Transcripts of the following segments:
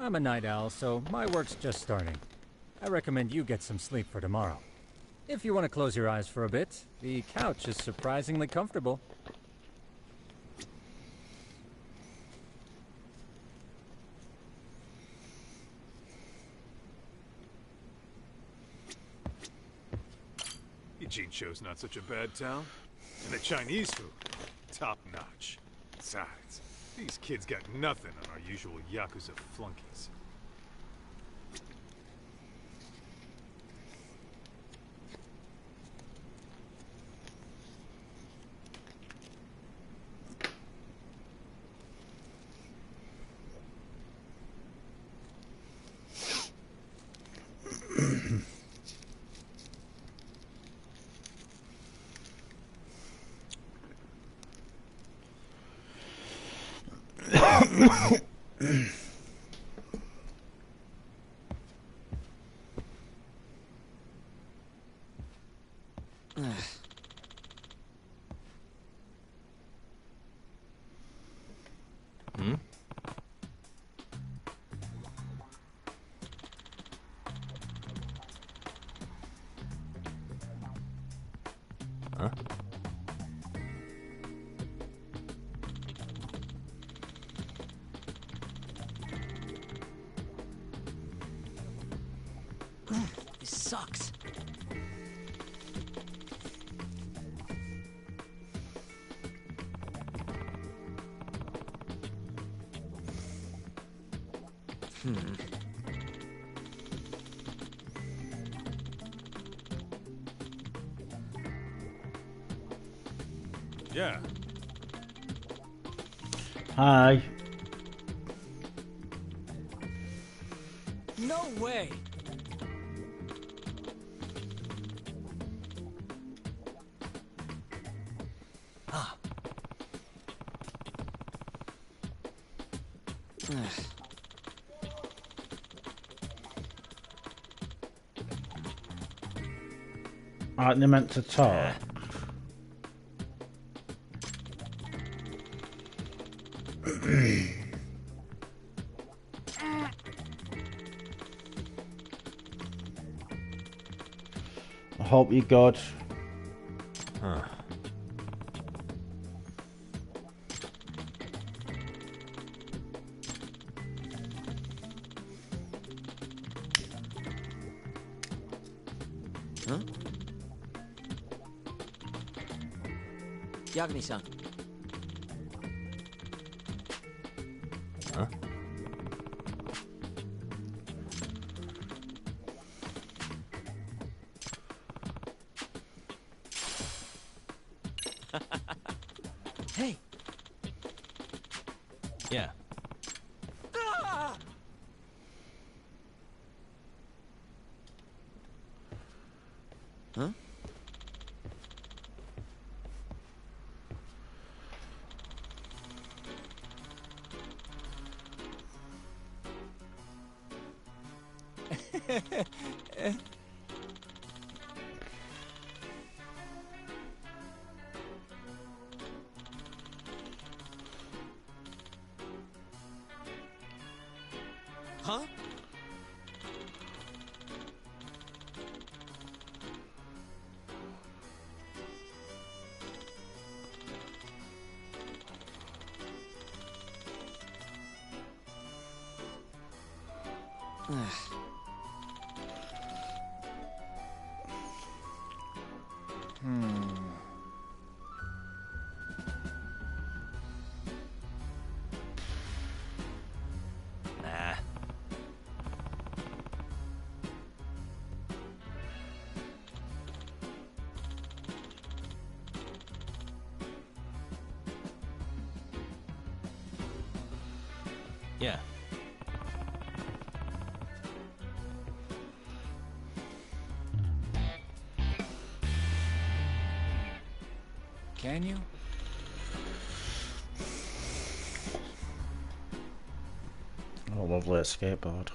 I'm a night owl, so my work's just starting. I recommend you get some sleep for tomorrow. If you want to close your eyes for a bit, the couch is surprisingly comfortable. Jincho's not such a bad town. And the Chinese food, top notch. Besides, these kids got nothing on our usual Yakuza flunkies. This sucks. Yeah. Hi. No way. Ah. Aren't they meant to talk? I hope you're good. Huh. Huh? Yagami-san. Huh? Hey. Yeah. Ah! Huh? Huh? Nah. Yeah. Can you? Oh, lovely skateboard.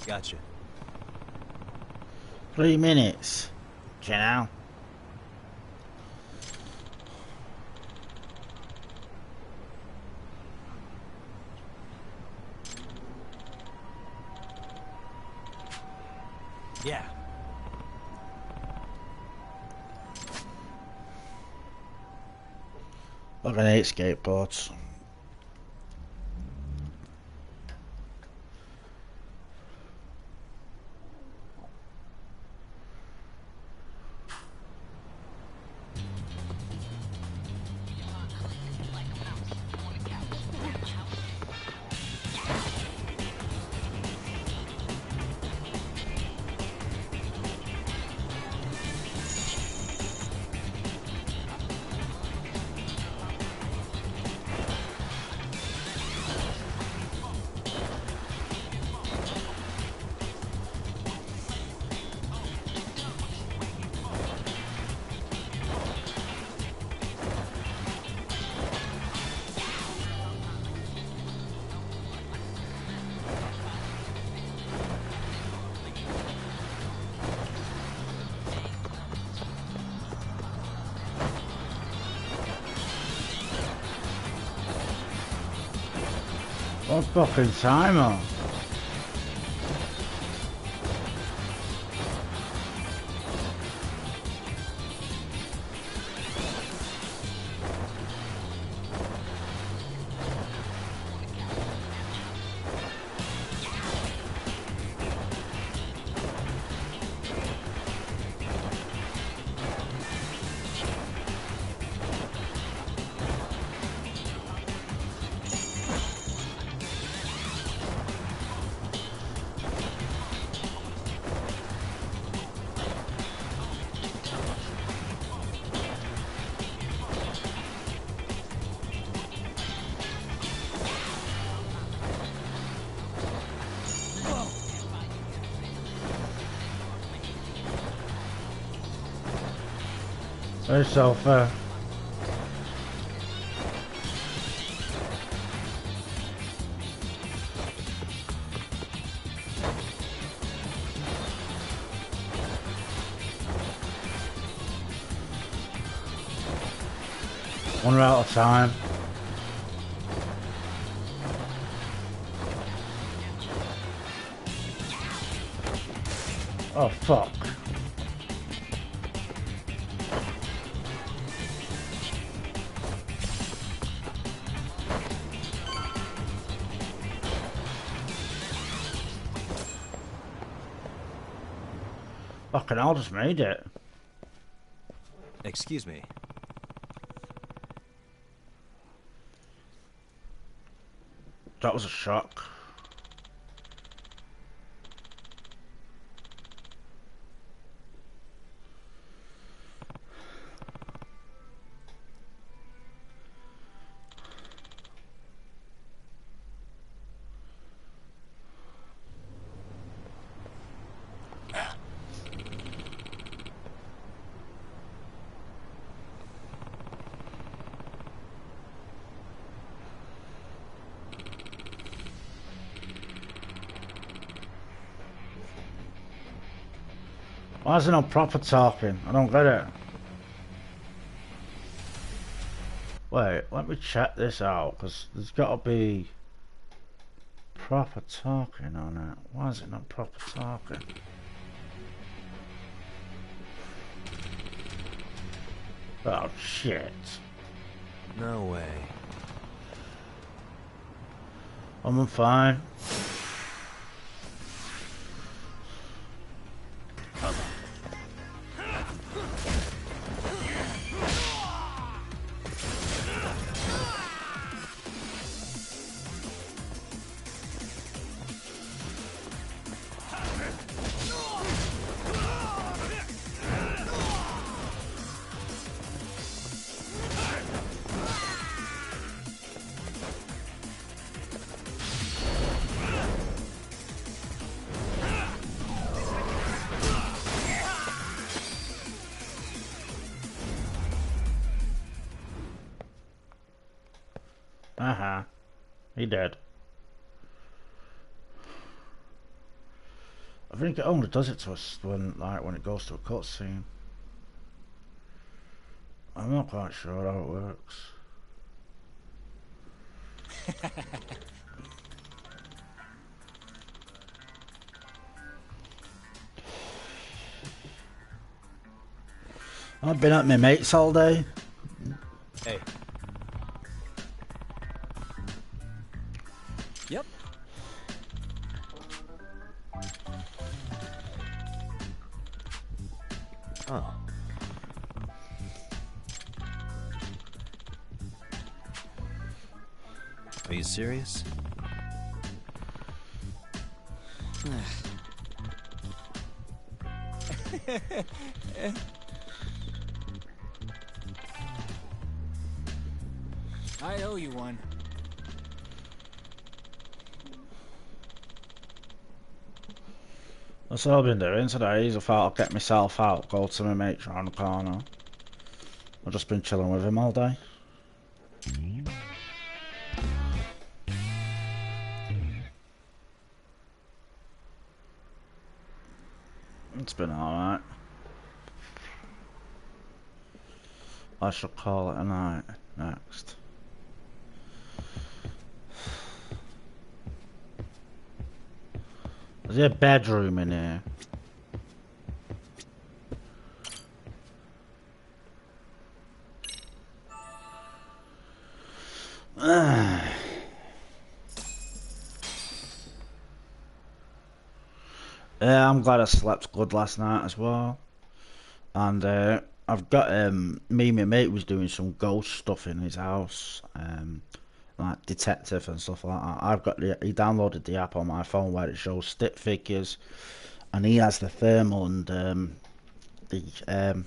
Gotcha. 3 minutes. Do you know? Yeah. Look, I hate skateboards. What fucking timer? There's sofa. One at a time. Oh fuck. Fucking hell, just made it. Excuse me. That was a shock. Why is there no proper talking? I don't get it. Wait, let me check this out, because there's got to be proper talking on it. Why is it not proper talking? Oh, shit. No way. I'm fine. He dead. I think it only does it to us when it goes to a cutscene. I'm not quite sure how it works. I've been at my mates all day. Hey. Yep. Oh. Are you serious? I owe you one. That's all I've been doing today. I thought I'd get myself out, go to my mates around the corner. I've just been chilling with him all day. It's been alright. I shall call it a night next. Is there a bedroom in here? Yeah, I'm glad I slept good last night as well. And I've got me and my mate was doing some ghost stuff in his house, like detective and stuff like that. He downloaded the app on my phone where it shows stick figures, and he has the thermal and the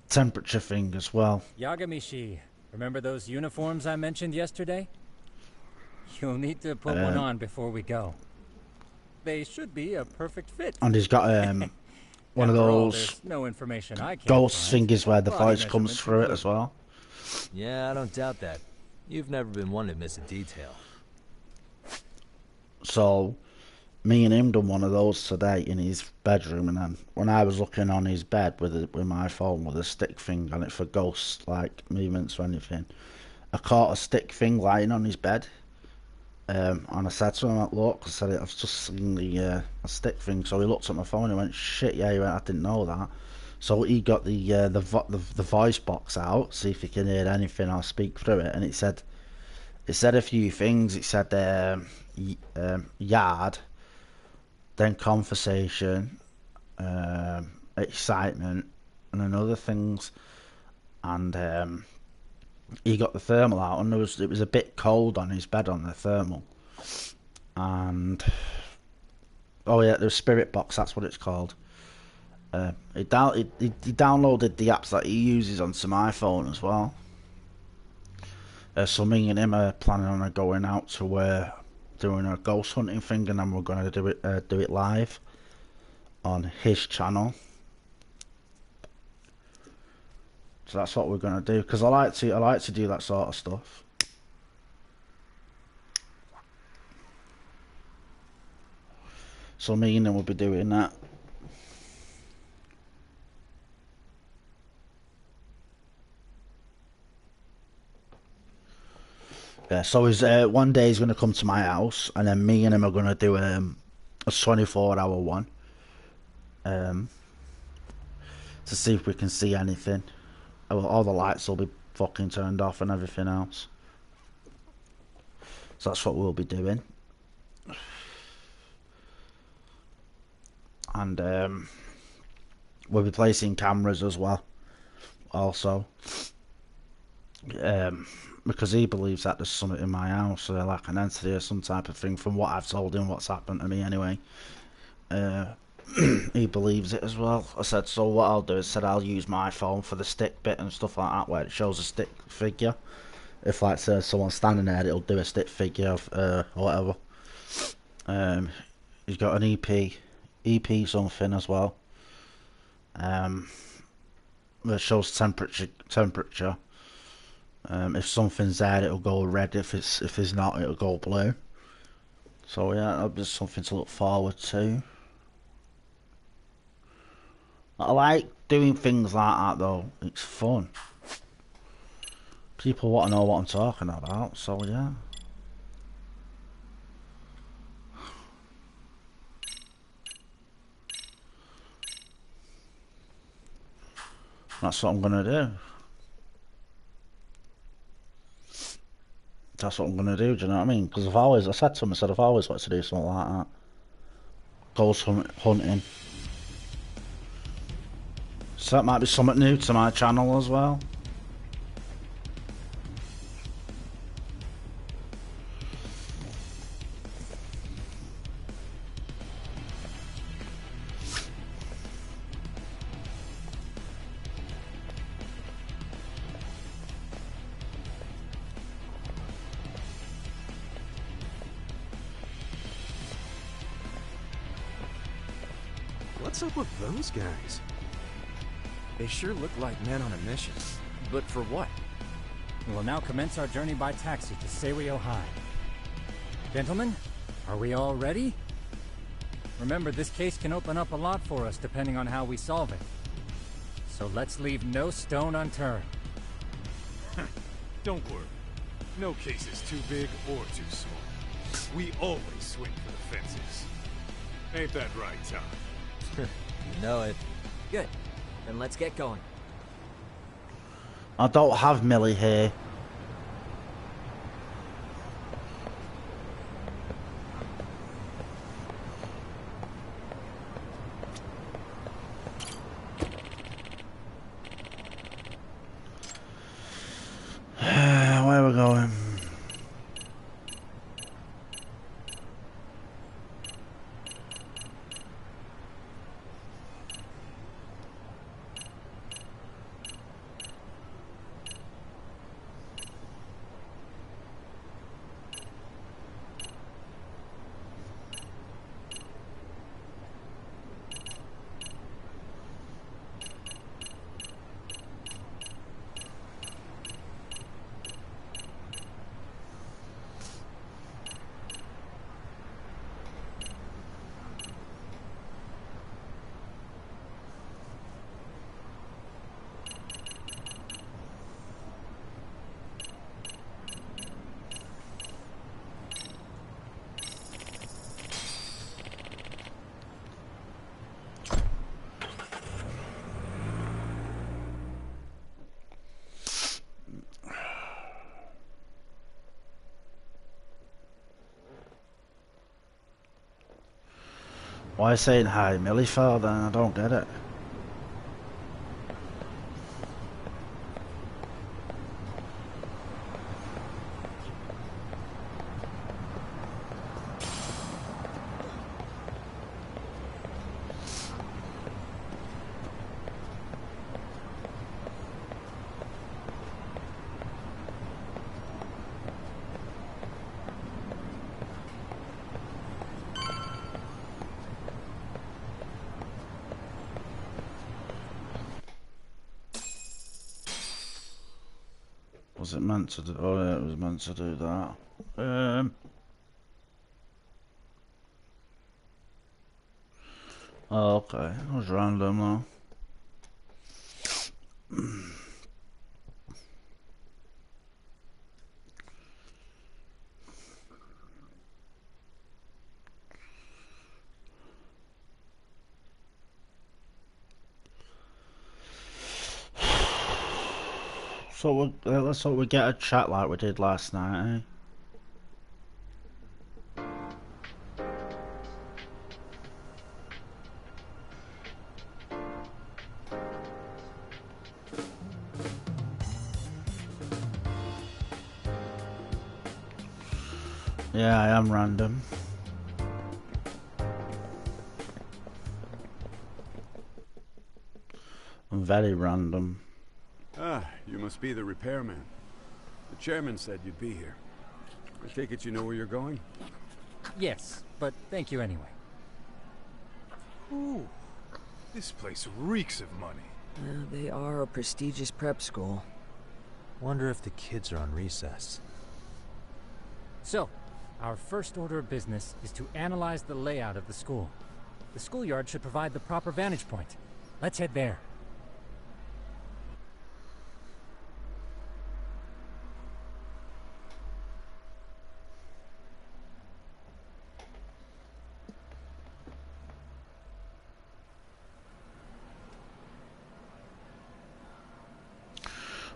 temperature thing as well. Yagamishi, remember those uniforms I mentioned yesterday? You'll need to put one on before we go. They should be a perfect fit. And he's got one of After all, those there's no information I can't ghost find. fingers where the Body voice comes measurements through it included. as well. Yeah, I don't doubt that. You've never been one to miss a detail. So me and him done one of those today in his bedroom, and then when I was looking on his bed with my phone with a stick thing on it for ghosts like movements or anything, I caught a stick thing lying on his bed. And I said to him, look, I said, I've just seen a stick thing. So he looked at my phone and he went, shit, yeah, he went, I didn't know that. So he got the voice box out, see if he can hear anything or speak through it, and it said a few things. It said yard, then conversation, excitement, and then other things. And he got the thermal out, and it was a bit cold on his bed on the thermal. And oh yeah, the spirit box, that's what it's called. He downloaded the apps that he uses onto my phone as well. So me and him are planning on going out to doing a ghost hunting thing, and then we're going to do it live on his channel. So that's what we're going to do, because I like to do that sort of stuff. So me and him will be doing that. Okay, so he's one day he's gonna come to my house, and then me and him are gonna do a 24-hour one, to see if we can see anything. All the lights will be fucking turned off and everything else. So that's what we'll be doing. And we'll be placing cameras as well. Also, because he believes that there's something in my house, like an entity or some type of thing. From what I've told him, what's happened to me anyway. He believes it as well. I said, so what I'll do is I'll use my phone for the stick bit and stuff like that, where it shows a stick figure. If like say someone's standing there, it'll do a stick figure of or whatever. He's got an EP something as well. That shows temperature. If something's there, it'll go red. If it's not, it'll go blue. So yeah, that'll be something to look forward to. I like doing things like that though. It's fun. People want to know what I'm talking about, so yeah. That's what I'm gonna do. That's what I'm gonna do, do you know what I mean? Because I said to him, I've always wanted to do something like that. Ghost hunting. So that might be something new to my channel as well. What's up with those guys? They sure look like men on a mission. But for what? We will now commence our journey by taxi to Serio High. Gentlemen, are we all ready? Remember, this case can open up a lot for us depending on how we solve it. So let's leave no stone unturned. Don't worry. No case is too big or too small. We always swing for the fences. Ain't that right, Tom? You know it. Good. Then let's get going. I don't have Millie here. Where are we going? Why are you saying hi, Millie, for then? I don't get it. Was it meant to do? Oh yeah, it was meant to do that. Oh, okay, that was random though. let's hope we get a chat like we did last night, eh? Yeah, I am random. I'm very random. Ah, you must be the repairman. The chairman said you'd be here. I take it you know where you're going? Yes, but thank you anyway. Ooh, this place reeks of money. They are a prestigious prep school. Wonder if the kids are on recess. So, our first order of business is to analyze the layout of the school. The schoolyard should provide the proper vantage point. Let's head there.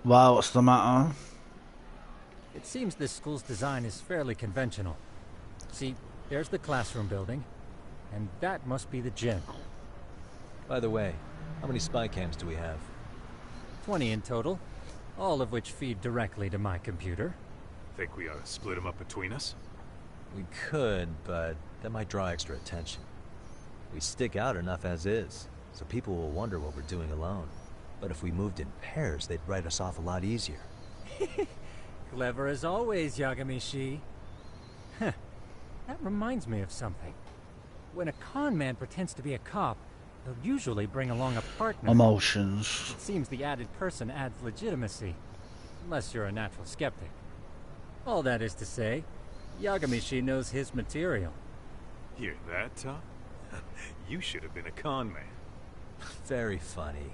Wow, what's the matter? It seems this school's design is fairly conventional. See, there's the classroom building, and that must be the gym. By the way, how many spy cams do we have? 20 in total, all of which feed directly to my computer. Think we ought to split them up between us? We could, but that might draw extra attention. We stick out enough as is, so people will wonder what we're doing alone. But if we moved in pairs, they'd write us off a lot easier. Clever as always, Yagami-shi. Huh. That reminds me of something. When a con man pretends to be a cop, they'll usually bring along a partner. Emotions. It seems the added person adds legitimacy. Unless you're a natural skeptic. All that is to say, Yagami-shi knows his material. Hear that, Tom? You should have been a con man. Very funny.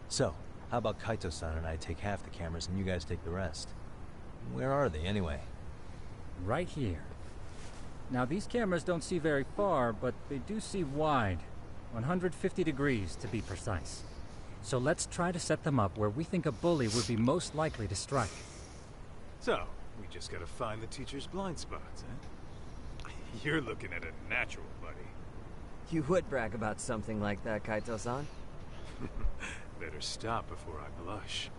So, how about Kaito-san and I take half the cameras and you guys take the rest? Where are they, anyway? Right here. Now, these cameras don't see very far, but they do see wide. 150 degrees, to be precise. So let's try to set them up where we think a bully would be most likely to strike. So, we just gotta find the teacher's blind spots, eh? You're looking at a natural, buddy. You would brag about something like that, Kaito-san. Better stop before I blush.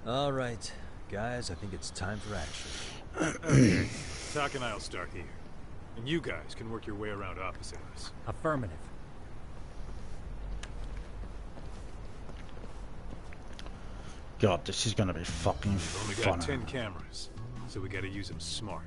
All right, guys, I think it's time for action. Okay, Tak and I'll start here. And you guys can work your way around opposite us. Affirmative. God, this is gonna be fucking We've only fun. got 10 cameras, so we gotta use them smart.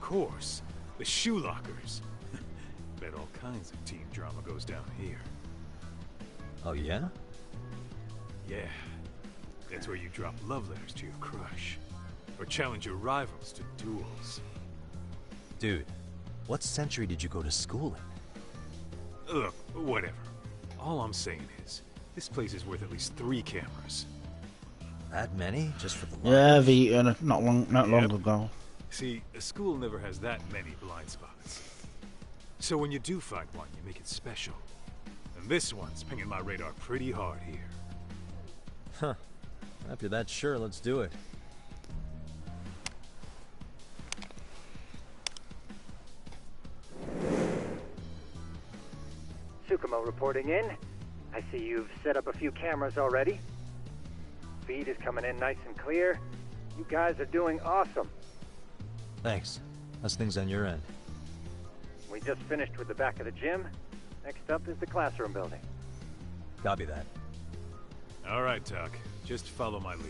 Course, the shoe lockers. Bet all kinds of teen drama goes down here. Oh, yeah? Yeah, that's where you drop love letters to your crush, or challenge your rivals to duels. Dude, what century did you go to school in? Look, whatever. All I'm saying is, this place is worth at least 3 cameras. That many? Just for the Yeah, I've eaten not long ago. See, a school never has that many blind spots. So when you do find one, you make it special. And this one's pinging my radar pretty hard here. Huh. After that, sure, let's do it. Tsukumo reporting in. I see you've set up a few cameras already. Feed is coming in nice and clear. You guys are doing awesome. Thanks. How's things on your end? We just finished with the back of the gym. Next up is the classroom building. Copy that. All right, Tak. Just follow my lead.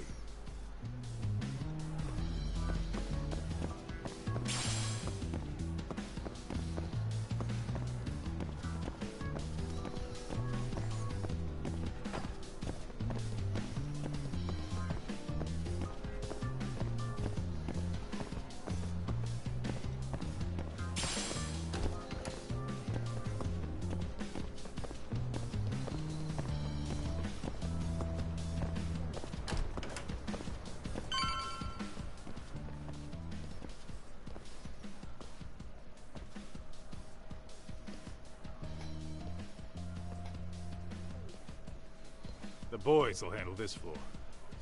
The boys will handle this floor.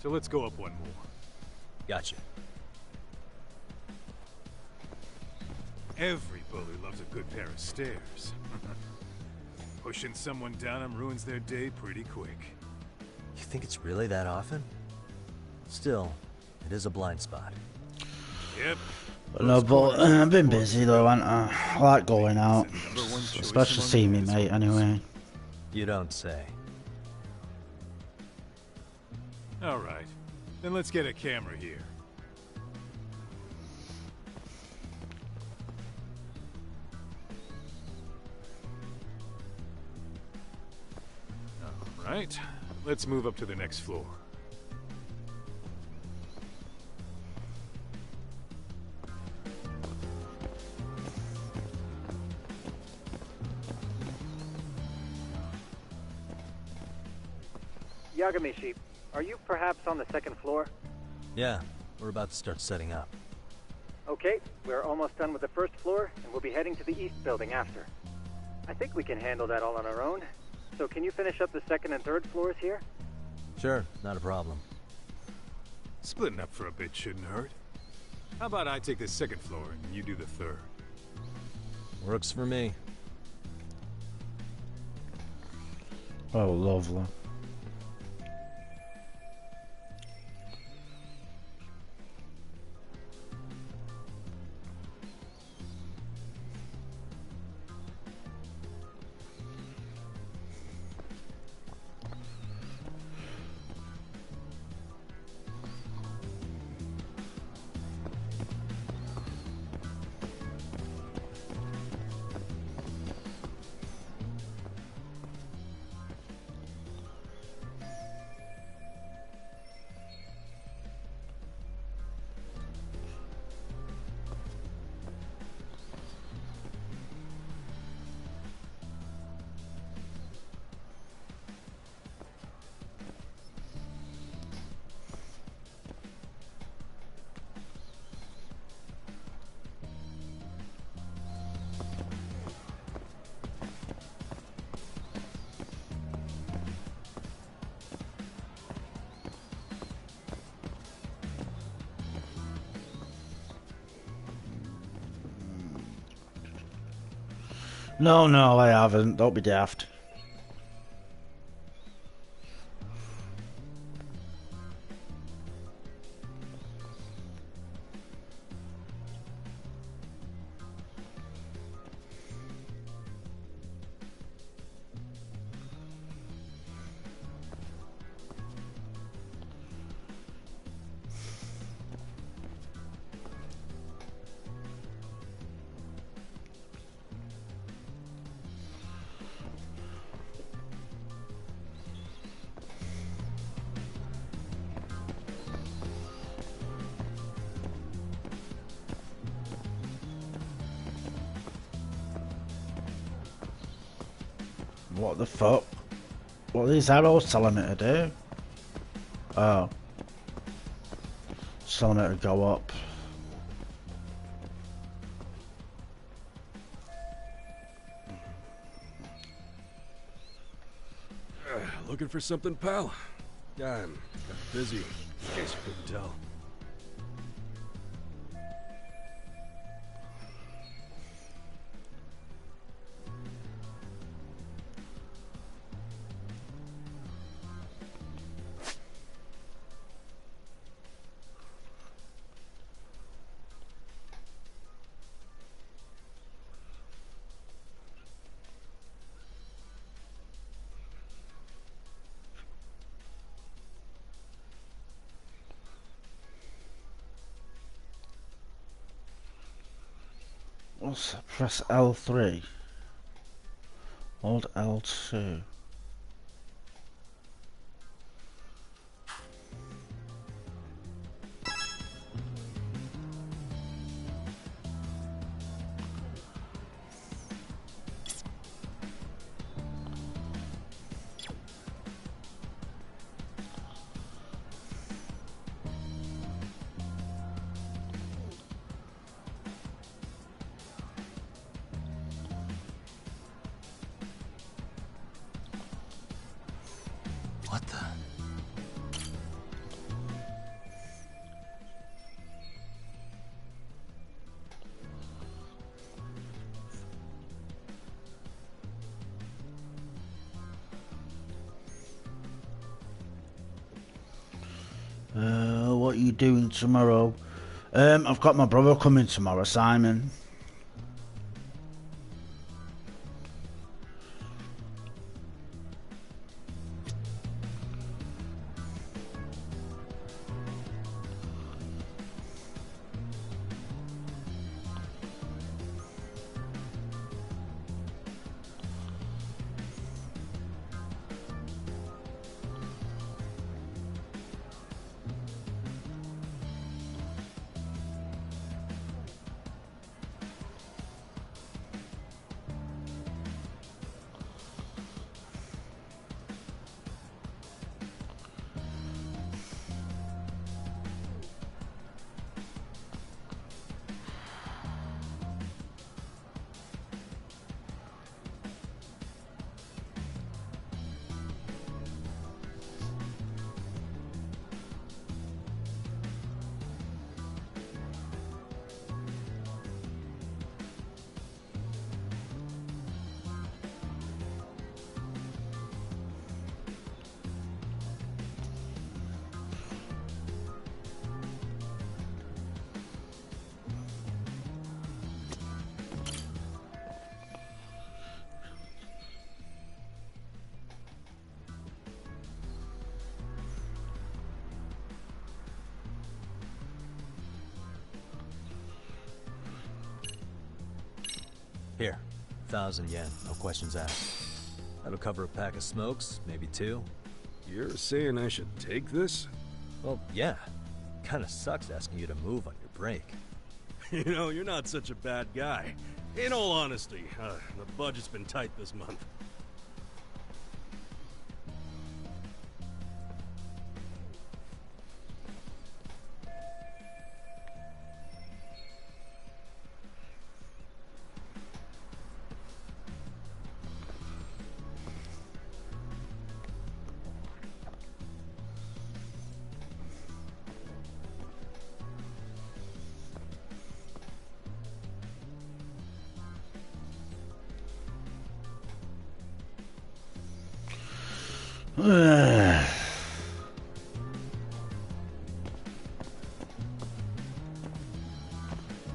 So let's go up one more. Gotcha. Every bully loves a good pair of stairs. Pushing someone down them ruins their day pretty quick. You think it's really that often? Still, it is a blind spot. Yep. No, but I've been busy though, haven't I? I like going out. Especially seeing me mate anyway. You don't say. Alright. Then let's get a camera here. Alright. Let's move up to the next floor. Yagami-shi, are you perhaps on the second floor? Yeah, we're about to start setting up. Okay, we're almost done with the first floor, and we'll be heading to the east building after. I think we can handle that all on our own. So can you finish up the second and third floors here? Sure, not a problem. Splitting up for a bit shouldn't hurt. How about I take the second floor and you do the third? Works for me. Oh, lovely. No, I haven't. Don't be daft. What the fuck? What are these arrows telling me to do? Oh. It's telling me to go up. Looking for something, pal? I'm busy, in case you couldn't tell. What's that? Press L3. Hold L2. What the? What are you doing tomorrow? I've got my brother coming tomorrow, Simon. Here, 1,000 yen, no questions asked. That'll cover a pack of smokes, maybe 2. You're saying I should take this? Well, yeah. Kinda sucks asking you to move on your break. You know, you're not such a bad guy. In all honesty, the budget's been tight this month.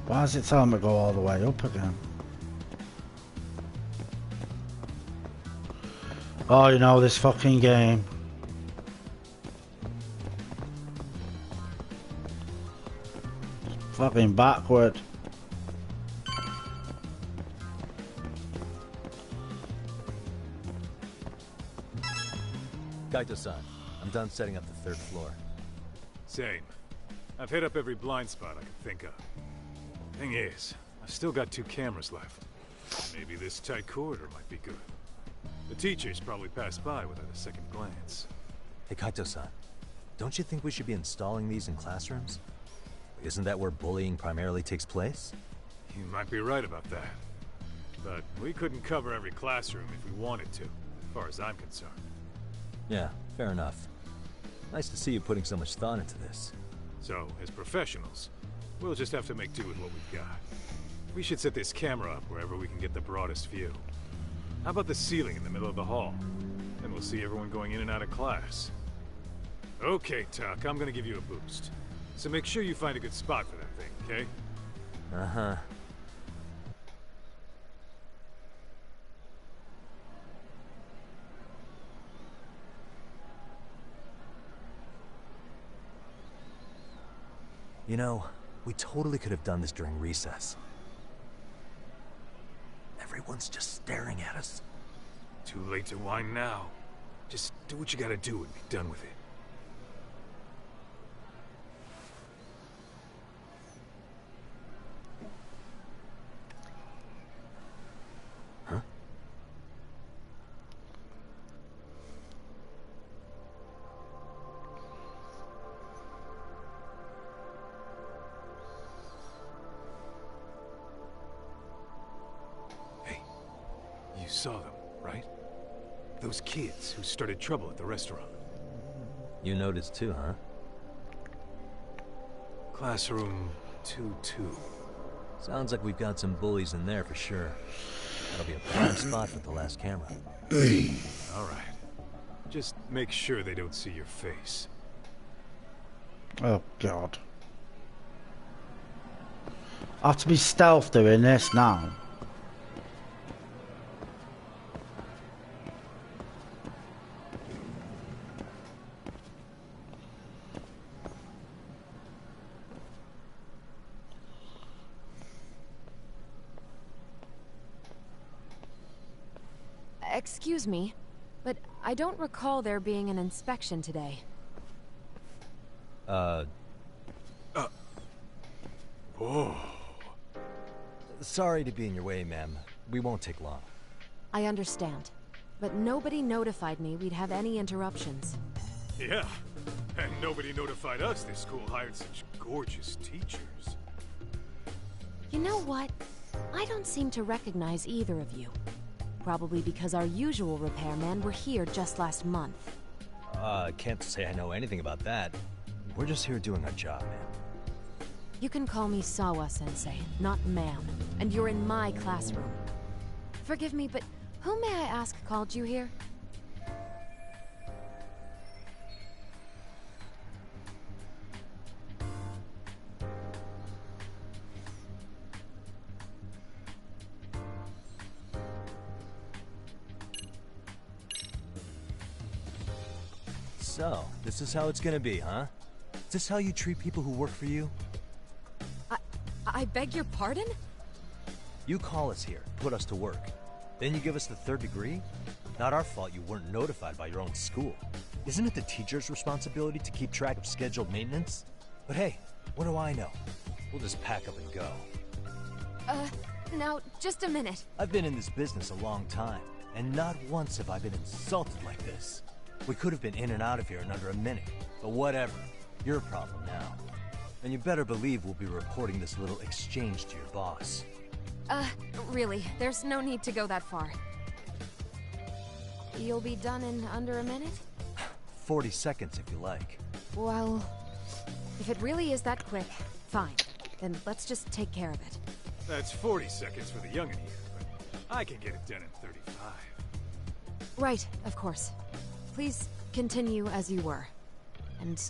Why does it tell me to go all the way up again? Oh, you know, this fucking game. Fucking backward. Kaito-san, I'm done setting up the 3rd floor. Same. I've hit up every blind spot I could think of. Thing is, I've still got 2 cameras left. Maybe this tight corridor might be good. The teachers probably passed by without a second glance. Hey Kaito-san, don't you think we should be installing these in classrooms? Isn't that where bullying primarily takes place? You might be right about that. But we couldn't cover every classroom if we wanted to, as far as I'm concerned. Yeah, fair enough. Nice to see you putting so much thought into this. So, as professionals, we'll just have to make do with what we've got. We should set this camera up wherever we can get the broadest view. How about the ceiling in the middle of the hall? Then we'll see everyone going in and out of class. Okay, Tuck, I'm gonna give you a boost. So make sure you find a good spot for that thing, okay? Uh-huh. You know, we totally could have done this during recess. Everyone's just staring at us. Too late to whine now. Just do what you gotta do and be done with it. Huh? You saw them, right? Those kids who started trouble at the restaurant. You noticed too, huh? Classroom 2-2. Sounds like we've got some bullies in there for sure. That'll be a prime spot for the last camera. All right. Just make sure they don't see your face. Oh, God. I have to be stealth doing this now. Excuse me, but I don't recall there being an inspection today. Oh. Sorry to be in your way, ma'am. We won't take long. I understand, but nobody notified me we'd have any interruptions. Yeah, and nobody notified us this school hired such gorgeous teachers. You know what? I don't seem to recognize either of you. Probably because our usual repairmen were here just last month. Can't say I know anything about that. We're just here doing our job, man. You can call me Sawa-sensei, not ma'am, and you're in my classroom. Forgive me, but who may I ask called you here? So, this is how it's gonna be, huh? Is this how you treat people who work for you? I beg your pardon? You call us here, put us to work. Then you give us the third degree? Not our fault you weren't notified by your own school. Isn't it the teacher's responsibility to keep track of scheduled maintenance? But hey, what do I know? We'll just pack up and go. Now, just a minute. I've been in this business a long time, and not once have I been insulted like this. We could have been in and out of here in under a minute, but whatever. Your problem now. And you better believe we'll be reporting this little exchange to your boss. Really, there's no need to go that far. You'll be done in under a minute? 40 seconds if you like. Well, if it really is that quick, fine. Then let's just take care of it. That's 40 seconds for the youngin' here, but I can get it done in 35. Right, of course. Please continue as you were. And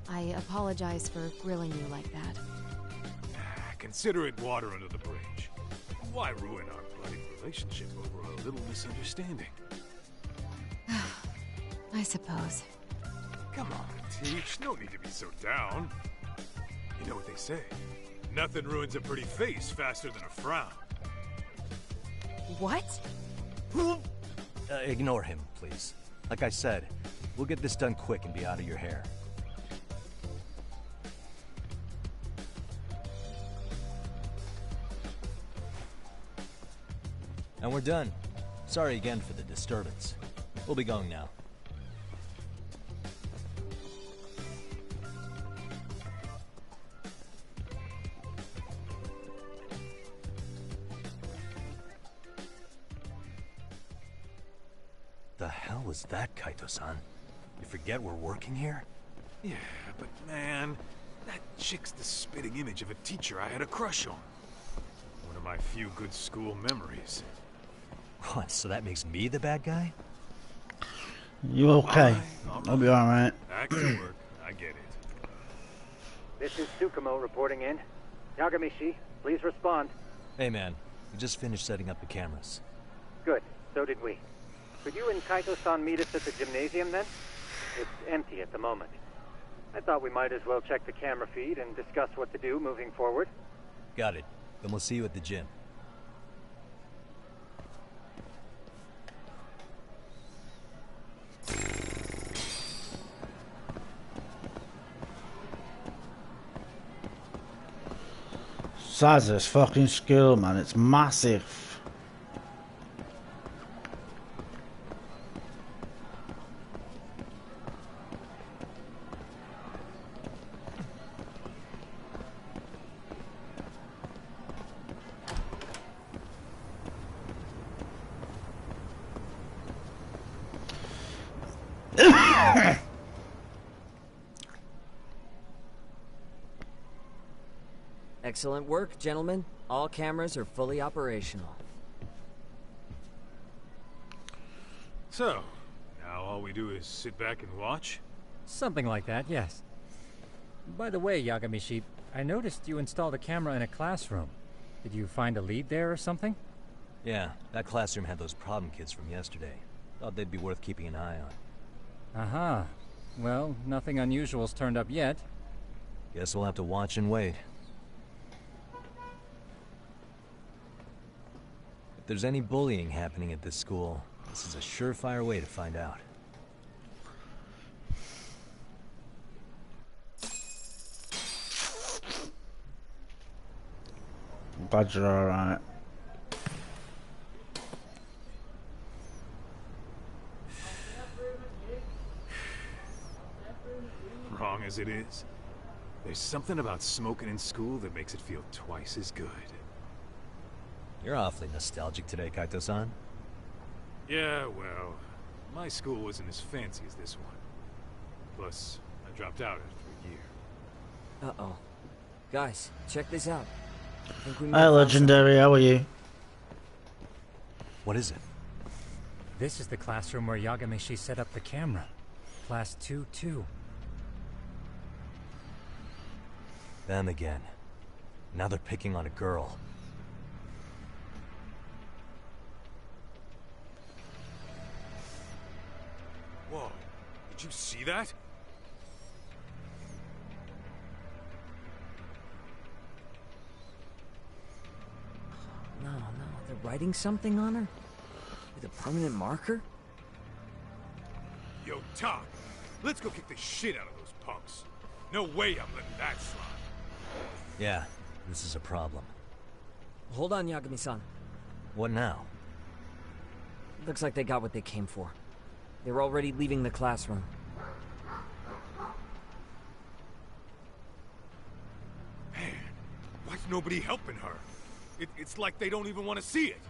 I apologize for grilling you like that. Consider it water under the bridge. Why ruin our budding relationship over a little misunderstanding? I suppose. Come on, Teach. No need to be so down. You know what they say. Nothing ruins a pretty face faster than a frown. What? Ignore him, please. Like I said, we'll get this done quick and be out of your hair. And we're done. Sorry again for the disturbance. We'll be going now. The hell was that, Kaito-san? You forget we're working here? Yeah, but man, that chick's the spitting image of a teacher I had a crush on. One of my few good school memories. What, so that makes me the bad guy? You okay? All right. I'll be alright. Back to work. I get it. This is Tsukumo reporting in. Yagamishi, please respond. Hey man, we just finished setting up the cameras. Good, so did we. Could you and Kaito-san meet us at the gymnasium then? It's empty at the moment. I thought we might as well check the camera feed and discuss what to do moving forward. Got it. Then we'll see you at the gym. Size of this fucking school, man. It's massive. Excellent work, gentlemen. All cameras are fully operational. So, now all we do is sit back and watch? Something like that, yes. By the way, Yagamishi, I noticed you installed a camera in a classroom. Did you find a lead there or something? Yeah, that classroom had those problem kids from yesterday. Thought they'd be worth keeping an eye on. Aha. Well, nothing unusual's turned up yet. Guess we'll have to watch and wait. If there's any bullying happening at this school, this is a surefire way to find out. Glad you're alright. Wrong as it is, there's something about smoking in school that makes it feel twice as good. You're awfully nostalgic today, Kaito-san. Yeah, well, my school wasn't as fancy as this one. Plus, I dropped out after a year. Uh-oh. Guys, check this out. I think we may Hi, have found Legendary, how are you? What is it? This is the classroom where Yagamishi set up the camera. Class 2-2. Them again. Now they're picking on a girl. Whoa, did you see that? No, they're writing something on her? With a permanent marker? Yo, Todd, let's go kick the shit out of those punks. No way I'm letting that slide. Yeah, this is a problem. Hold on, Yagami-san. What now? Looks like they got what they came for. They're already leaving the classroom. Man, why's nobody helping her? It's like they don't even want to see it.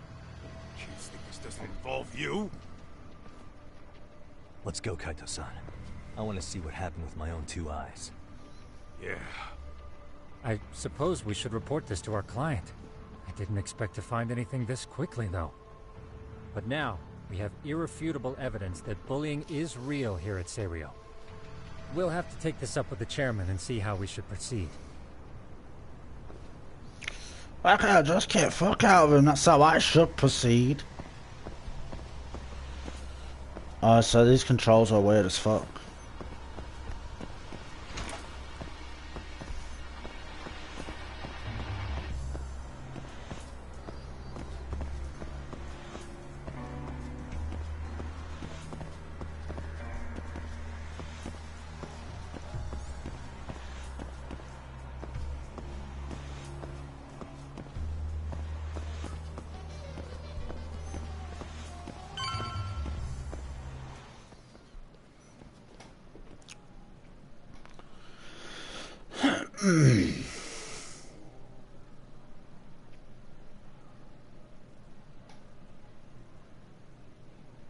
Kids think this doesn't involve you? Let's go, Kaito-san. I want to see what happened with my own two eyes. Yeah. I suppose we should report this to our client. I didn't expect to find anything this quickly, though. But now, we have irrefutable evidence that bullying is real here at Seiryo. We'll have to take this up with the chairman and see how we should proceed. Why can't I just get fuck out of him? That's how I should proceed. So these controls are weird as fuck.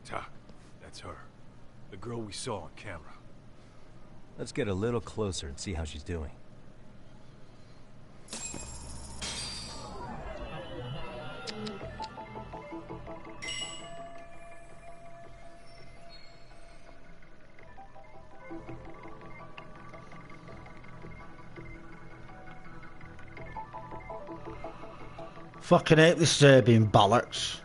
Tak, that's her. The girl we saw on camera. Let's get a little closer and see how she's doing. Fucking hate this being bollocks.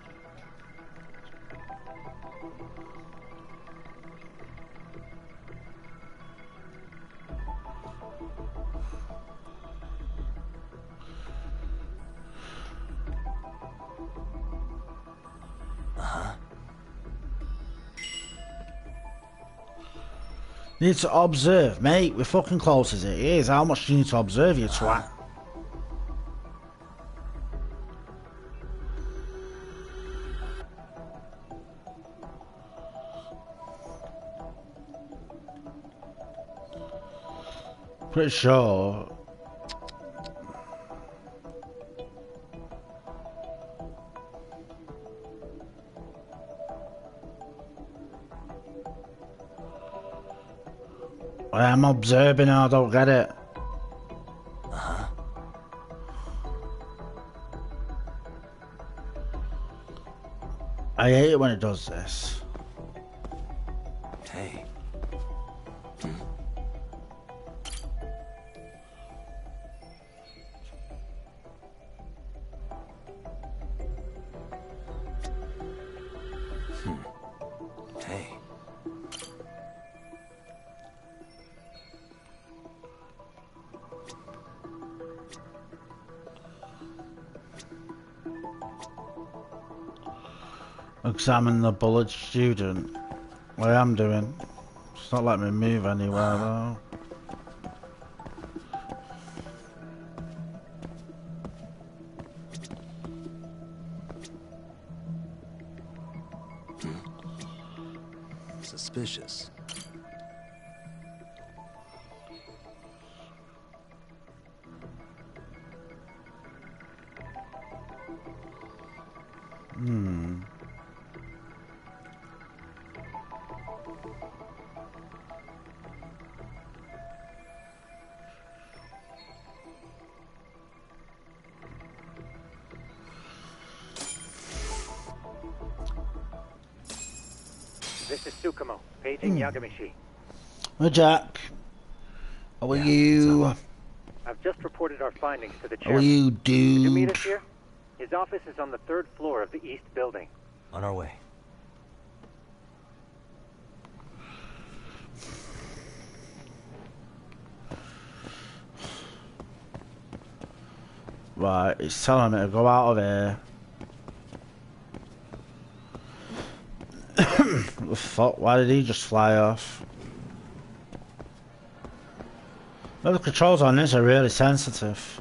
Need to observe, mate. We're fucking close as it is. How much do you need to observe, you twat? Pretty sure. I'm observing, I don't get it. I hate it when it does this. Hey. Hey. Examine the bullied student. What I am doing. It's not letting me move anywhere though. Suspicious. This is Tsukumo, paging Yagamishi. Hey Jack. How are you? I've just reported our findings to the How are chairman. you, Could you meet dude? us here? His office is on the 3rd floor of the east building. On our way. Right, it's telling me to go out of here. What the fuck? Why did he just fly off? Well, the controls on this are really sensitive.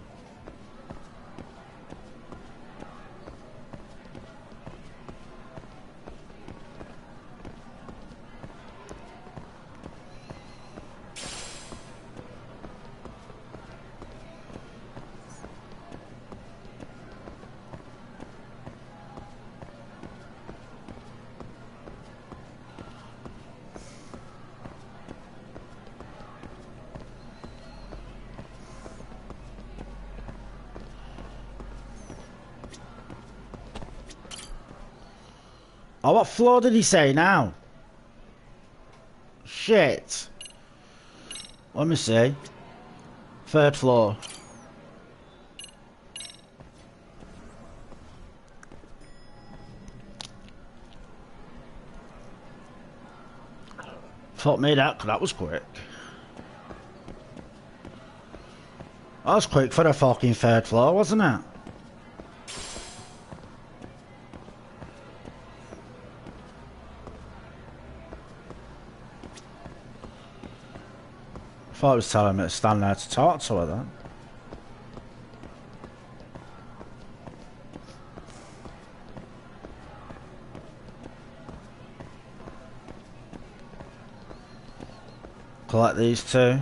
Oh, what floor did he say now? Shit. Let me see. 3rd floor. Fuck me, that was quick. That was quick for the fucking 3rd floor, wasn't it? I thought it was telling me to stand there to talk to her then. Collect these two.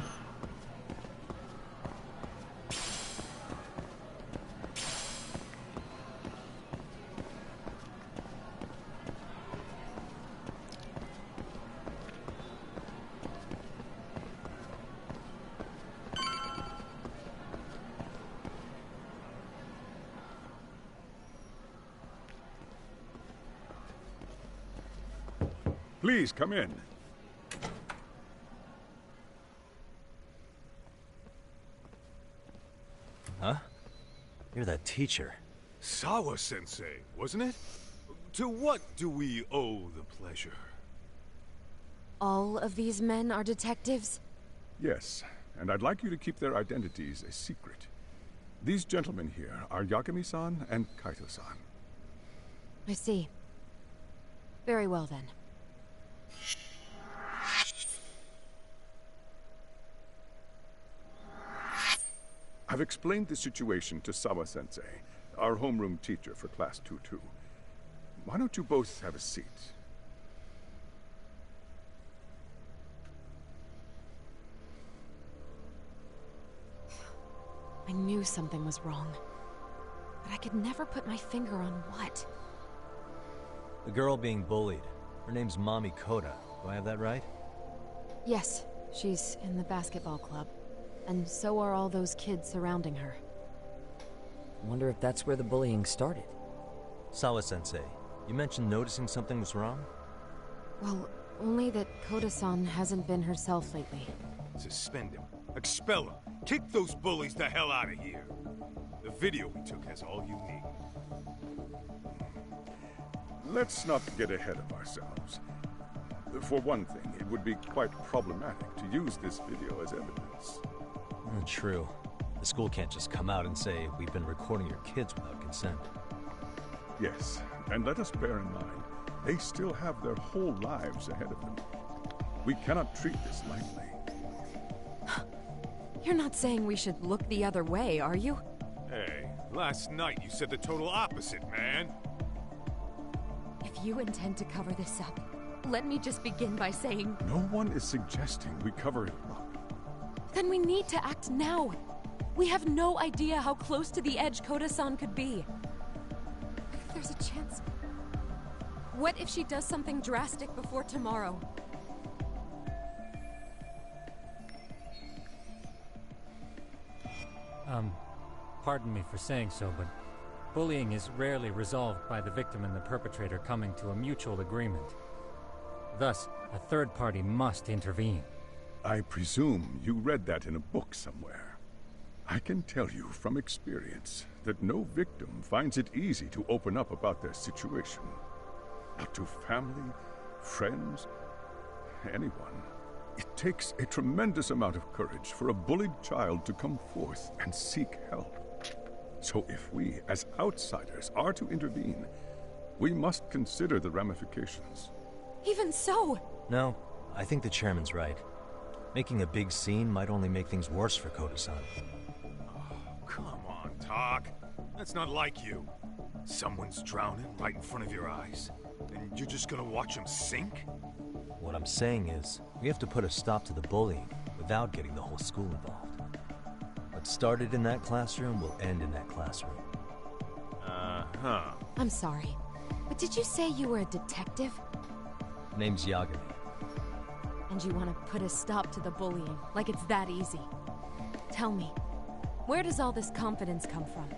Please, come in. Huh? You're that teacher. Sawa-sensei, wasn't it? To what do we owe the pleasure? All of these men are detectives? Yes, and I'd like you to keep their identities a secret. These gentlemen here are Yagami-san and Kaito-san. I see. Very well then. I've explained the situation to Sawa-sensei, our homeroom teacher for Class 2-2. Why don't you both have a seat? I knew something was wrong, but I could never put my finger on what. The girl being bullied. Her name's Mami Koda. Do I have that right? Yes, she's in the basketball club. And so are all those kids surrounding her. Wonder if that's where the bullying started. Sawa-sensei, You mentioned noticing something was wrong? Well, only that Koda-san hasn't been herself lately. Suspend him. Expel him. Kick those bullies the hell out of here. The video we took has all you need. Let's not get ahead of ourselves. For one thing, it would be quite problematic to use this video as evidence. True. The school can't just come out and say, we've been recording your kids without consent. Yes, and let us bear in mind, they still have their whole lives ahead of them. We cannot treat this lightly. You're not saying we should look the other way, are you? Hey, last night you said the total opposite, man. If you intend to cover this up, let me just begin by saying... No one is suggesting we cover it up. Then we need to act now. We have no idea how close to the edge Koda-san could be. If there's a chance... What if she does something drastic before tomorrow? Pardon me for saying so, but bullying is rarely resolved by the victim and the perpetrator coming to a mutual agreement. Thus, a third party must intervene. I presume you read that in a book somewhere. I can tell you from experience that no victim finds it easy to open up about their situation. Not to family, friends, anyone. It takes a tremendous amount of courage for a bullied child to come forth and seek help. So if we, as outsiders, are to intervene, we must consider the ramifications. Even so... No, I think the chairman's right. Making a big scene might only make things worse for Koda-san. Oh, come on, Talk. That's not like you. Someone's drowning right in front of your eyes, and you're just gonna watch him sink? What I'm saying is, we have to put a stop to the bullying without getting the whole school involved. What started in that classroom will end in that classroom. Uh-huh. I'm sorry, but did you say you were a detective? Name's Yagami. And you want to put a stop to the bullying, like it's that easy. Tell me, where does all this confidence come from?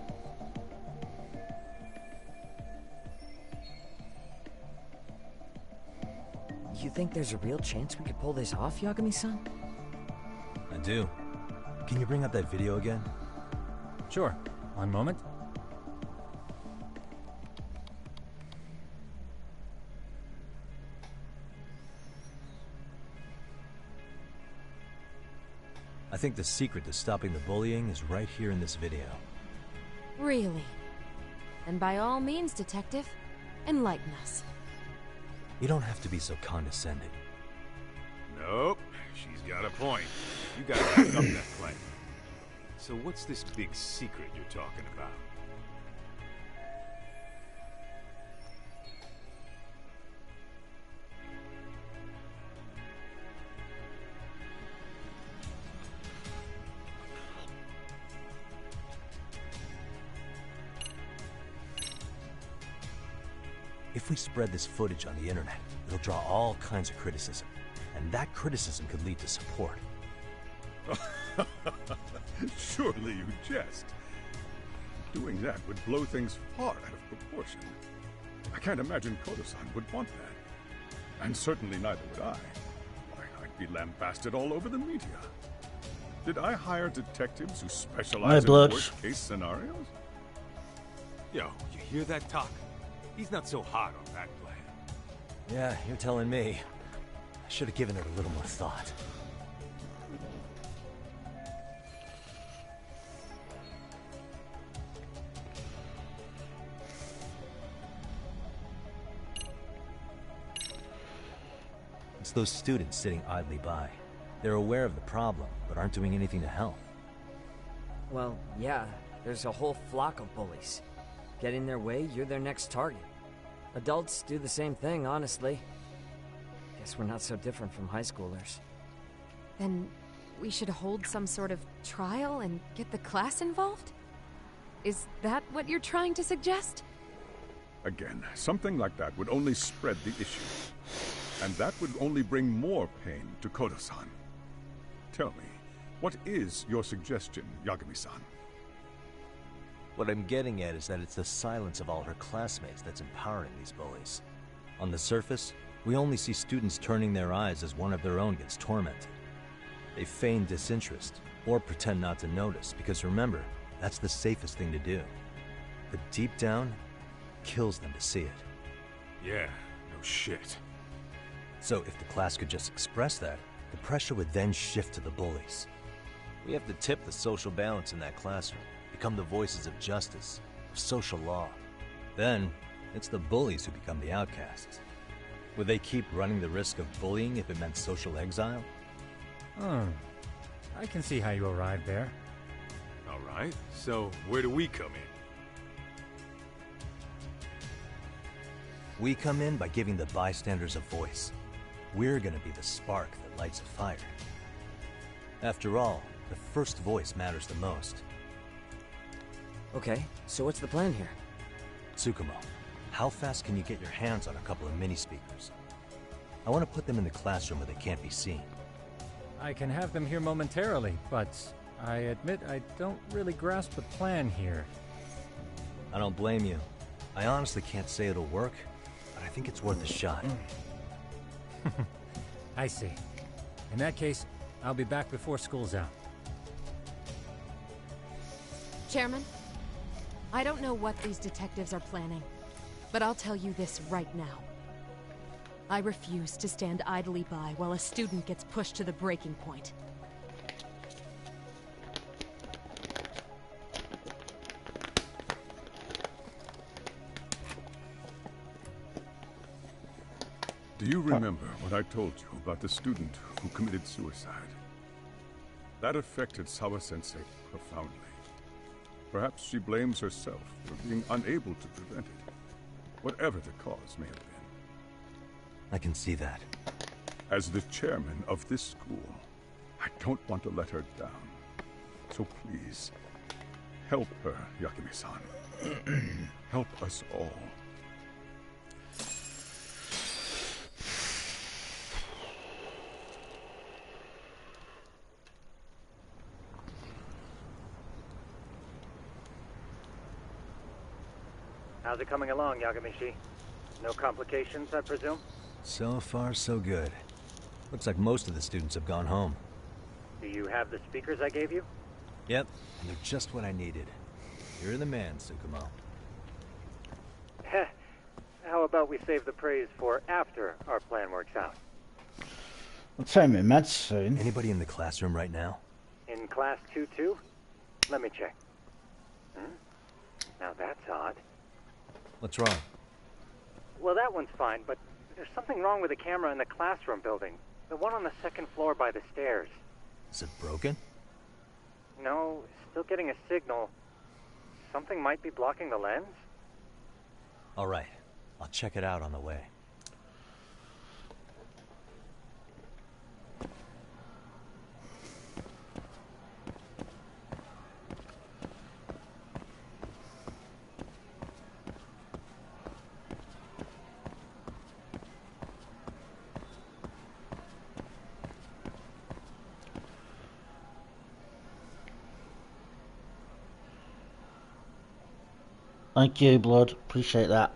You think there's a real chance we could pull this off, Yagami-san? I do. Can you bring up that video again? Sure. One moment. I think the secret to stopping the bullying is right here in this video. Really? Then by all means, detective, enlighten us. You don't have to be so condescending. Nope, she's got a point. You gotta back up that claim. So what's this big secret you're talking about? If we spread this footage on the internet, it'll draw all kinds of criticism. And that criticism could lead to support. Surely you jest. Doing that would blow things far out of proportion. I can't imagine Koda-san would want that. And certainly neither would I. Why, I'd be lambasted all over the media. Did I hire detectives who specialize in worst-case scenarios? Yo, you hear that talk? He's not so hot on that plan. Yeah, you're telling me. I should have given it a little more thought. It's those students sitting idly by. They're aware of the problem, but aren't doing anything to help. Well, yeah, there's a whole flock of bullies. Get in their way, you're their next target. Adults do the same thing, honestly. Guess we're not so different from high schoolers. Then we should hold some sort of trial and get the class involved? Is that what you're trying to suggest? Again, something like that would only spread the issue. And that would only bring more pain to Koda-san. Tell me, what is your suggestion, Yagami-san? What I'm getting at is that it's the silence of all her classmates that's empowering these bullies. On the surface, we only see students turning their eyes as one of their own gets tormented. They feign disinterest, or pretend not to notice, because remember, that's the safest thing to do. But deep down, it kills them to see it. Yeah, no shit. So if the class could just express that, the pressure would then shift to the bullies. We have to tip the social balance in that classroom, become the voices of justice, of social law. Then, it's the bullies who become the outcasts. Would they keep running the risk of bullying if it meant social exile? I can see how you arrived there. Alright, so where do we come in? We come in by giving the bystanders a voice. We're gonna be the spark that lights a fire. After all, the first voice matters the most. Okay, so what's the plan here? Tsukumo, how fast can you get your hands on a couple of mini-speakers? I want to put them in the classroom where they can't be seen. I can have them here momentarily, but I admit I don't really grasp the plan here. I don't blame you. I honestly can't say it'll work, but I think it's worth a shot. I see. In that case, I'll be back before school's out. Chairman, I don't know what these detectives are planning, but I'll tell you this right now. I refuse to stand idly by while a student gets pushed to the breaking point. Do you remember what I told you about the student who committed suicide? That affected Sawa-sensei profoundly. Perhaps she blames herself for being unable to prevent it, whatever the cause may have been. I can see that. As the chairman of this school, I don't want to let her down. So please, help her, Yakime-san. Help us all. How's it coming along, Yagamishi? No complications, I presume? So far, so good. Looks like most of the students have gone home. Do you have the speakers I gave you? Yep, and they're just what I needed. You're the man, Tsukumo. Heh. How about we save the praise for after our plan works out? I'll take me meds soon. Anybody in the classroom right now? In class 2-2? Let me check. Now that's odd. What's wrong? Well, that one's fine, but there's something wrong with the camera in the classroom building. The one on the second floor by the stairs. Is it broken? No, still getting a signal. Something might be blocking the lens? All right. I'll check it out on the way. Thank you, Blood. Appreciate that.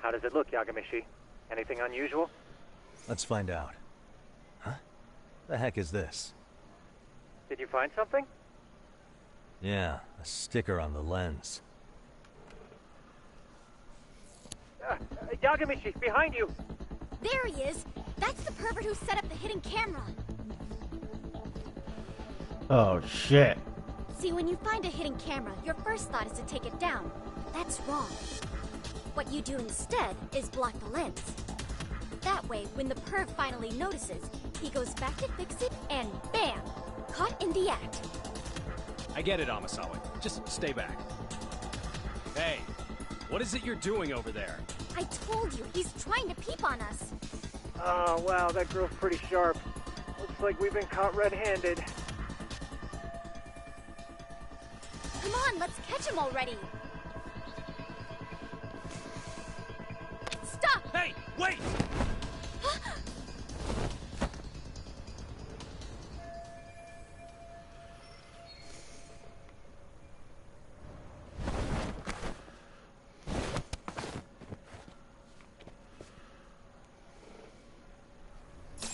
How does it look, Yagamishi? Anything unusual? Let's find out. Huh? The heck is this? Did you find something? Yeah, a sticker on the lens. Yagamishi, behind you! There he is! That's the pervert who set up the hidden camera! Oh, shit. See, when you find a hidden camera, your first thought is to take it down. That's wrong. What you do instead is block the lens. That way, when the perv finally notices, He goes back to fix it, and bam! Caught in the act. I get it, Amasawa. Just stay back. Hey, what is it you're doing over there? I told you, he's trying to peep on us. Oh, wow, that girl's pretty sharp. Looks like we've been caught red-handed. Come on, let's catch him already. Stop! Hey, wait!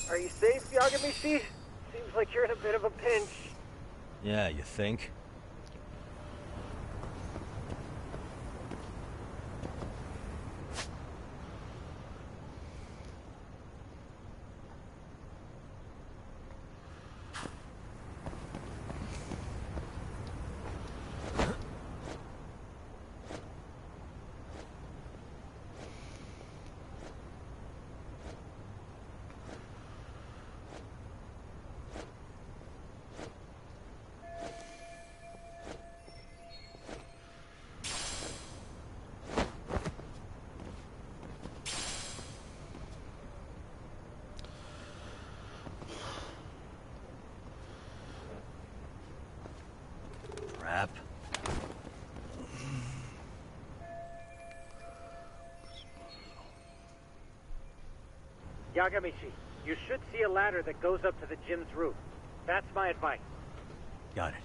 Are you safe, Yagamishi? Seems like you're in a bit of a pinch. Yeah, you think? Crap. Yagamishi, you should see a ladder that goes up to the gym's roof. That's my advice. Got it.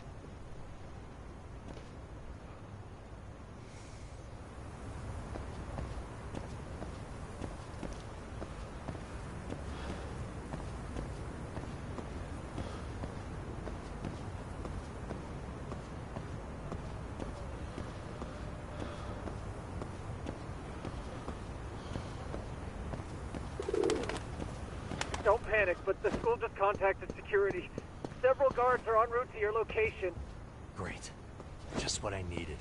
Don't panic, but the school just contacted security. Several guards are en route to your location. Great. Just what I needed.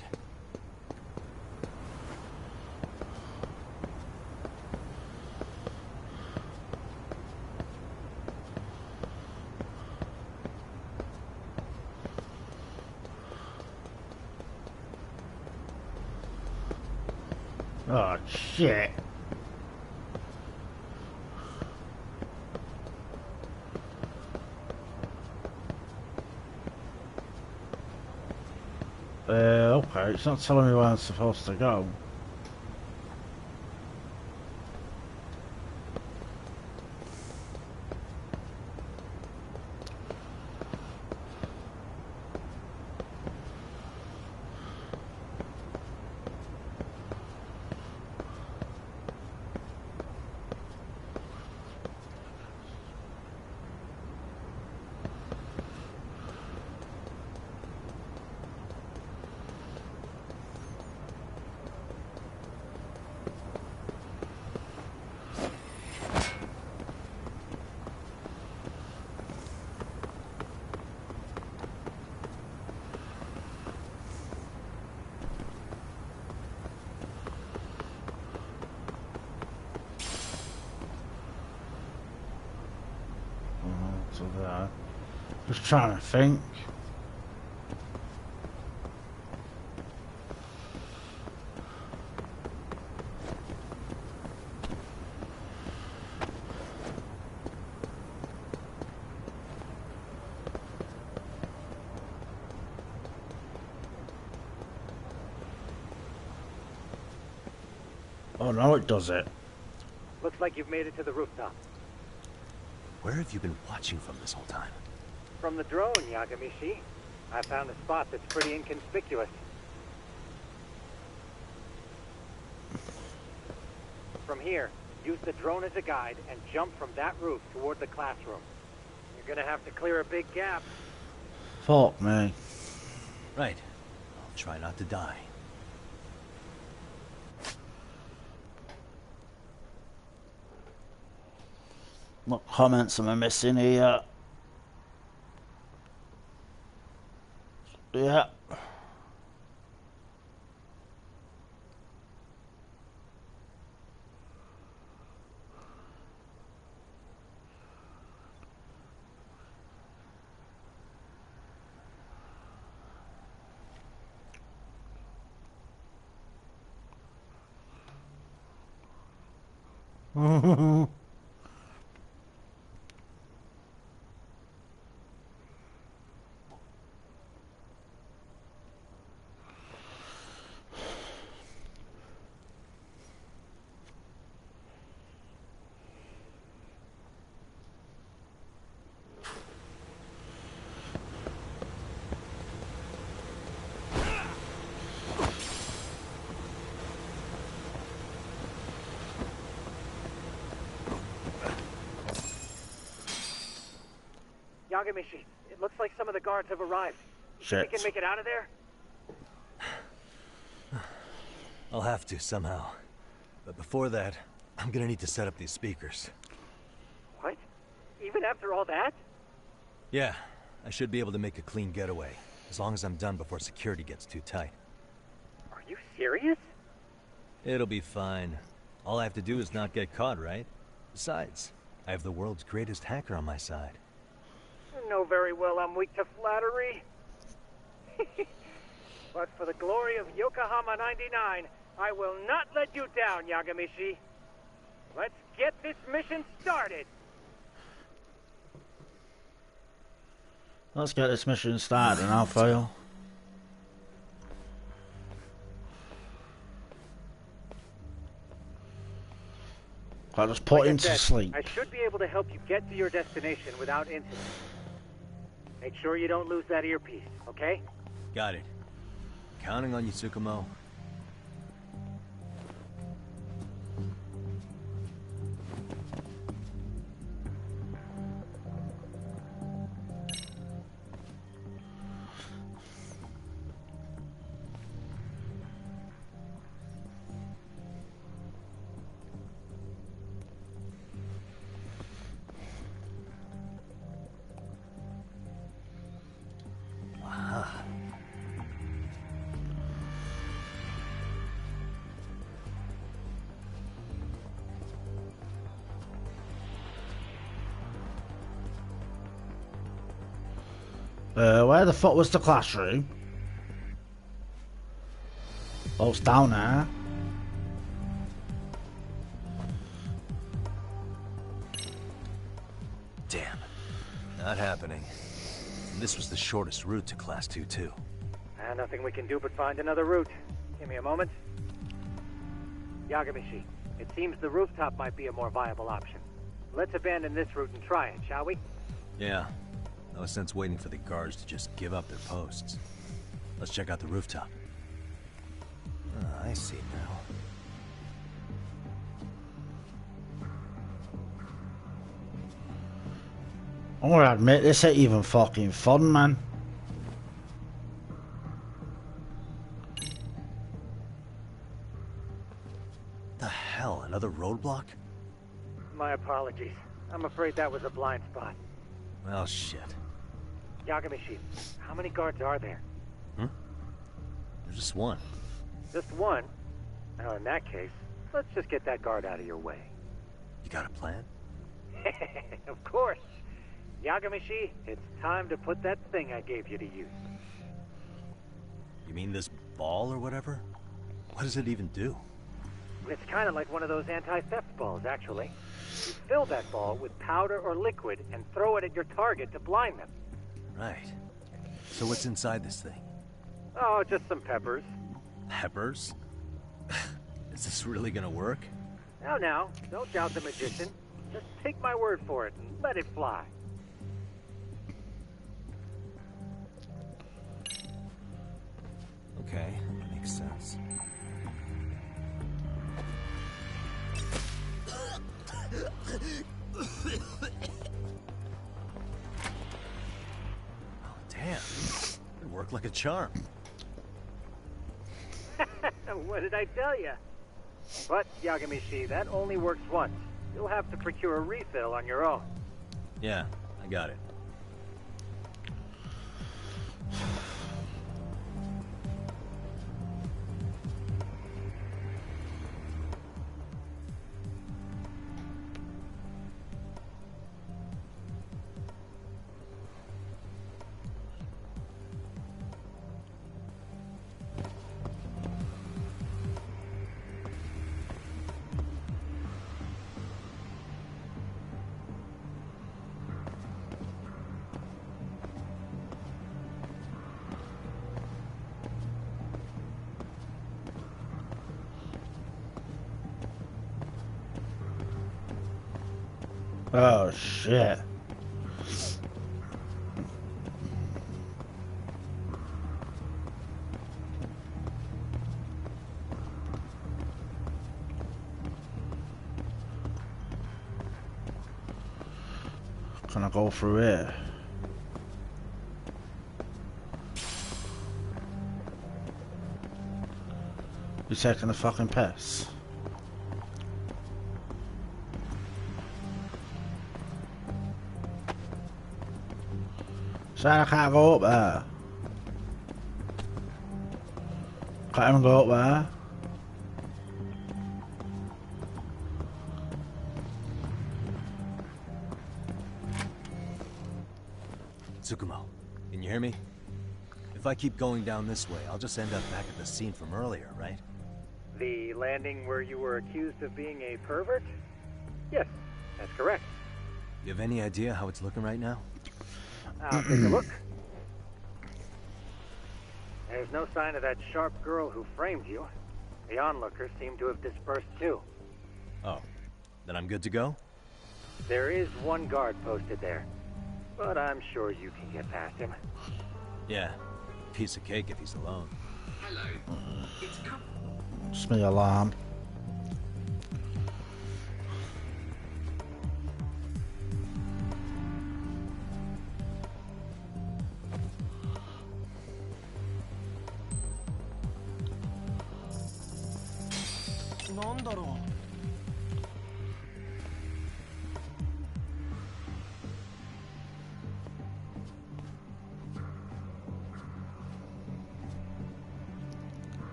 Oh, shit. Okay, it's not telling me where I'm supposed to go. So there. Just trying to think. Oh no, it does it. Looks like you've made it to the rooftop. Where have you been watching from this whole time? From the drone, Yagamishi. I found a spot that's pretty inconspicuous. From here, use the drone as a guide and jump from that roof toward the classroom. You're gonna have to clear a big gap. Fuck me. Right. I'll try not to die. What comments am I missing here? Yeah. Yagamishi, it looks like some of the guards have arrived. Shit. We can make it out of there? I'll have to, somehow. But before that, I'm gonna need to set up these speakers. What? Even after all that? Yeah, I should be able to make a clean getaway, as long as I'm done before security gets too tight. Are you serious? It'll be fine. All I have to do is not get caught, right? Besides, I have the world's greatest hacker on my side. You know very well I'm weak to flattery. But for the glory of Yokohama 99, I will not let you down, Yagamishi. Let's get this mission started. Let's get this mission started and I'll fail. I'll just put him to sleep. I should be able to help you get to your destination without incident. Make sure you don't lose that earpiece, okay? Got it. Counting on you, Tsukumo. Where the fuck was the classroom? Oh, it's down there. Damn. Not happening. And this was the shortest route to Class 2, too. Nothing we can do but find another route. Give me a moment. Yagamishi, it seems the rooftop might be a more viable option. Let's abandon this route and try it, shall we? Yeah. No sense waiting for the guards to just give up their posts. Let's check out the rooftop. I see now. I'm gonna admit, this ain't even fucking fun, man. The hell, another roadblock? My apologies. I'm afraid that was a blind spot. Well, shit. Yagamishi, how many guards are there? There's just one. Just one? Well, in that case, let's just get that guard out of your way. You got a plan? Of course. Yagamishi, it's time to put that thing I gave you to use. You mean this ball or whatever? What does it even do? It's kind of like one of those anti-theft balls, actually. You fill that ball with powder or liquid and throw it at your target to blind them. Right. So what's inside this thing? Oh, just some peppers. Peppers? Is this really gonna work? Now, don't doubt the magician. Just take my word for it and let it fly. Okay, that makes sense. Oh, damn. It worked like a charm. What did I tell you? But, Yagamishi, that only works once. You'll have to procure a refill on your own. Yeah, I got it. Oh, shit. Can I go through here? You taking the fucking piss? Saying I can't go up there. Can't even go up there. Tsukumo, can you hear me? If I keep going down this way, I'll just end up back at the scene from earlier, right? The landing where you were accused of being a pervert? Yes, that's correct. You have any idea how it's looking right now? I'll take a look. There's no sign of that sharp girl who framed you. The onlookers seem to have dispersed too. Oh, then I'm good to go? There is one guard posted there, but I'm sure you can get past him. Yeah, piece of cake if he's alone. Hello. It's It's my alarm.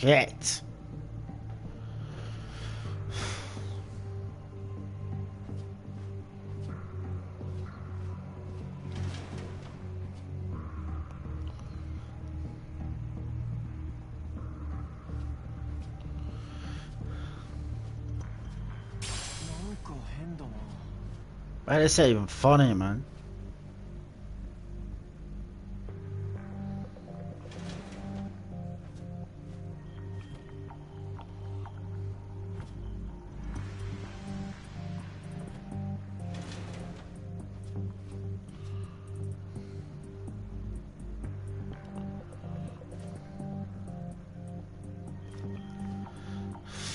Shit. Why is that even funny, man?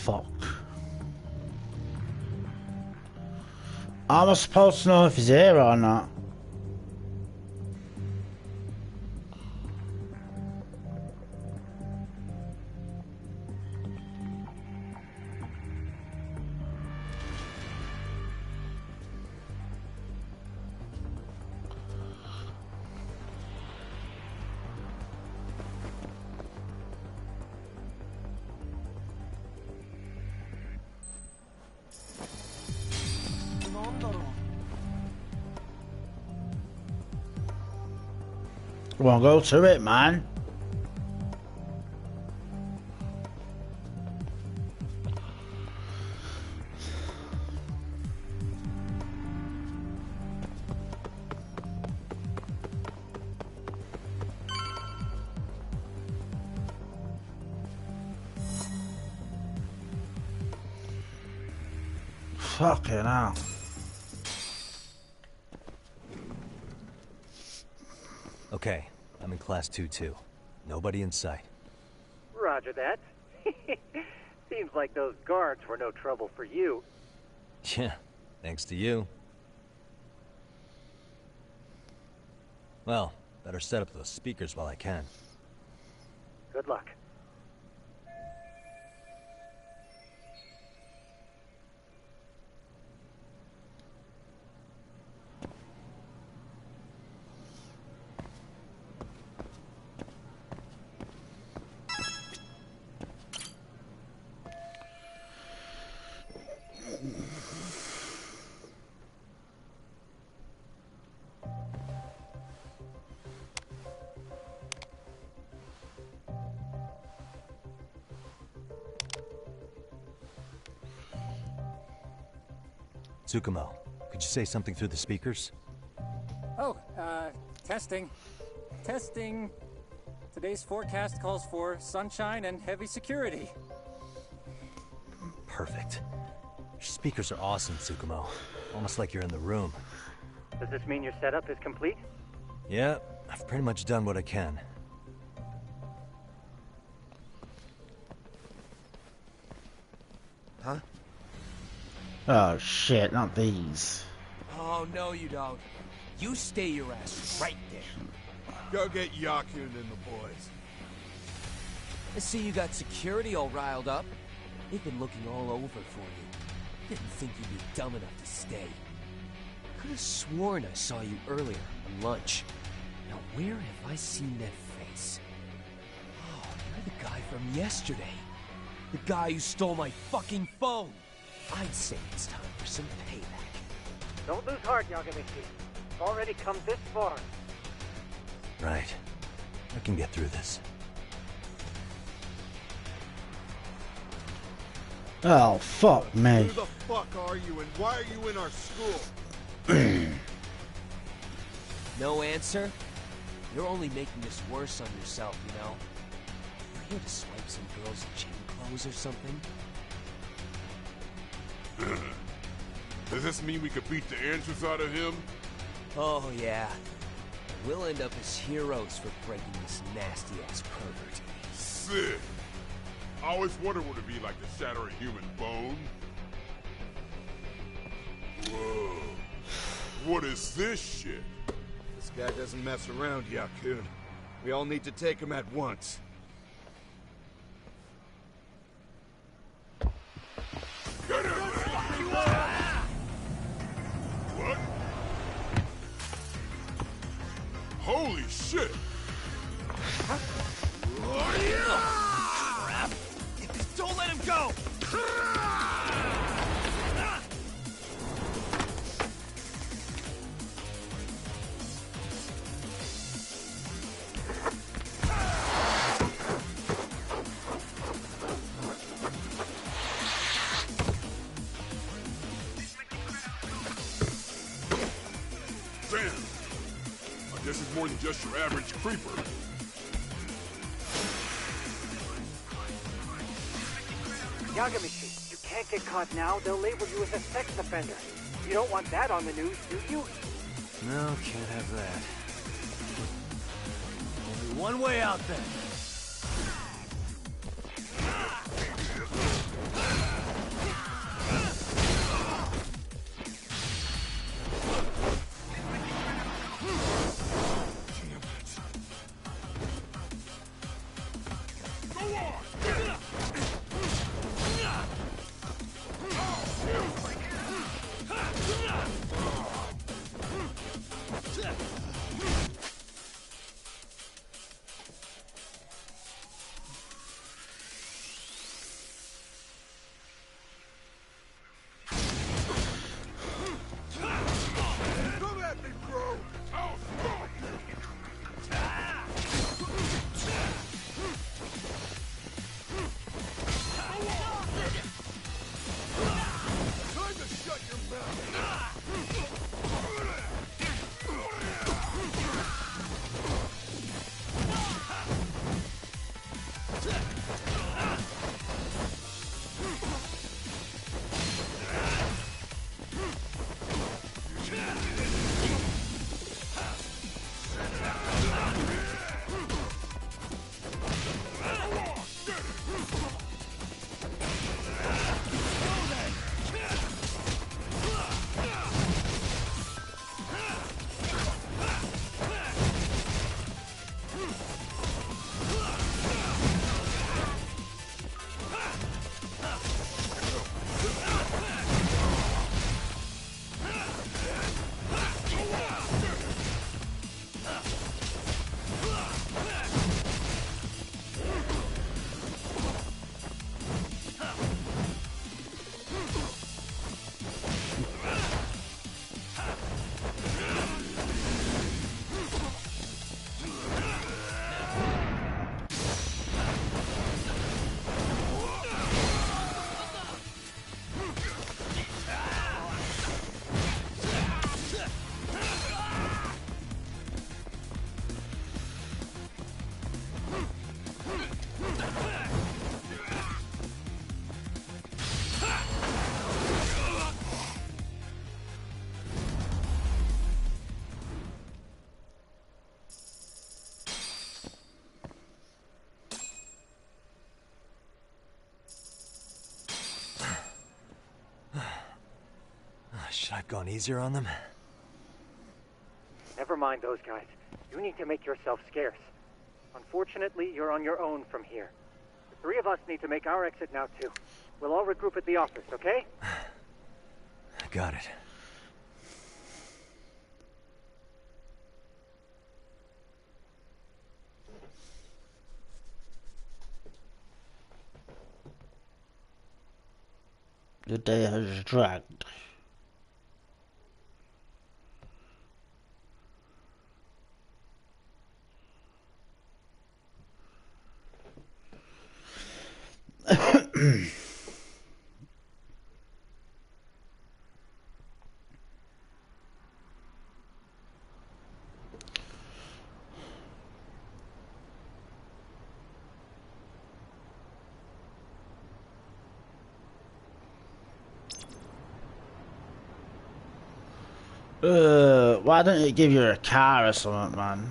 Fuck. Am I supposed to know if he's here or not? Come on, go to it, man. Fucking hell. Okay, I'm in class 2-2. Nobody in sight. Roger that. Seems like those guards were no trouble for you. Yeah, thanks to you. Well, better set up those speakers while I can. Good luck. Tsukumo, could you say something through the speakers? Oh, testing. Testing. Today's forecast calls for sunshine and heavy security. Perfect. Your speakers are awesome, Tsukumo. Almost like you're in the room. Does this mean your setup is complete? Yeah, I've pretty much done what I can. Huh? Oh shit, not these. Oh, no you don't. You stay your ass right there. Go get Yakun and the boys. I see you got security all riled up. They've been looking all over for you. Didn't think you'd be dumb enough to stay. Could have sworn I saw you earlier on lunch. Now where have I seen that face? Oh, you're the guy from yesterday. The guy who stole my fucking phone. I'd say it's time for some payback. Don't lose heart, Yagamichi. It's already come this far. Right. I can get through this. Oh, fuck me. Who the fuck are you and why are you in our school? No answer? You're only making this worse on yourself, you know? You're here to swipe some girl's chain clothes or something? Does this mean we could beat the answers out of him? Oh, yeah. We'll end up as heroes for breaking this nasty-ass pervert. Sick. I always wondered what it'd be like to shatter a human bone. Whoa. What is this shit? This guy doesn't mess around, Yakun. We all need to take him at once. Get him! What? Holy shit! Crap! Don't let him go! Damn! I guess it's more than just your average creeper. Yagamichi, you can't get caught now. They'll label you as a sex offender. You don't want that on the news, do you? No, can't have that. Only one way out then. Should I have gone easier on them? Never mind those guys. You need to make yourself scarce. Unfortunately, you're on your own from here. The three of us need to make our exit now, too. We'll all regroup at the office, okay? Got it. The day has dragged. Why don't it give you a car or something, man?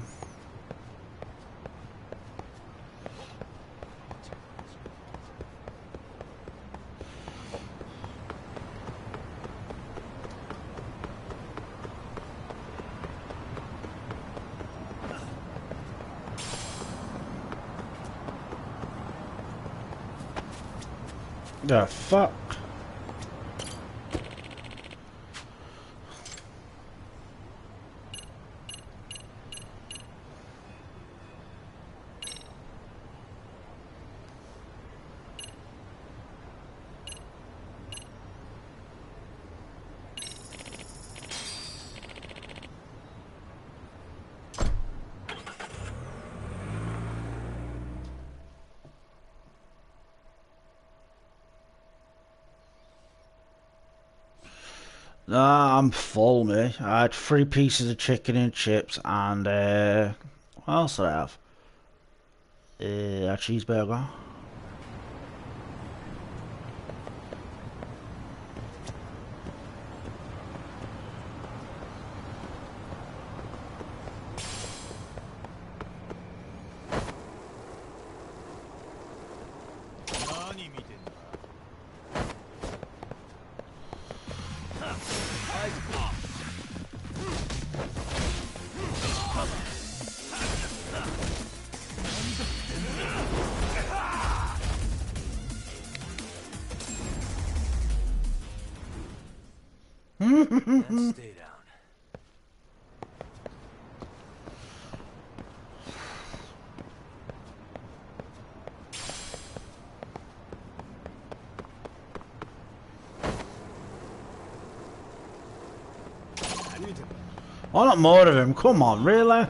The fuck? Nah, I'm full, mate. I had 3 pieces of chicken and chips and, what else did I have? A cheeseburger. Stay down. I want more of him. Come on, really?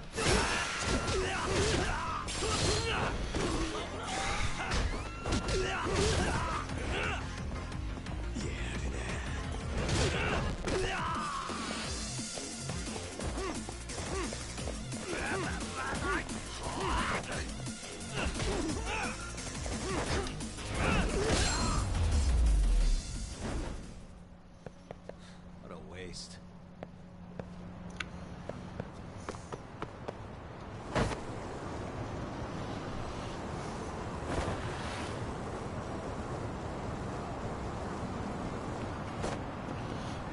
What a waste.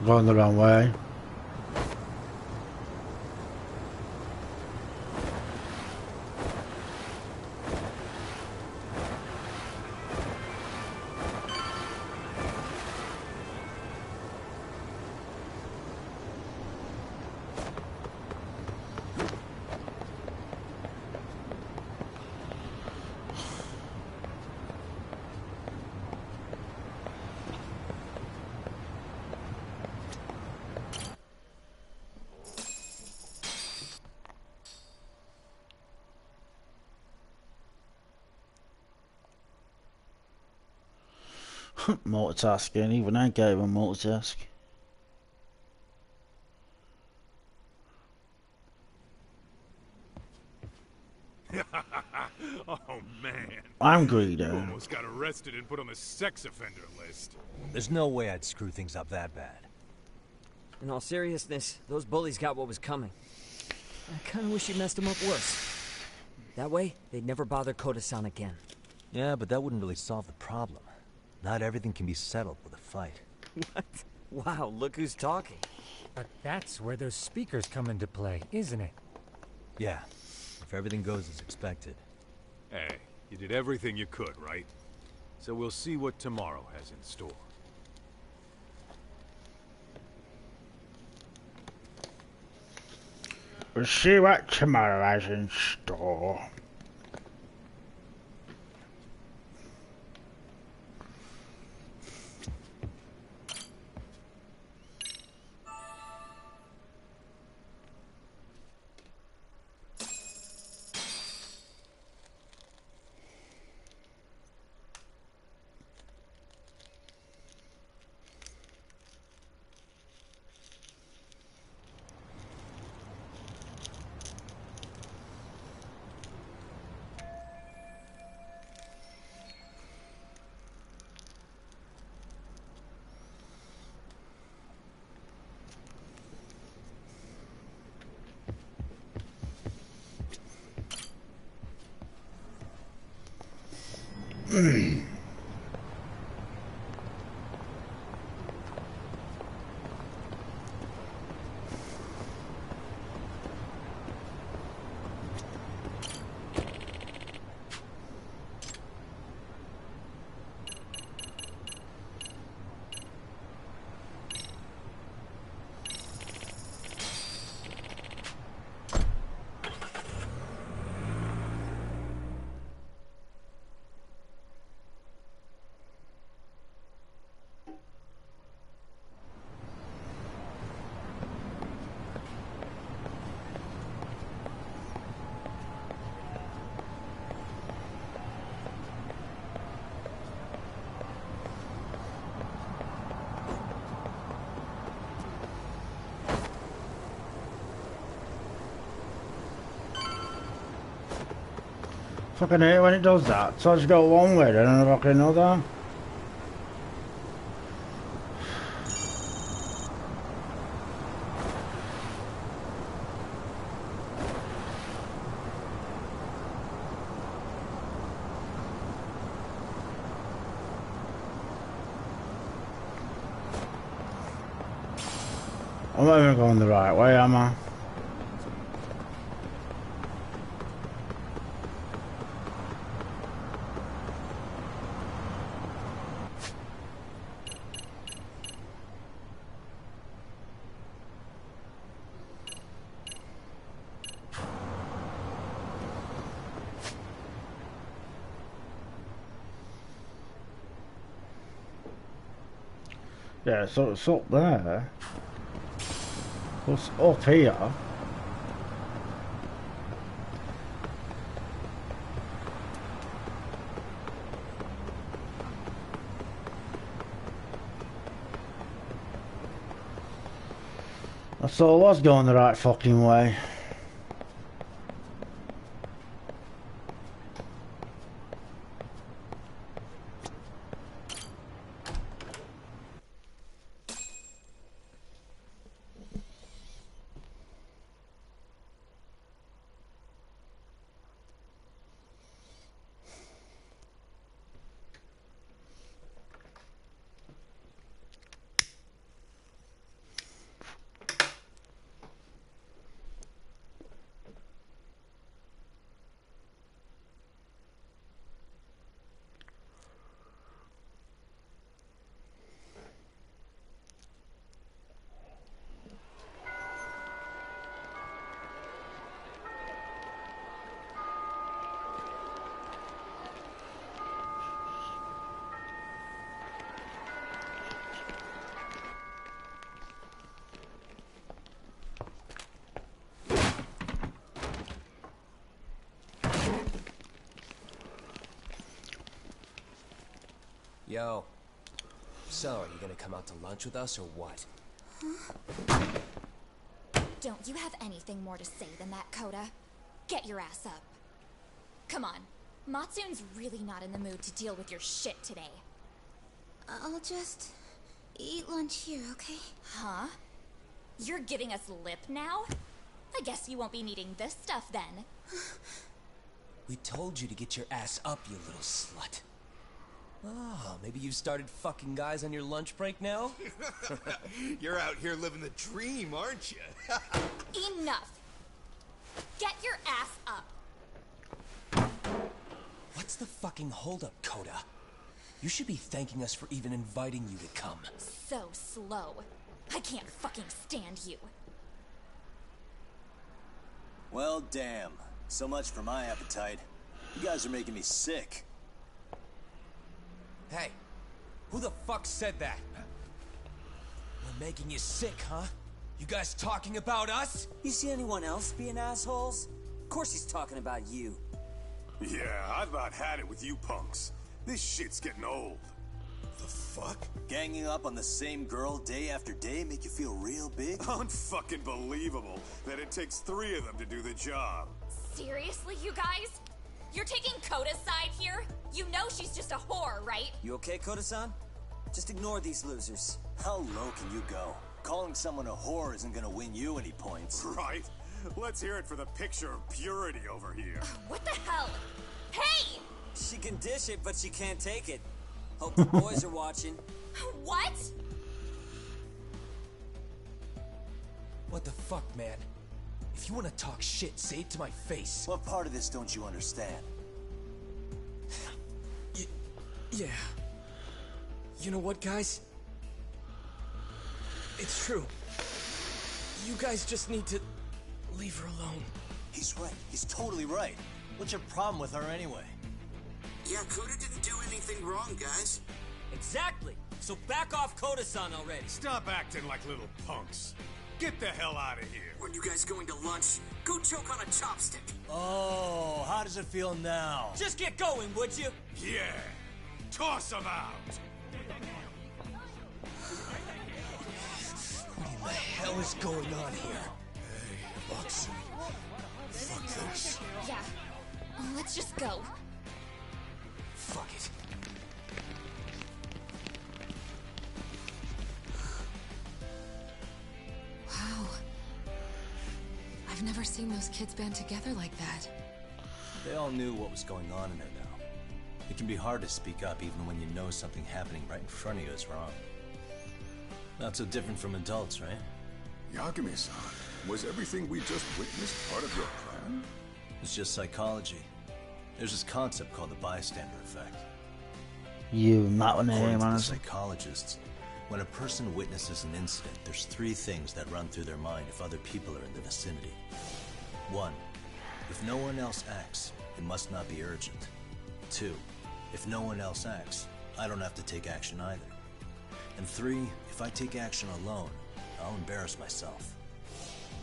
Going the wrong way. Multitasking, even I gave him multitask. Oh man. I'm greedy. You almost got arrested and put on the sex offender list. There's no way I'd screw things up that bad. In all seriousness, those bullies got what was coming. I kinda wish you messed them up worse. That way, they'd never bother Koda-san again. Yeah, but that wouldn't really solve the problem. Not everything can be settled with a fight. What? Wow, look who's talking. But that's where those speakers come into play, isn't it? Yeah, if everything goes as expected. Hey, you did everything you could, right? So we'll see what tomorrow has in store. We'll see what tomorrow has in store. Fucking hate when it does that. So I just go one way then and fucking another. I'm not even going the right way, am I? Yeah, so it's up there. What's up here? I thought I was going the right fucking way. Yo. So, are you gonna come out to lunch with us or what? Huh? Don't you have anything more to say than that, Coda? Get your ass up. Come on. Matsune's really not in the mood to deal with your shit today. I'll just eat lunch here, okay? Huh? You're giving us lip now? I guess you won't be needing this stuff then. We told you to get your ass up, you little slut. Oh, maybe you've started fucking guys on your lunch break now? You're out here living the dream, aren't you? Enough! Get your ass up! What's the fucking holdup, Coda? You should be thanking us for even inviting you to come. So slow. I can't fucking stand you. Well, damn. So much for my appetite. You guys are making me sick. Hey, who the fuck said that? We're making you sick, huh? You guys talking about us? You see anyone else being assholes? Of course he's talking about you. Yeah, I've about had it with you punks. This shit's getting old. The fuck? Ganging up on the same girl day after day make you feel real big? Unfucking believable that it takes 3 of them to do the job. Seriously, you guys? You're taking Coda's side here? You know she's just a whore, right? You okay, Koda-san? Just ignore these losers. How low can you go? Calling someone a whore isn't gonna win you any points. Right? Let's hear it for the picture of purity over here. What the hell? Hey! She can dish it, but she can't take it. Hope the boys are watching. What? What the fuck, man? If you want to talk shit, say it to my face. What part of this don't you understand? Yeah. You know what, guys? It's true. You guys just need to leave her alone. He's right. He's totally right. What's your problem with her anyway? Yeah, Coda didn't do anything wrong, guys. Exactly. So back off Koda-san already. Stop acting like little punks. Get the hell out of here. When you guys going to lunch, go choke on a chopstick. Oh, how does it feel now? Just get going, would you? Yeah. Toss them out. What in the hell is going on here? Hey, Watson. Fuck this. Yeah. Let's just go. Fuck it. Wow. I've never seen those kids band together like that. They all knew what was going on in there now. It can be hard to speak up even when you know something happening right in front of you is wrong. Not so different from adults, right? Yagami-san, was everything we just witnessed part of your plan? It's just psychology. There's this concept called the bystander effect. You not want to hear, According to the honestly. psychologists, when a person witnesses an incident, there's 3 things that run through their mind if other people are in the vicinity. 1. If no one else acts, it must not be urgent. 2. If no one else acts, I don't have to take action either. And 3. If I take action alone, I'll embarrass myself.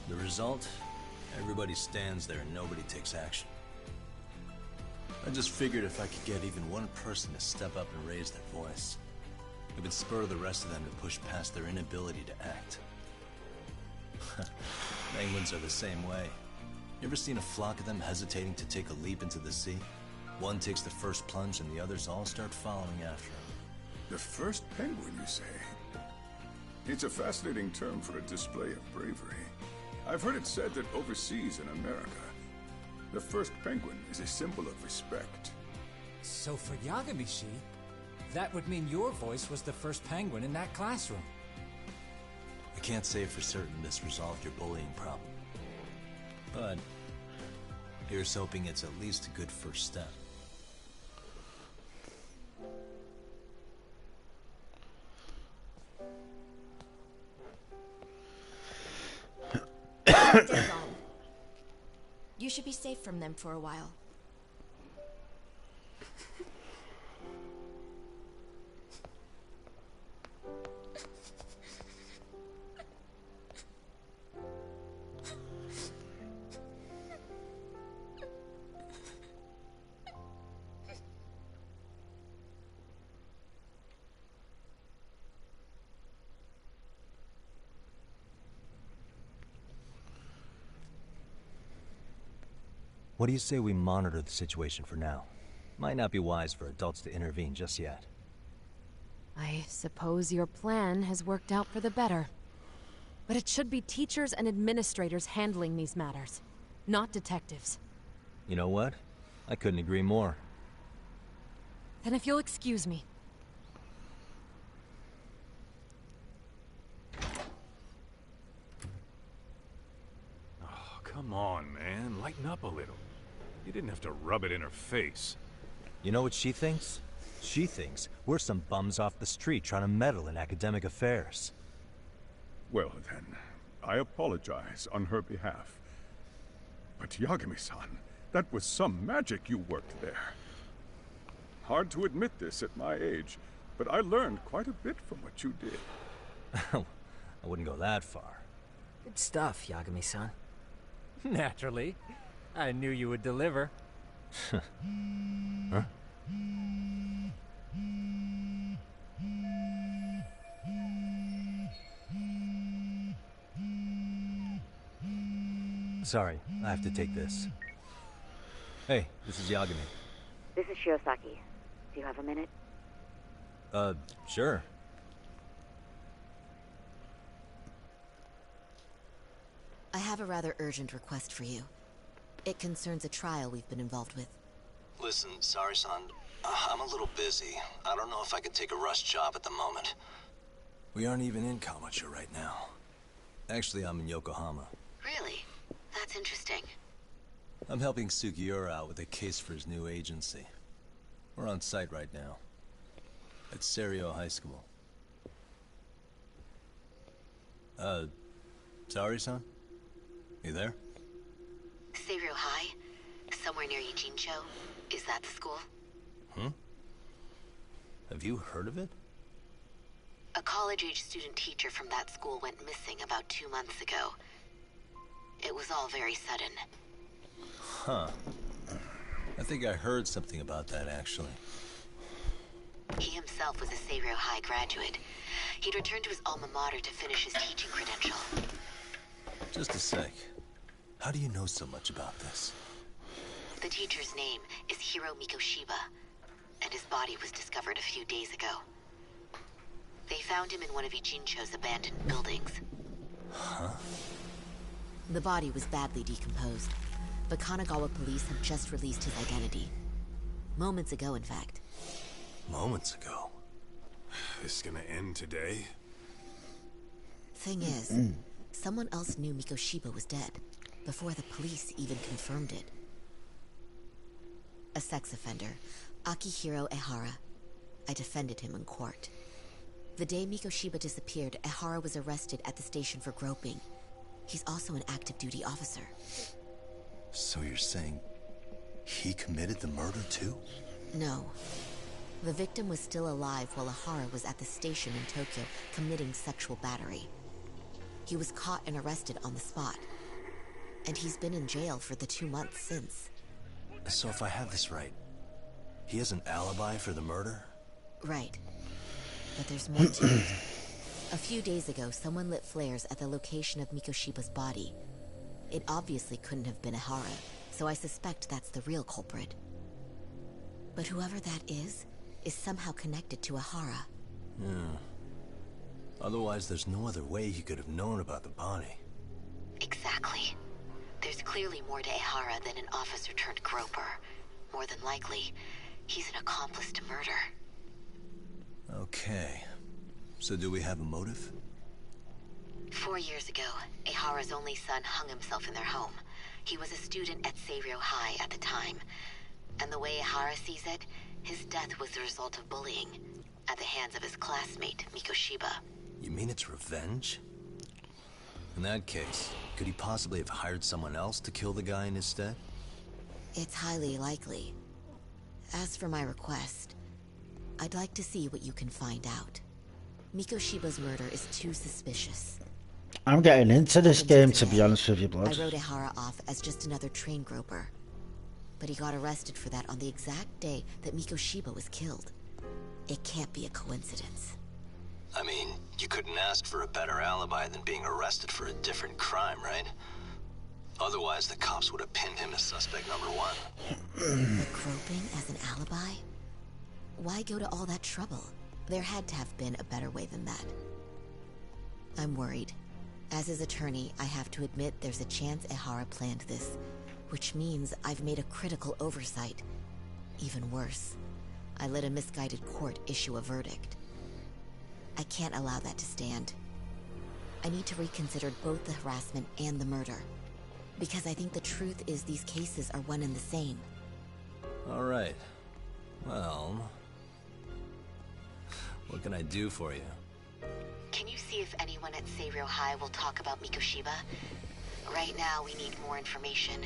The result? Everybody stands there and nobody takes action. I just figured if I could get even one person to step up and raise their voice, it would spur the rest of them to push past their inability to act. Penguins are the same way. You ever seen a flock of them hesitating to take a leap into the sea? One takes the first plunge and the others all start following after him. The first penguin, you say? It's a fascinating term for a display of bravery. I've heard it said that overseas in America, the first penguin is a symbol of respect. So for Yagami-shi, that would mean your voice was the first penguin in that classroom. I can't say for certain this resolved your bullying problem. But here's hoping it's at least a good first step. They're gone. You should be safe from them for a while. What do you say we monitor the situation for now? Might not be wise for adults to intervene just yet. I suppose your plan has worked out for the better. But it should be teachers and administrators handling these matters, not detectives. You know what? I couldn't agree more. Then if you'll excuse me. Oh, come on, man. Lighten up a little. You didn't have to rub it in her face. You know what she thinks? She thinks we're some bums off the street trying to meddle in academic affairs. Well then, I apologize on her behalf. But Yagami-san, that was some magic you worked there. Hard to admit this at my age, but I learned quite a bit from what you did. I wouldn't go that far. Good stuff, Yagami-san. Naturally. I knew you would deliver. Huh? Sorry, I have to take this. Hey, this is Yagami. This is Shiosaki. Do you have a minute? Sure. I have a rather urgent request for you. It concerns a trial we've been involved with. Listen, sorry-san. I'm a little busy. I don't know if I could take a rush job at the moment. We aren't even in Kawachi right now. Actually, I'm in Yokohama. Really? That's interesting. I'm helping Sugiura out with a case for his new agency. We're on site right now. At Serio High School. Sorry-san? You there? Serio High? Somewhere near Ijincho? Is that the school? Hmm? Have you heard of it? A college-age student teacher from that school went missing about 2 months ago. It was all very sudden. Huh. I think I heard something about that, actually. He himself was a Serio High graduate. He'd returned to his alma mater to finish his teaching credential. Just a sec. How do you know so much about this? The teacher's name is Hiro Mikoshiba, and his body was discovered a few days ago. They found him in one of Ijincho's abandoned buildings. Huh? The body was badly decomposed, but Kanagawa police have just released his identity. Moments ago, in fact. Moments ago? This is gonna end today? Thing is, someone else knew Mikoshiba was dead, before the police even confirmed it. A sex offender, Akihiro Ehara. I defended him in court. The day Mikoshiba disappeared, Ehara was arrested at the station for groping. He's also an active duty officer. So you're saying he committed the murder too? No. The victim was still alive while Ehara was at the station in Tokyo committing sexual battery. He was caught and arrested on the spot. And he's been in jail for the 2 months since. So if I have this right, he has an alibi for the murder? Right. But there's more to it. A few days ago, someone lit flares at the location of Mikoshiba's body. It obviously couldn't have been Ehara, so I suspect that's the real culprit. But whoever that is somehow connected to Ehara. Yeah. Otherwise, there's no other way he could have known about the body. Exactly. There's clearly more to Ehara than an officer-turned-groper. More than likely, he's an accomplice to murder. Okay. So do we have a motive? 4 years ago, Ehara's only son hung himself in their home. He was a student at Serio High at the time. And the way Ehara sees it, his death was the result of bullying at the hands of his classmate, Mikoshiba. You mean it's revenge? In that case, could he possibly have hired someone else to kill the guy in his stead? It's highly likely. As for my request, I'd like to see what you can find out. Mikoshiba's murder is too suspicious. I'm getting into this game, to be honest with you, blood. I wrote Ehara off as just another train groper. But he got arrested for that on the exact day that Mikoshiba was killed. It can't be a coincidence. I mean, you couldn't ask for a better alibi than being arrested for a different crime, right? Otherwise, the cops would have pinned him as suspect number one. But groping as an alibi? Why go to all that trouble? There had to have been a better way than that. I'm worried. As his attorney, I have to admit there's a chance Ehara planned this, which means I've made a critical oversight. Even worse, I let a misguided court issue a verdict. I can't allow that to stand. I need to reconsider both the harassment and the murder. Because I think the truth is these cases are one and the same. All right. Well... what can I do for you? Can you see if anyone at Seiryō High will talk about Mikoshiba? Right now, we need more information.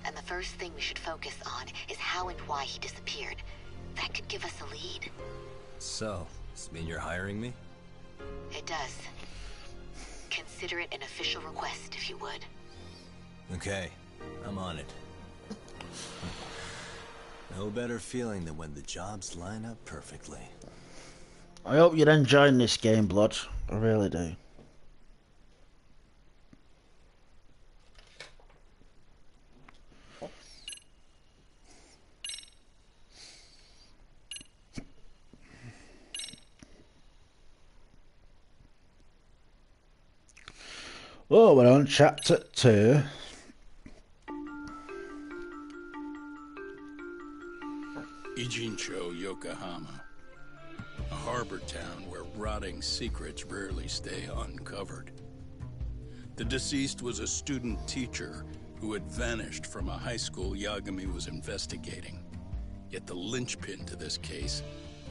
And the first thing we should focus on is how and why he disappeared. That could give us a lead. So, does this mean you're hiring me? It does. Consider it an official request, if you would. Okay, I'm on it. No better feeling than when the jobs line up perfectly. I hope you're enjoying this game, Blood. I really do. Oh, we're on chapter 2. Ijincho, Yokohama. A harbor town where rotting secrets rarely stay uncovered. The deceased was a student teacher who had vanished from a high school Yagami was investigating. Yet the linchpin to this case,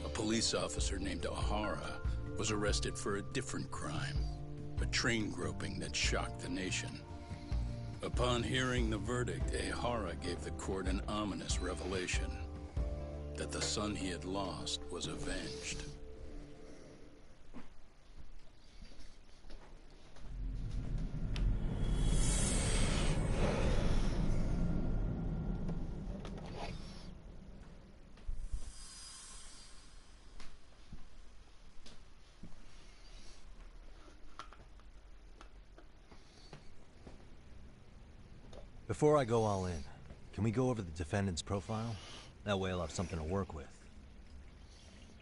a police officer named Ohara, was arrested for a different crime. A train groping that shocked the nation. Upon hearing the verdict, Ehara gave the court an ominous revelation. That the son he had lost was avenged. Before I go all in, can we go over the defendant's profile? That way I'll have something to work with.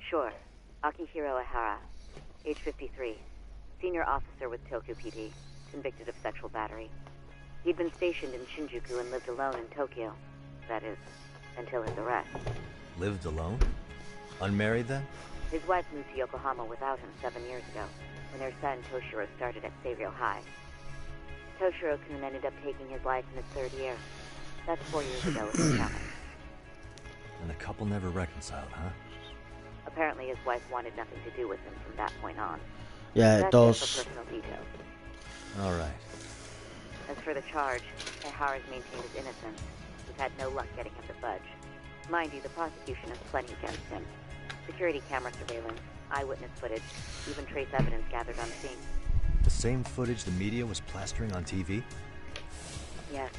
Sure. Akihiro Ehara, age 53, senior officer with Tokyo PD, convicted of sexual battery. He'd been stationed in Shinjuku and lived alone in Tokyo. That is, until his arrest. Lived alone? Unmarried then? His wife moved to Yokohama without him 7 years ago, when their son Toshiro started at Seiryō High. Toshiro-kun ended up taking his life in his third year. That's 4 years ago if you count it. And the couple never reconciled, huh? Apparently his wife wanted nothing to do with him from that point on. Yeah, it does. For personal details. All right. As for the charge, Ehara's maintained his innocence. We've had no luck getting him to budge. Mind you, the prosecution has plenty against him. Security camera surveillance, eyewitness footage, even trace evidence gathered on scene. The same footage the media was plastering on TV? Yes.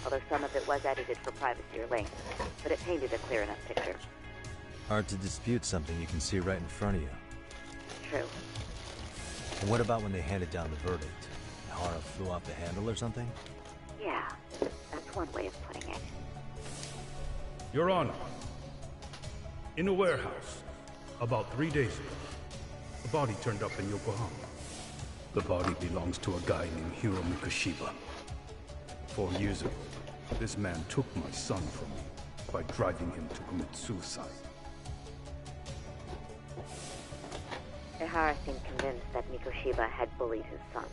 Although some of it was edited for privacy or length, but it painted a clear enough picture. Hard to dispute something you can see right in front of you. True. And what about when they handed down the verdict? Ehara flew off the handle or something? Yeah, that's one way of putting it. Your Honor, in a warehouse, about 3 days ago, a body turned up in Yokohama. The body belongs to a guy named Hiro Mikoshiba. 4 years ago, this man took my son from me by driving him to commit suicide. Ehara seemed convinced that Mikoshiba had bullied his son,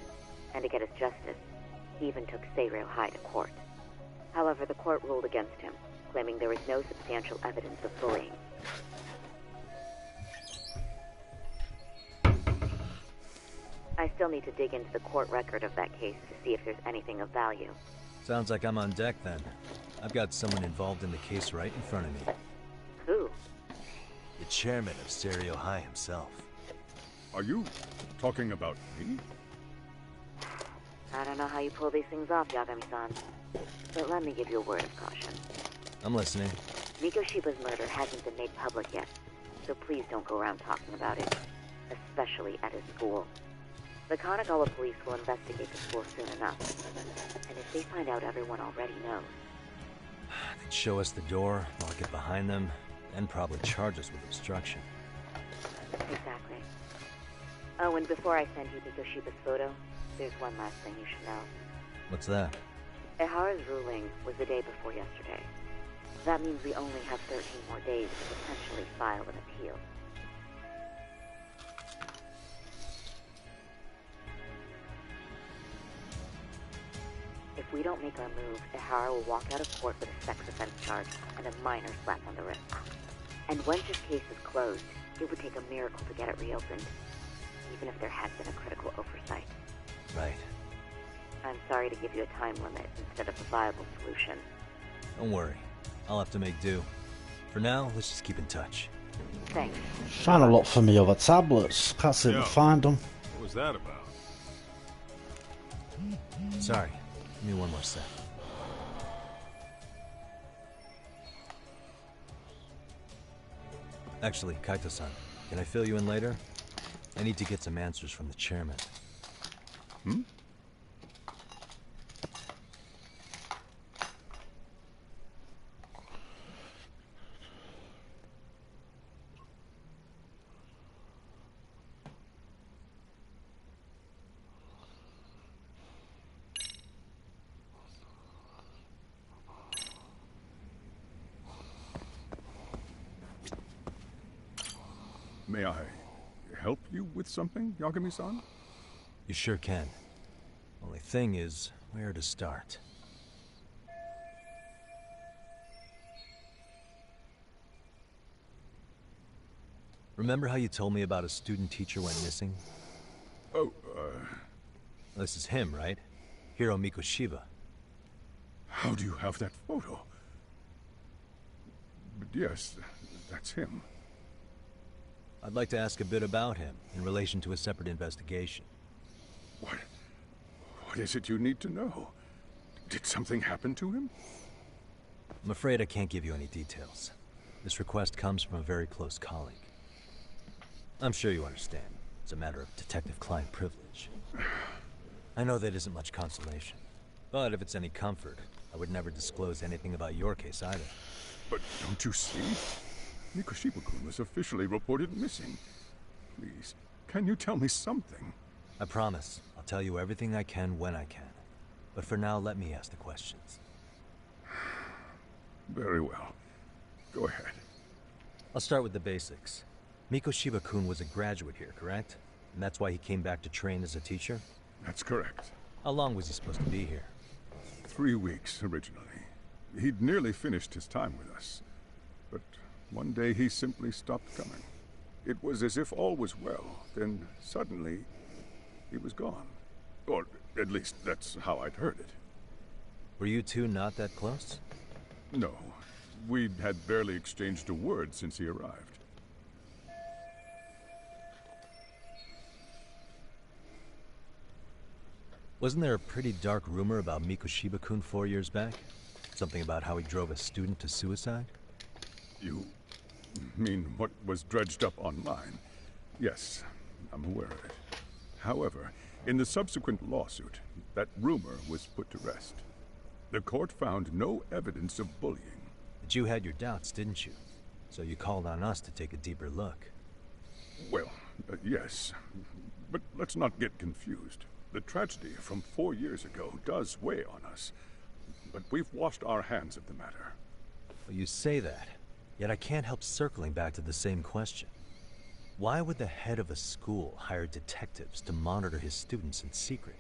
and to get his justice, he even took Seiryō High to court. However, the court ruled against him, claiming there was no substantial evidence of bullying. I still need to dig into the court record of that case to see if there's anything of value. Sounds like I'm on deck then. I've got someone involved in the case right in front of me. Who? The chairman of Seiryō High himself. Are you talking about me? I don't know how you pull these things off, Yagami-san. But let me give you a word of caution. I'm listening. Mikoshiba's murder hasn't been made public yet, so please don't go around talking about it. Especially at his school. The Kanagawa police will investigate the school soon enough. And if they find out everyone already knows... They'd show us the door, lock it behind them, then probably charge us with obstruction. Exactly. Oh, and before I send you Mikoshiba's photo, there's one last thing you should know. What's that? Ehara's ruling was the day before yesterday. That means we only have 13 more days to potentially file an appeal. If we don't make our move, Ihara will walk out of court with a sex offense charge and a minor slap on the wrist. And once his case is closed, it would take a miracle to get it reopened, even if there had been a critical oversight. Right. I'm sorry to give you a time limit instead of a viable solution. Don't worry. I'll have to make do. For now, let's just keep in touch. Thanks. Trying to look for me other tablets. Can't seem to find them. What was that about? Sorry. Give me one more sec. Actually, Kaito-san, can I fill you in later? I need to get some answers from the chairman. Hmm? May I help you with something, Yagami-san? You sure can. Only thing is, where to start? Remember how you told me about a student teacher went missing? Oh, This is him, right? Hiro Mikoshiba. How do you have that photo? But yes, that's him. I'd like to ask a bit about him in relation to a separate investigation. What is it you need to know? Did something happen to him? I'm afraid I can't give you any details. This request comes from a very close colleague. I'm sure you understand. It's a matter of detective-client privilege. I know that isn't much consolation. But if it's any comfort, I would never disclose anything about your case either. But don't you see? Mikoshiba-kun was officially reported missing. Please, can you tell me something? I promise. I'll tell you everything I can when I can. But for now, let me ask the questions. Very well. Go ahead. I'll start with the basics. Mikoshiba-kun was a graduate here, correct? And that's why he came back to train as a teacher? That's correct. How long was he supposed to be here? 3 weeks, originally. He'd nearly finished his time with us. But one day he simply stopped coming. It was as if all was well, then suddenly he was gone. Or at least that's how I'd heard it. Were you two not that close? No. We'd had barely exchanged a word since he arrived. Wasn't there a pretty dark rumor about Mikoshiba-kun 4 years back? Something about how he drove a student to suicide? You mean what was dredged up online? Yes, I'm aware of it. However, in the subsequent lawsuit, that rumor was put to rest. The court found no evidence of bullying. But you had your doubts, didn't you? So you called on us to take a deeper look. Well, yes. But let's not get confused. The tragedy from 4 years ago does weigh on us. But we've washed our hands of the matter. Well, you say that. Yet I can't help circling back to the same question. Why would the head of a school hire detectives to monitor his students in secret?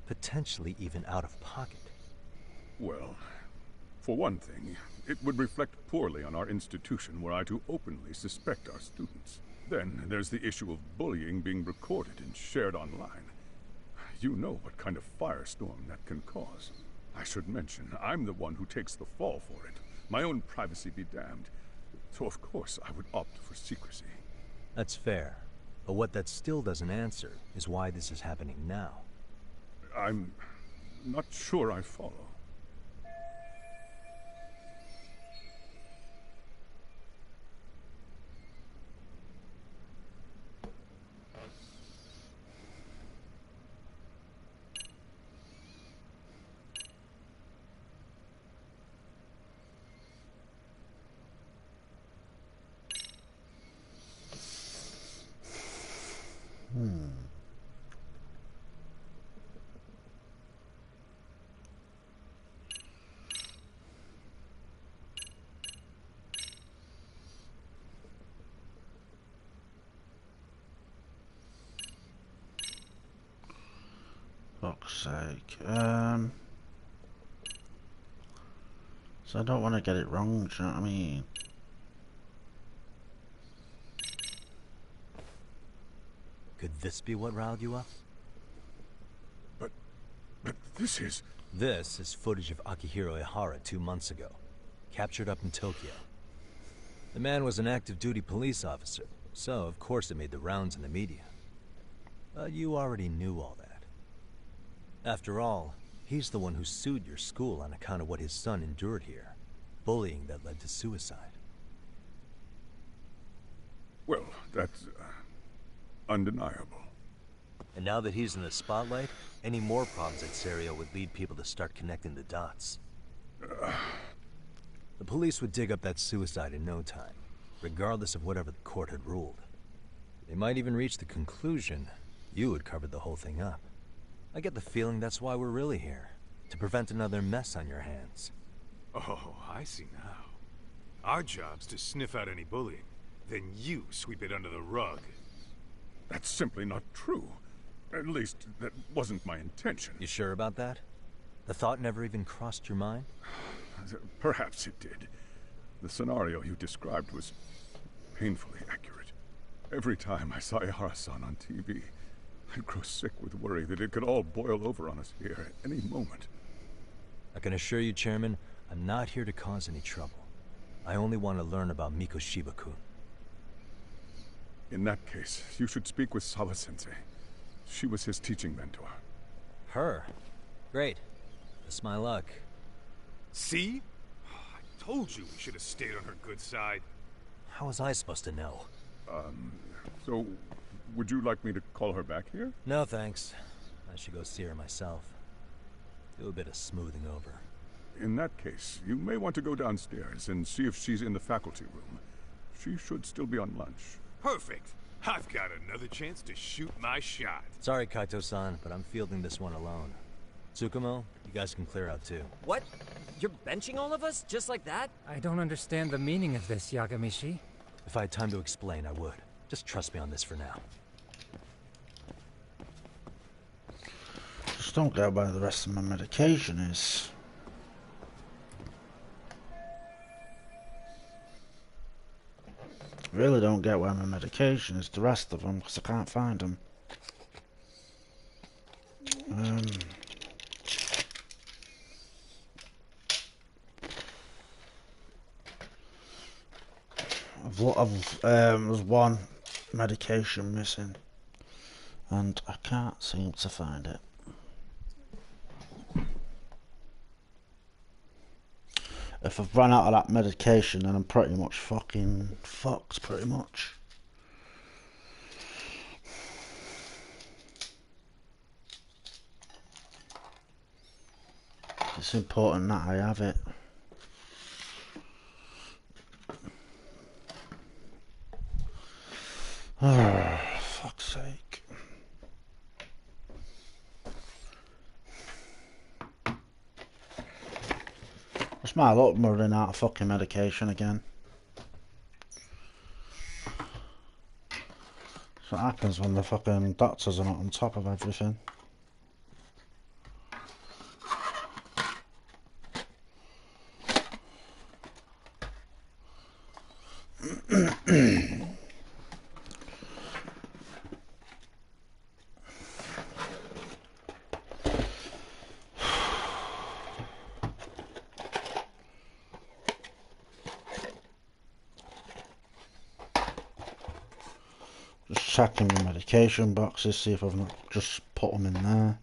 Potentially even out of pocket. Well, for one thing, it would reflect poorly on our institution were I to openly suspect our students. Then there's the issue of bullying being recorded and shared online. You know what kind of firestorm that can cause. I should mention, I'm the one who takes the fall for it. My own privacy be damned. So of course I would opt for secrecy. That's fair. But what that still doesn't answer is why this is happening now. I'm not sure I follow. sake. So I don't want to get it wrong, do you know what I mean? Could this be what riled you up? But this is... This is footage of Akihiro Ihara 2 months ago, captured up in Tokyo. The man was an active duty police officer, so of course it made the rounds in the media. But you already knew all that. After all, he's the one who sued your school on account of what his son endured here. Bullying that led to suicide. Well, that's undeniable. And now that he's in the spotlight, any more problems at Serio would lead people to start connecting the dots. The police would dig up that suicide in no time, regardless of whatever the court had ruled. They might even reach the conclusion you had covered the whole thing up. I get the feeling that's why we're really here, to prevent another mess on your hands. Oh, I see now. Our job's to sniff out any bullying, then you sweep it under the rug. That's simply not true. At least, that wasn't my intention. You sure about that? The thought never even crossed your mind? Perhaps it did. The scenario you described was painfully accurate. Every time I saw Ihara-san on TV, I'd grow sick with worry that it could all boil over on us here at any moment. I can assure you, Chairman, I'm not here to cause any trouble. I only want to learn about Mikoshiba-kun. In that case, you should speak with Sawa-sensei. She was his teaching mentor. Her? Great. That's my luck. See? I told you we should have stayed on her good side. How was I supposed to know? So, would you like me to call her back here? No, thanks. I should go see her myself. Do a bit of smoothing over. In that case, you may want to go downstairs and see if she's in the faculty room. She should still be on lunch. Perfect. I've got another chance to shoot my shot. Sorry, Kaito-san, but I'm fielding this one alone. Tsukumo, you guys can clear out too. What? You're benching all of us? Just like that? I don't understand the meaning of this, Yagamishi. If I had time to explain, I would. Just trust me on this for now. Just don't get where the rest of my medication is. Really don't get where my medication is, the rest of them, because I can't find them. There's one medication missing, and I can't seem to find it. If I've run out of that medication, then I'm pretty much fucking fucked, pretty much. It's important that I have it. Oh, fuck's sake. What's my luck, I'm running out of fucking medication again. That's what happens when the fucking doctors are not on top of everything. Just checking the medication boxes, see if I've not just put them in there.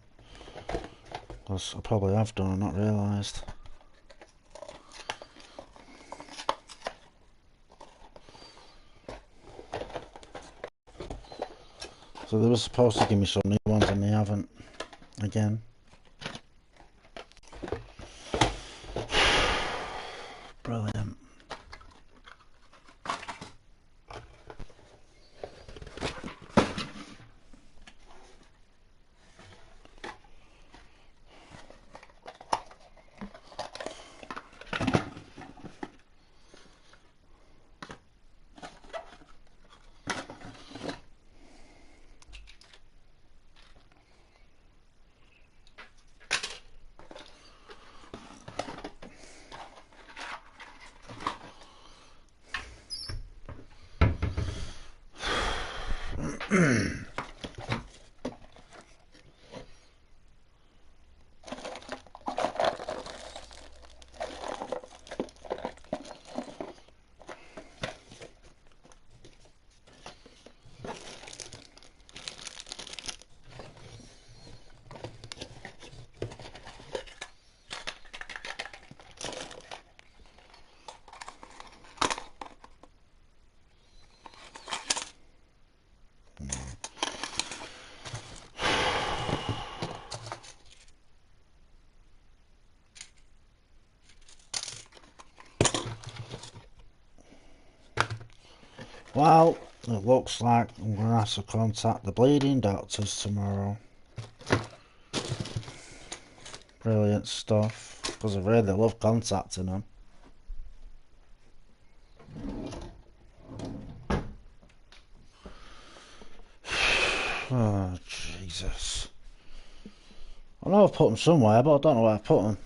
Because I probably have done and not realised. So they were supposed to give me some new ones and they haven't. Again. Brilliant. Well, it looks like I'm going to have to contact the bleeding doctors tomorrow. Brilliant stuff, because I really love contacting them. Oh, Jesus. I know I've put them somewhere, but I don't know where I've put them.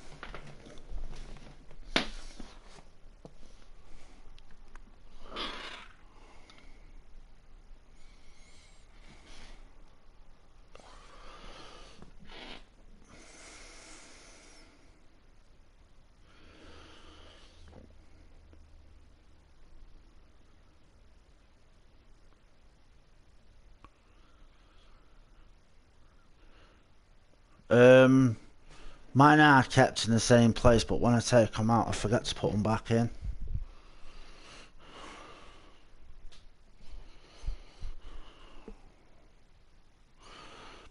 Mine are kept in the same place, but when I take them out, I forget to put them back in.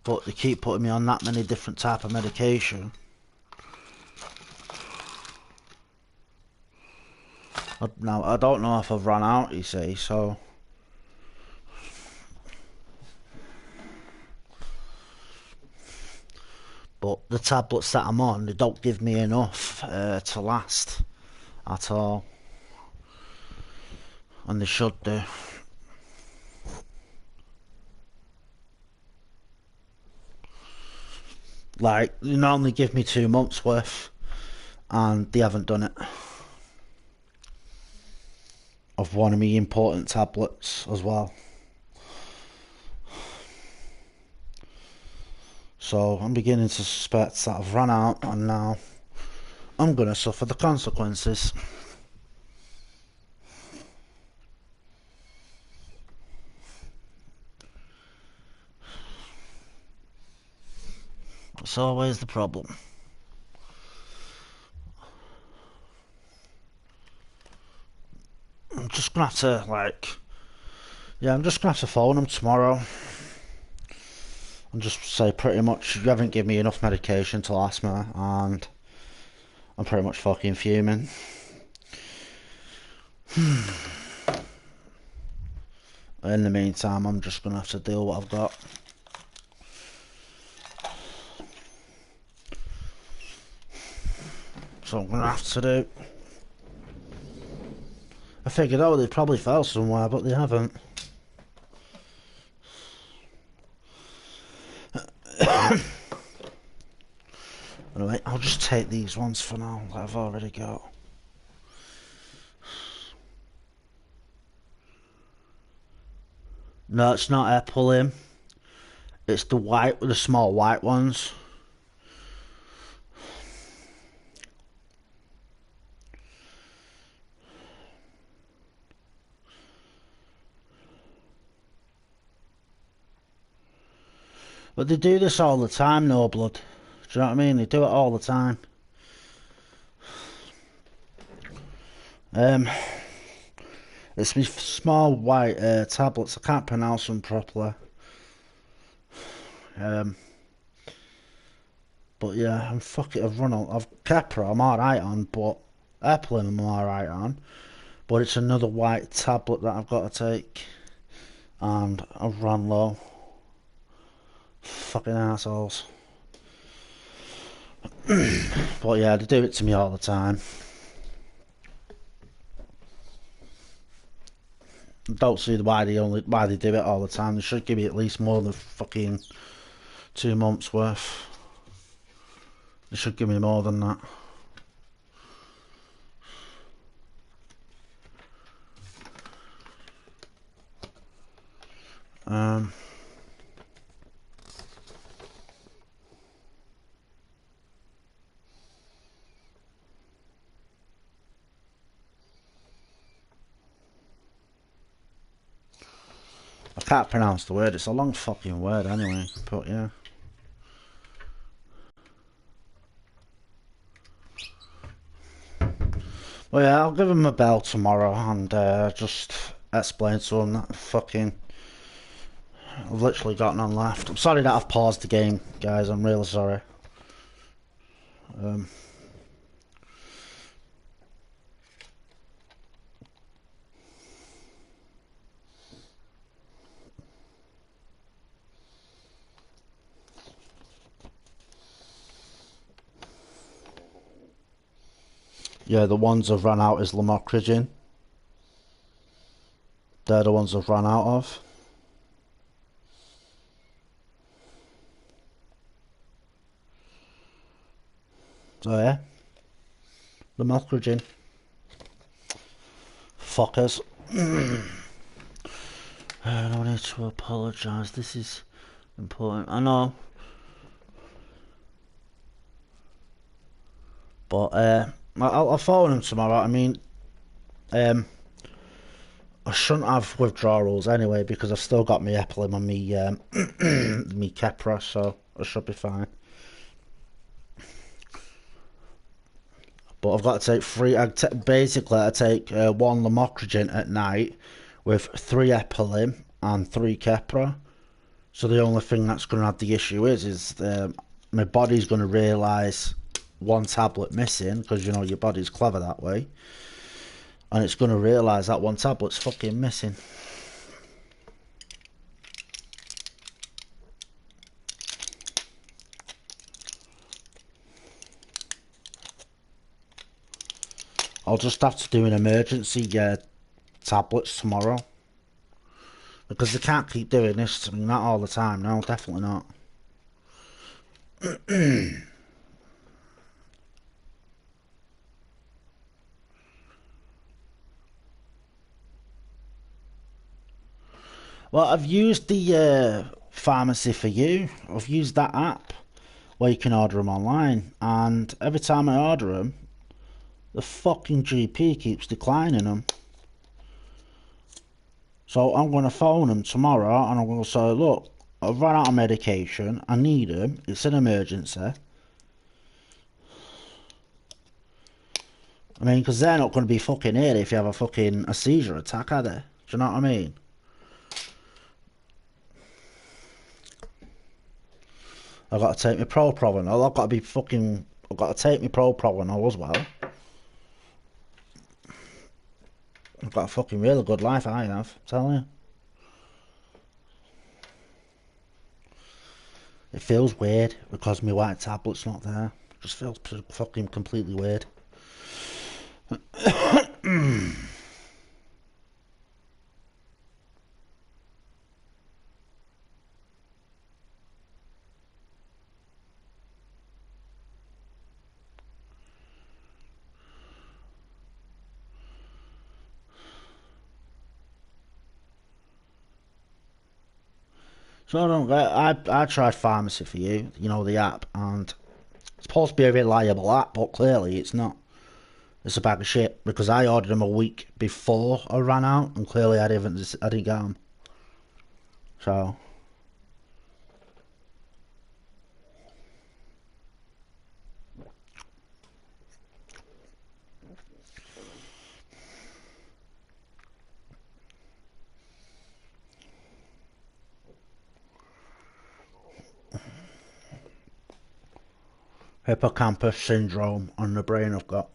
But they keep putting me on that many different type of medication. Now, I don't know if I've run out, you see, so... But the tablets that I'm on, they don't give me enough to last at all. And they should do. Like, they normally give me 2 months worth, and they haven't done it. Of one of my important tablets as well. So I'm beginning to suspect that I've run out, and now I'm going to suffer the consequences. It's always the problem. I'm just going to have to, I'm just going to have to phone them tomorrow. And just say pretty much, you haven't given me enough medication to last me, and I'm pretty much fucking fuming. In the meantime, I'm just going to have to deal with what I've got. So I'm going to have to do. I figured out they probably fell somewhere, but they haven't. Anyway, I'll just take these ones for now that I've already got. No, it's not air pulling. It's the small white ones. But they do this all the time, no blood. Do you know what I mean? They do it all the time. It's these small white tablets. I can't pronounce them properly. But yeah, I've Capra, I'm alright on, but Epilin I'm alright on. But it's another white tablet that I've got to take. And I've run low. Fucking assholes. But yeah, they do it to me all the time. Don't see why they do it all the time. They should give me at least more than fucking 2 months worth. They should give me more than that. I can't pronounce the word. It's a long fucking word anyway, but yeah. Well, yeah, I'll give him a bell tomorrow and just explain to him that fucking... I've literally got none left. I'm sorry that I've paused the game, guys. I'm really sorry. Yeah, the ones I've run out is lamotrigine. They're the ones I've run out of. So yeah, lamotrigine. Fuckers. I don't need to apologise. This is important. I know. But I'll phone him tomorrow. I mean, I shouldn't have withdrawals anyway because I've still got my Epilem and me Keppra, so I should be fine. But I've got to take three. Basically, I take one lamotrigine at night with 3 Epilem and 3 Keppra. So the only thing that's going to have the issue is my body's going to realise 1 tablet missing, because you know your body's clever that way, and it's going to realise that 1 tablet's fucking missing. I'll just have to do an emergency tablets tomorrow, because they can't keep doing this to me, not all the time. No, definitely not. Well, I've used the Pharmacy for You. I've used that app where you can order them online, and every time I order them, the fucking GP keeps declining them. So I'm going to phone them tomorrow and I'm going to say, look, I've run out of medication, I need them, it's an emergency. I mean, because they're not going to be fucking here if you have a seizure attack, are they? Do you know what I mean? I've got to take my propranolol. I've got to take my propranolol as well. I've got a fucking really good life, I have, I'm telling you. It feels weird because my white tablet's not there. It just feels fucking completely weird. So I don't get. I tried Pharmacy for You, you know, the app, and it's supposed to be a reliable app, but clearly it's not. It's a bag of shit because I ordered them a week before I ran out, and clearly I didn't get them. So. Hippocampus syndrome on the brain I've got.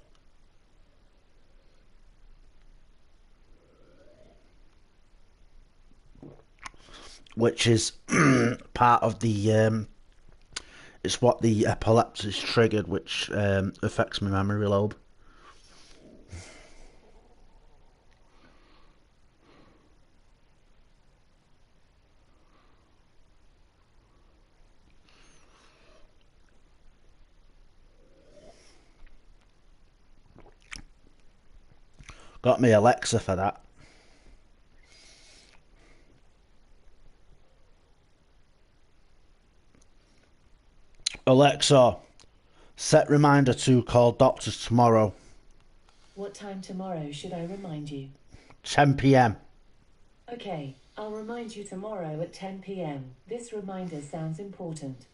Which is part of the, it's what the epilepsy is triggered, which affects my memory lobe. Got me Alexa for that. Alexa, set reminder to call doctors tomorrow. What time tomorrow should I remind you? 10 p.m. Okay, I'll remind you tomorrow at 10 p.m. This reminder sounds important.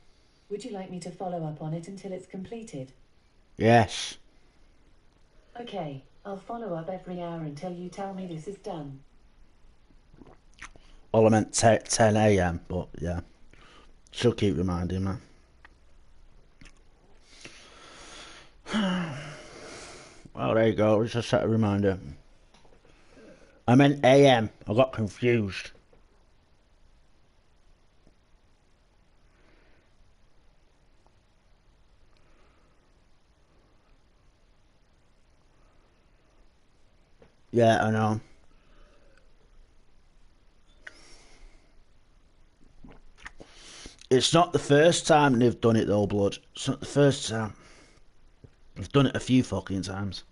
Would you like me to follow up on it until it's completed? Yes. Okay, I'll follow up every hour until you tell me this is done. Well, I meant 10 a.m., but yeah. She'll keep reminding me. Well, there you go. It's just set a reminder. I meant a.m. I got confused. Yeah, I know. It's not the first time they've done it though, blood. It's not the first time. They've done it a few fucking times.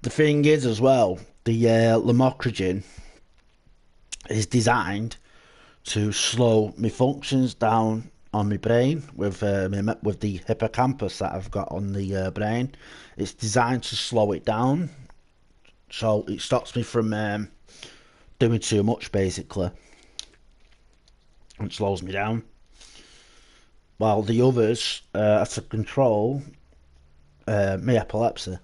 The thing is as well, the lamotrigine is designed to slow my functions down on my brain with the hippocampus that I've got on the brain. It's designed to slow it down, so it stops me from doing too much, basically. It slows me down. While the others are to control my epilepsy.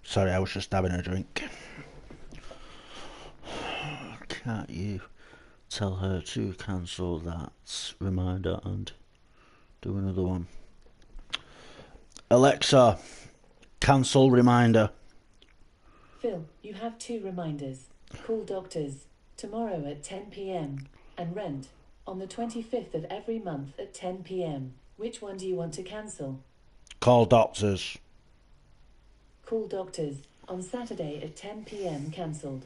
Sorry, I was just having a drink. Can't you tell her to cancel that reminder and do another one? Alexa, cancel reminder. Phil, you have 2 reminders. Call doctors tomorrow at 10 p.m. and rent on the 25th of every month at 10 p.m. Which one do you want to cancel? Call doctors. Call doctors on Saturday at 10 p.m. cancelled.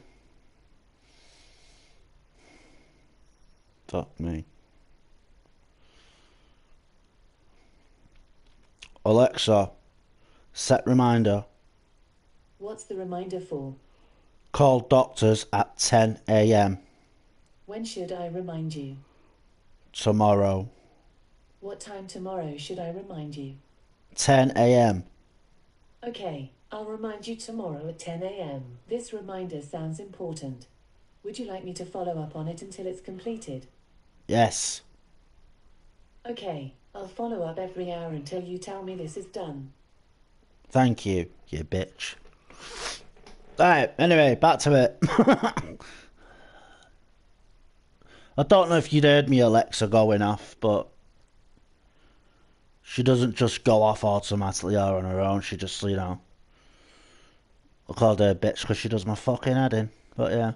Fuck me. Alexa, set reminder. What's the reminder for? Call doctors at 10 a.m. When should I remind you? Tomorrow. What time tomorrow should I remind you? 10 a.m. Okay, I'll remind you tomorrow at 10 a.m. This reminder sounds important. Would you like me to follow up on it until it's completed? Yes. Okay, I'll follow up every hour until you tell me this is done. Thank you, you bitch. Right, anyway, back to it. I don't know if you'd heard me Alexa going off, but she doesn't just go off automatically or on her own. She just, you know, I called her a bitch because she does my fucking head in. But yeah.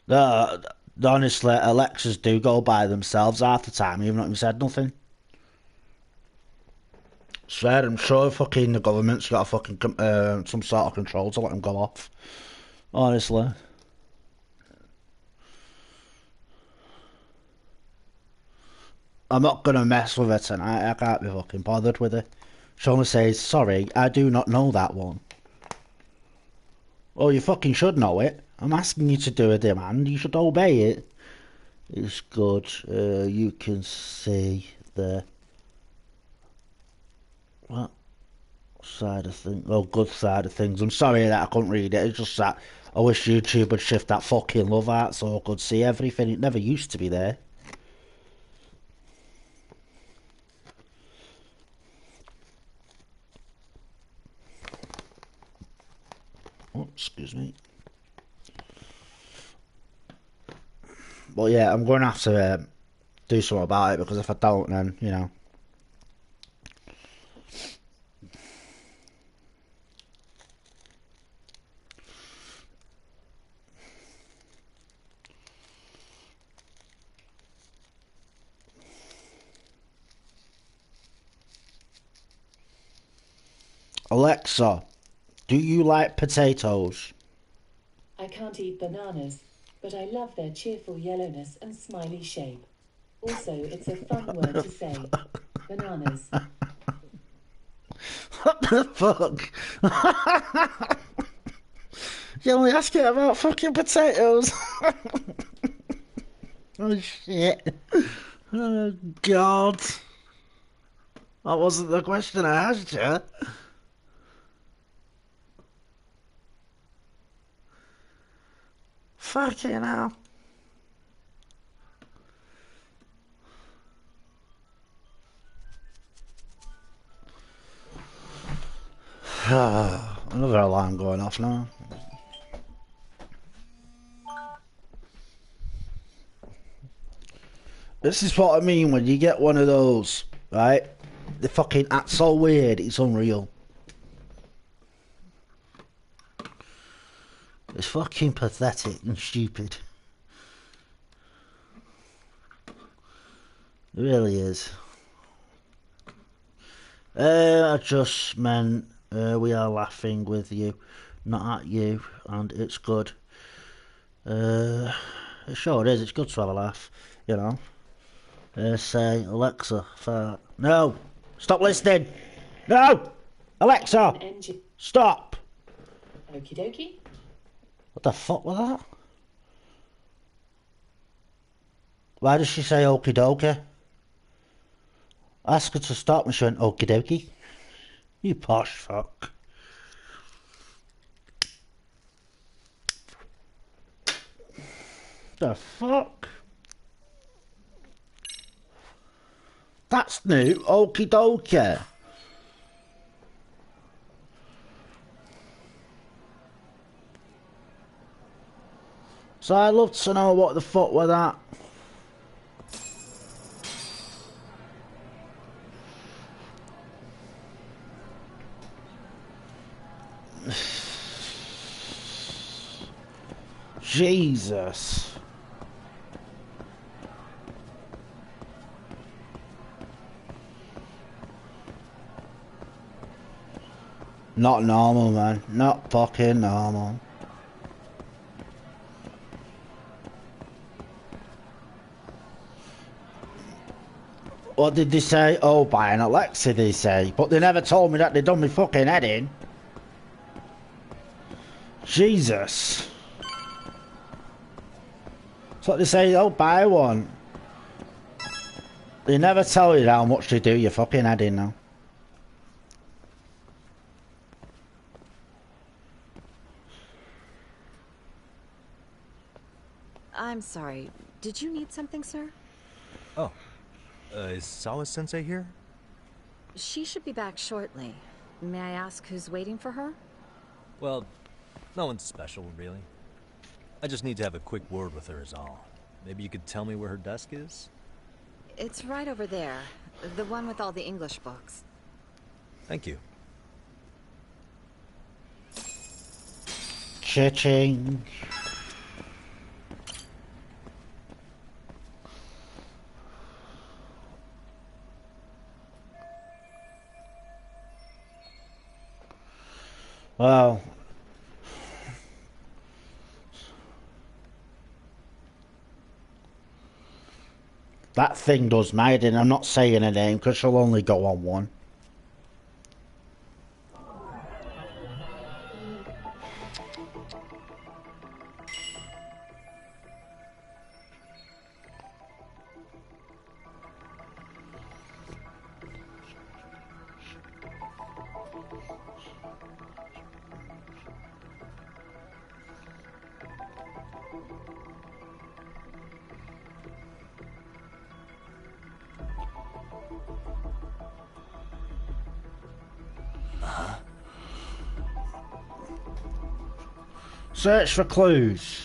No, honestly, Alexas do go by themselves half the time, even if you said nothing. Swear, I'm sure fucking the government's got a fucking some sort of control to let them go off. Honestly. I'm not gonna mess with her tonight. I can't be fucking bothered with it. She only says, sorry, I do not know that one. Oh, you fucking should know it. I'm asking you to do a demand. You should obey it. It's good. You can see the... What side of things? Oh, good side of things. I'm sorry that I couldn't read it. It's just that I wish YouTube would shift that fucking love art so I could see everything. It never used to be there. Oh, excuse me. But yeah, I'm going to have to do something about it, because if I don't, then, you know. Alexa, do you like potatoes? I can't eat bananas, but I love their cheerful yellowness and smiley shape. Also, it's a fun word to say. Bananas. What the fuck? You only ask it about fucking potatoes. Oh shit. Oh god. That wasn't the question I asked you. Fucking hell. Another alarm going off now. This is what I mean when you get one of those, right? They fucking act so weird, it's unreal. It's fucking pathetic and stupid. It really is. I just meant we are laughing with you, not at you, and it's good. It sure is, it's good to have a laugh, you know. Say, Alexa, fart. No! Stop listening! No! Alexa! Stop! Okie dokie. What the fuck was that? Why does she say okie dokie? Ask her to stop and she went okie dokie. You posh fuck. The fuck? That's new, okie dokie. So I'd love to know what the fuck was that. Jesus. Not normal, man. Not fucking normal. What did they say? Oh, buy an Alexa, they say. But they never told me that they'd done me fucking head in. Jesus. That's what they say, oh, buy one. They never tell you how much they do your fucking head in now. I'm sorry. Did you need something, sir? Oh. Is Sawa-sensei here? She should be back shortly. May I ask who's waiting for her? Well, no one's special, really. I just need to have a quick word with her is all. Maybe you could tell me where her desk is? It's right over there. The one with all the English books. Thank you. Cha-ching. Wow. That thing does mad, and I'm not saying her name because she'll only go on one. Search for clues.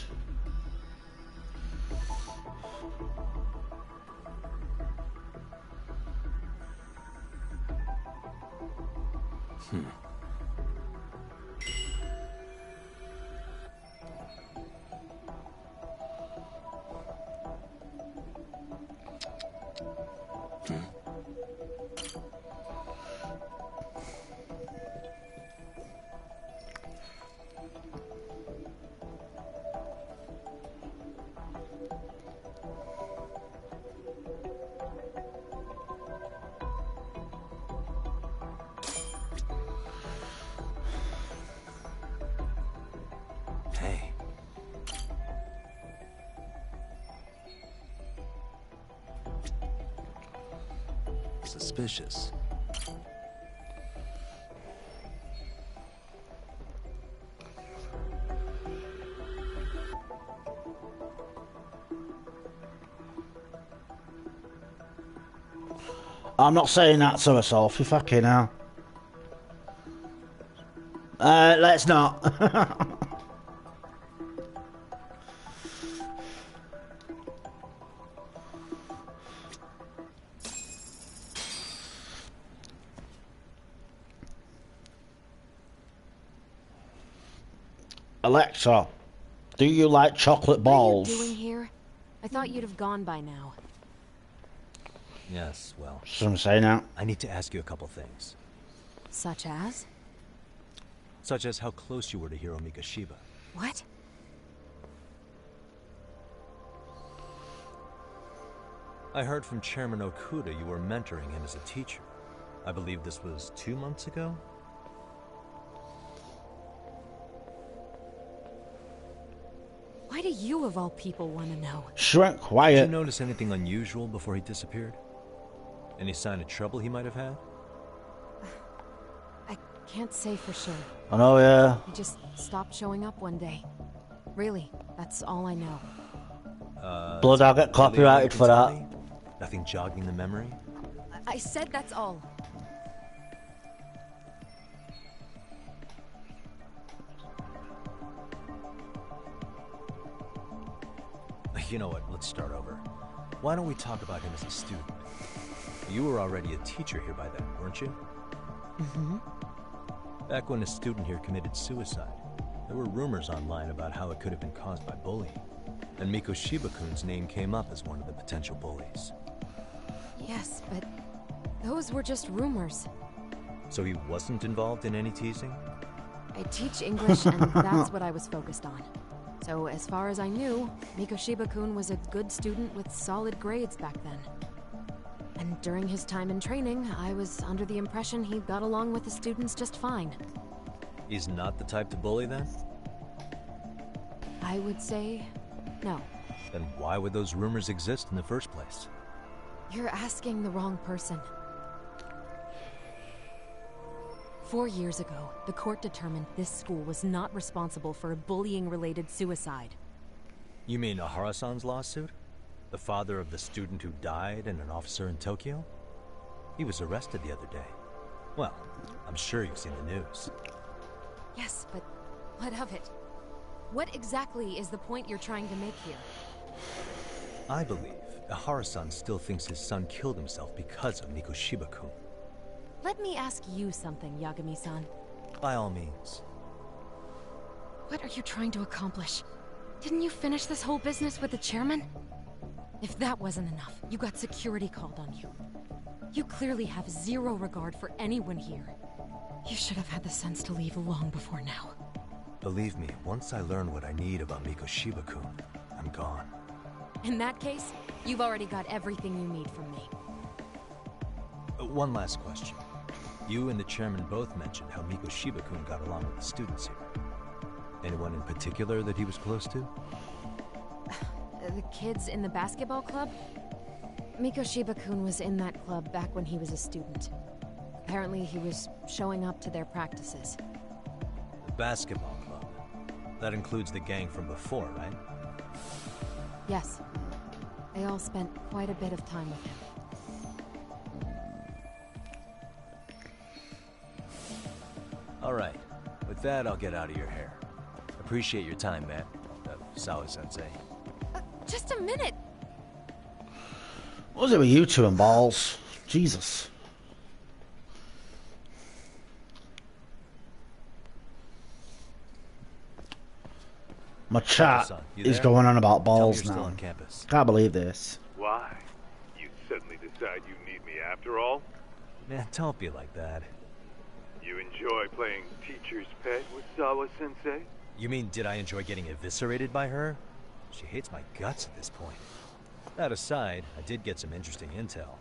suspicious. I'm not saying that to her, Sophie, fucking hell. Let's not. Alexa, do you like chocolate balls? What are you doing here? I thought you'd have gone by now. Yes, well... Some say now. I need to ask you a couple things. Such as? Such as how close you were to Hiro Mikoshiba. What? I heard from Chairman Okuda you were mentoring him as a teacher. I believe this was 2 months ago? Why do you, of all people, want to know? She went quiet. Did you notice anything unusual before he disappeared? Any sign of trouble he might have had? I can't say for sure. I know, yeah. He just stopped showing up one day. Really, that's all I know. Blood, I'll get copyrighted for that. Nothing jogging the memory? I said that's all. You know what, let's start over. Why don't we talk about him as a student? You were already a teacher here by then, weren't you? Mm-hmm. Back when a student here committed suicide, there were rumors online about how it could have been caused by bullying. And Mikoshiba-kun's name came up as one of the potential bullies. Yes, but those were just rumors. So he wasn't involved in any teasing? I teach English, and that's what I was focused on. So, as far as I knew, Mikoshiba-kun was a good student with solid grades back then. And during his time in training, I was under the impression he got along with the students just fine. He's not the type to bully, then? I would say no. Then why would those rumors exist in the first place? You're asking the wrong person. 4 years ago, the court determined this school was not responsible for a bullying-related suicide. You mean Ahara-san's lawsuit? The father of the student who died and an officer in Tokyo? He was arrested the other day. Well, I'm sure you've seen the news. Yes, but what of it? What exactly is the point you're trying to make here? I believe Ahara-san still thinks his son killed himself because of Mikoshiba-kun. Let me ask you something, Yagami-san. By all means. What are you trying to accomplish? Didn't you finish this whole business with the chairman? If that wasn't enough, you got security called on you. You clearly have zero regard for anyone here. You should have had the sense to leave long before now. Believe me, once I learn what I need about Mikoshiba-kun, I'm gone. In that case, you've already got everything you need from me. One last question. You and the chairman both mentioned how Mikoshiba-kun got along with the students here. Anyone in particular that he was close to? The kids in the basketball club? Mikoshiba-kun was in that club back when he was a student. Apparently he was showing up to their practices. The basketball club? That includes the gang from before, right? Yes. They all spent quite a bit of time with him. Alright. With that, I'll get out of your hair. Appreciate your time, man. Sawa-sensei. Just a minute! What was it with you two and balls? Jesus. My chat is going on about balls now. On campus. Can't believe this. Why? You suddenly decide you need me after all? Man, don't be like that. You enjoy playing teacher's pet with Sawa-sensei? You mean, did I enjoy getting eviscerated by her? She hates my guts at this point. That aside, I did get some interesting intel.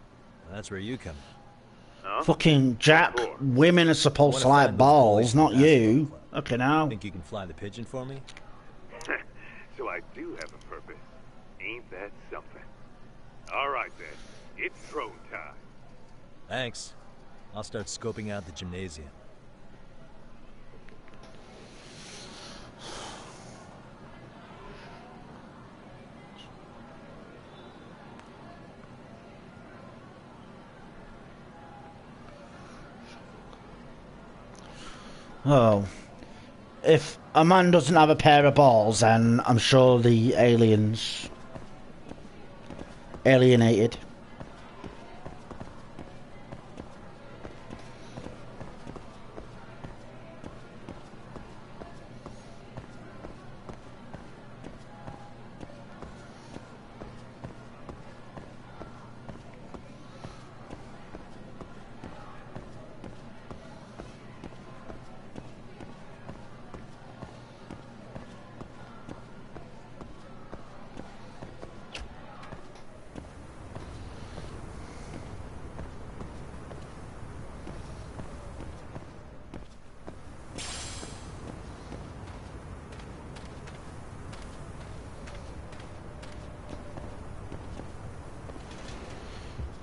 That's where you come in. Huh? Fucking Jack, women are supposed to like balls, not you. Okay, now. Think you can fly the pigeon for me? So I do have a purpose. Ain't that something? Alright then, it's throne time. Thanks. I'll start scoping out the gymnasium. Oh. If a man doesn't have a pair of balls, then I'm sure the aliens alienated.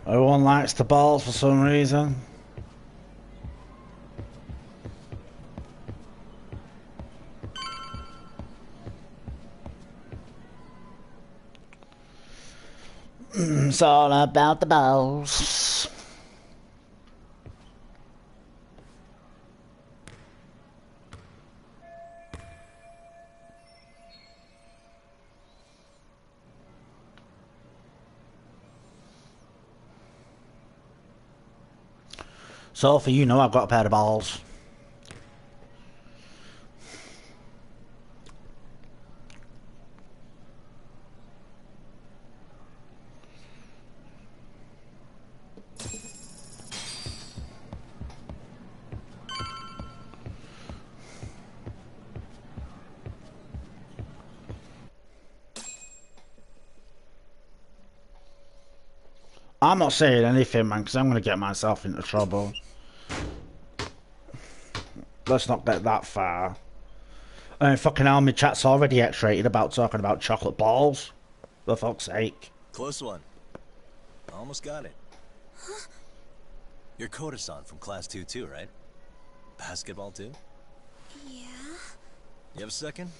Everyone likes the balls for some reason. It's all about the balls. Sophie, you know I've got a pair of balls. I'm not saying anything, man, because I'm going to get myself into trouble. Let's not get that far. I mean, fucking hell, my chat's already X-rated about talking about chocolate balls. For fuck's sake. Close one. Almost got it. You're Koda-san from Class 2 too, right? Basketball too? Yeah? You have a second?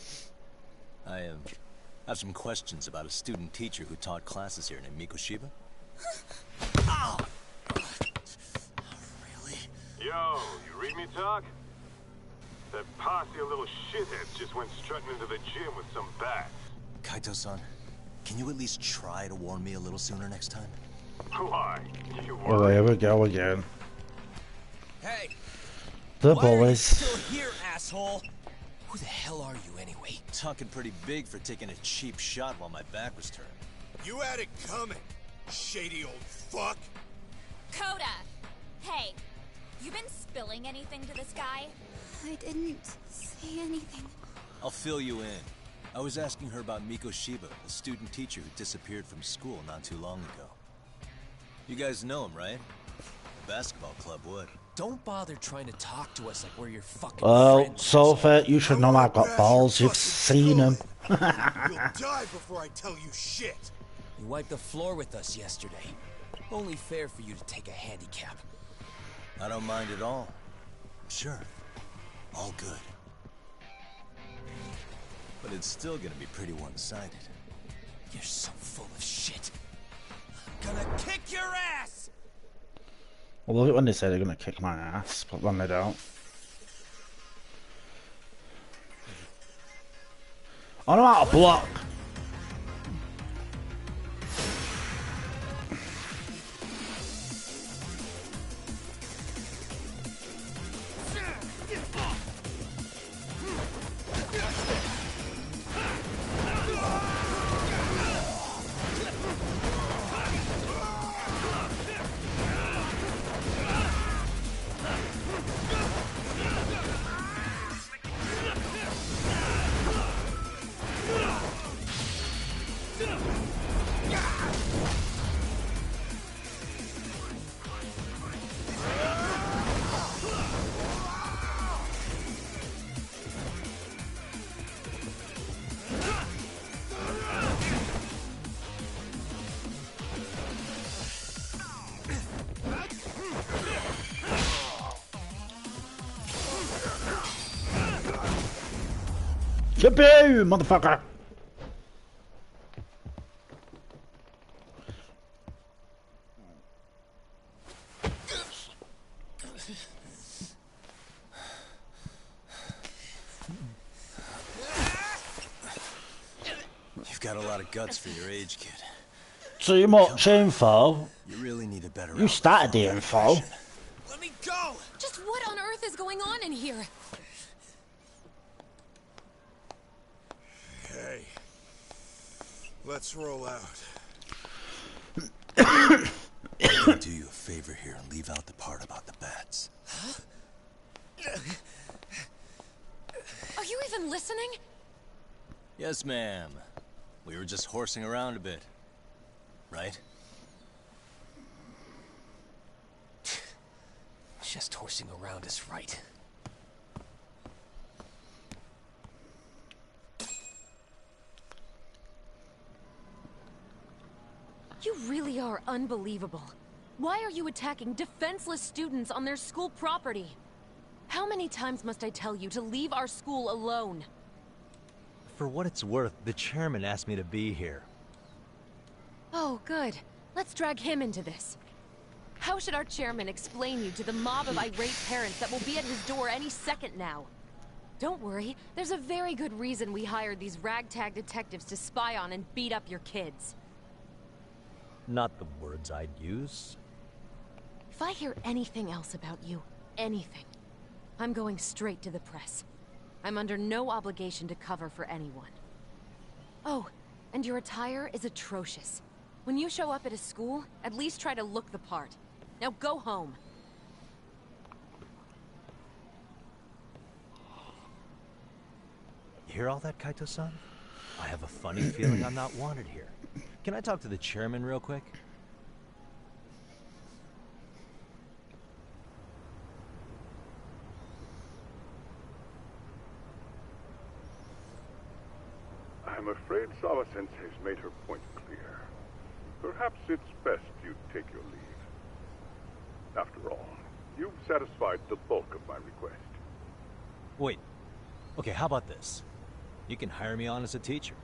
I have some questions about a student teacher who taught classes here named Mikoshiba. Ow! Really? Yo, you read me talk? That posse of little shitheads just went strutting into the gym with some bats. Kaito-san, can you at least try to warn me a little sooner next time? Why? You Oh, here we go again. Hey! The Why are you bullies. still here, asshole? Who the hell are you anyway? Talking pretty big for taking a cheap shot while my back was turned. You had it coming, shady old fuck. Coda! Hey, you been spilling anything to this guy? I didn't say anything. I'll fill you in. I was asking her about Mikoshiba, a student teacher who disappeared from school not too long ago. You guys know him, right? The basketball club would. Don't bother trying to talk to us like we're your fucking Oh, friends. Sophie, you should know I've got balls. You've seen them. You'll die before I tell you shit. You wiped the floor with us yesterday. Only fair for you to take a handicap. I don't mind at all. Sure. All good. But it's still gonna be pretty one-sided. You're so full of shit. I'm gonna kick your ass! I love it when they say they're gonna kick my ass, but then they don't. I know how to block. Yippee, motherfucker! You've got a lot of guts for your age, kid. Too much info. You really need a better. You started the info. Let me go! Just what on earth is going on in here? Hey, let's roll out. I'm gonna do you a favor here and leave out the part about the bats. Are you even listening? Yes, ma'am. We were just horsing around a bit. Right? Just horsing around is right. You really are unbelievable. Why are you attacking defenseless students on their school property? How many times must I tell you to leave our school alone? For what it's worth, the chairman asked me to be here. Oh, good. Let's drag him into this. How should our chairman explain you to the mob of irate parents that will be at his door any second now? Don't worry, there's a very good reason we hired these ragtag detectives to spy on and beat up your kids. Not the words I'd use. If I hear anything else about you, anything, I'm going straight to the press. I'm under no obligation to cover for anyone. Oh, and your attire is atrocious. When you show up at a school, at least try to look the part. Now go home. You hear all that, Kaito-san? I have a funny feeling I'm not wanted here. Can I talk to the chairman real quick? I'm afraid Sawa-sensei's made her point clear. Perhaps it's best you take your leave. After all, you've satisfied the bulk of my request. Wait. Okay, how about this? You can hire me on as a teacher.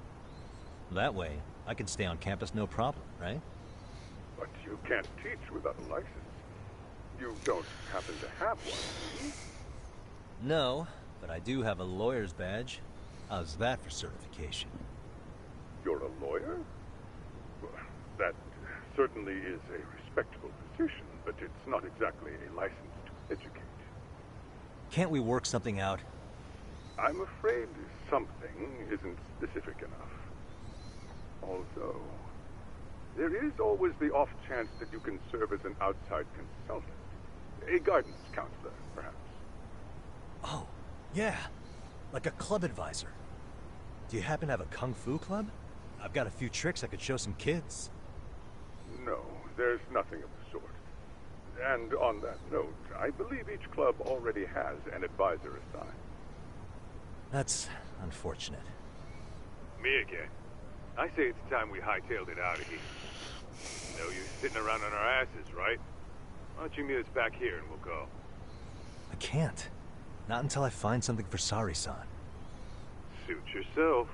That way, I can stay on campus no problem, right? But you can't teach without a license. You don't happen to have one, do you? No, but I do have a lawyer's badge. How's that for certification? You're a lawyer? Well, that certainly is a respectable position, but it's not exactly a license to educate. Can't we work something out? I'm afraid something isn't specific enough. Although, there is always the off chance that you can serve as an outside consultant. A guidance counselor, perhaps. Oh, yeah. Like a club advisor. Do you happen to have a kung fu club? I've got a few tricks I could show some kids. No, there's nothing of the sort. And on that note, I believe each club already has an advisor assigned. That's unfortunate. Me again. I say it's time we hightailed it out of here. No use sitting around on our asses, right? Why don't you meet us back here and we'll go? I can't. Not until I find something for Sari-san. Suit yourself.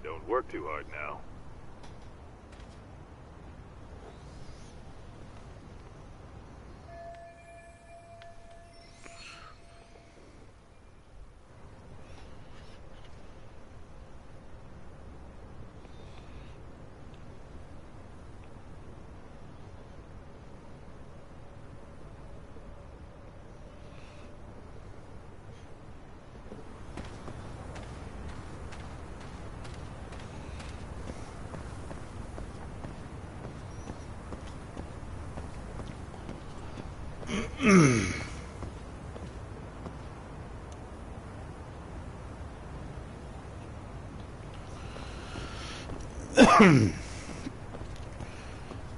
Don't work too hard now.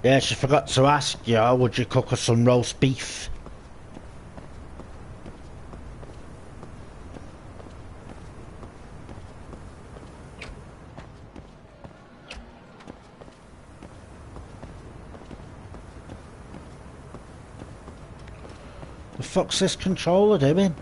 Yeah, she forgot to ask you, would you cook us some roast beef? The fuck's this controller doing?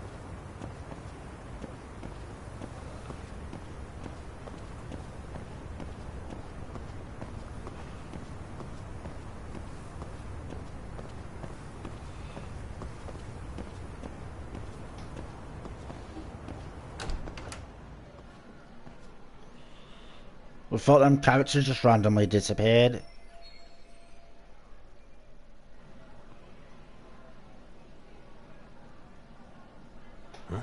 We thought them characters just randomly disappeared. Huh?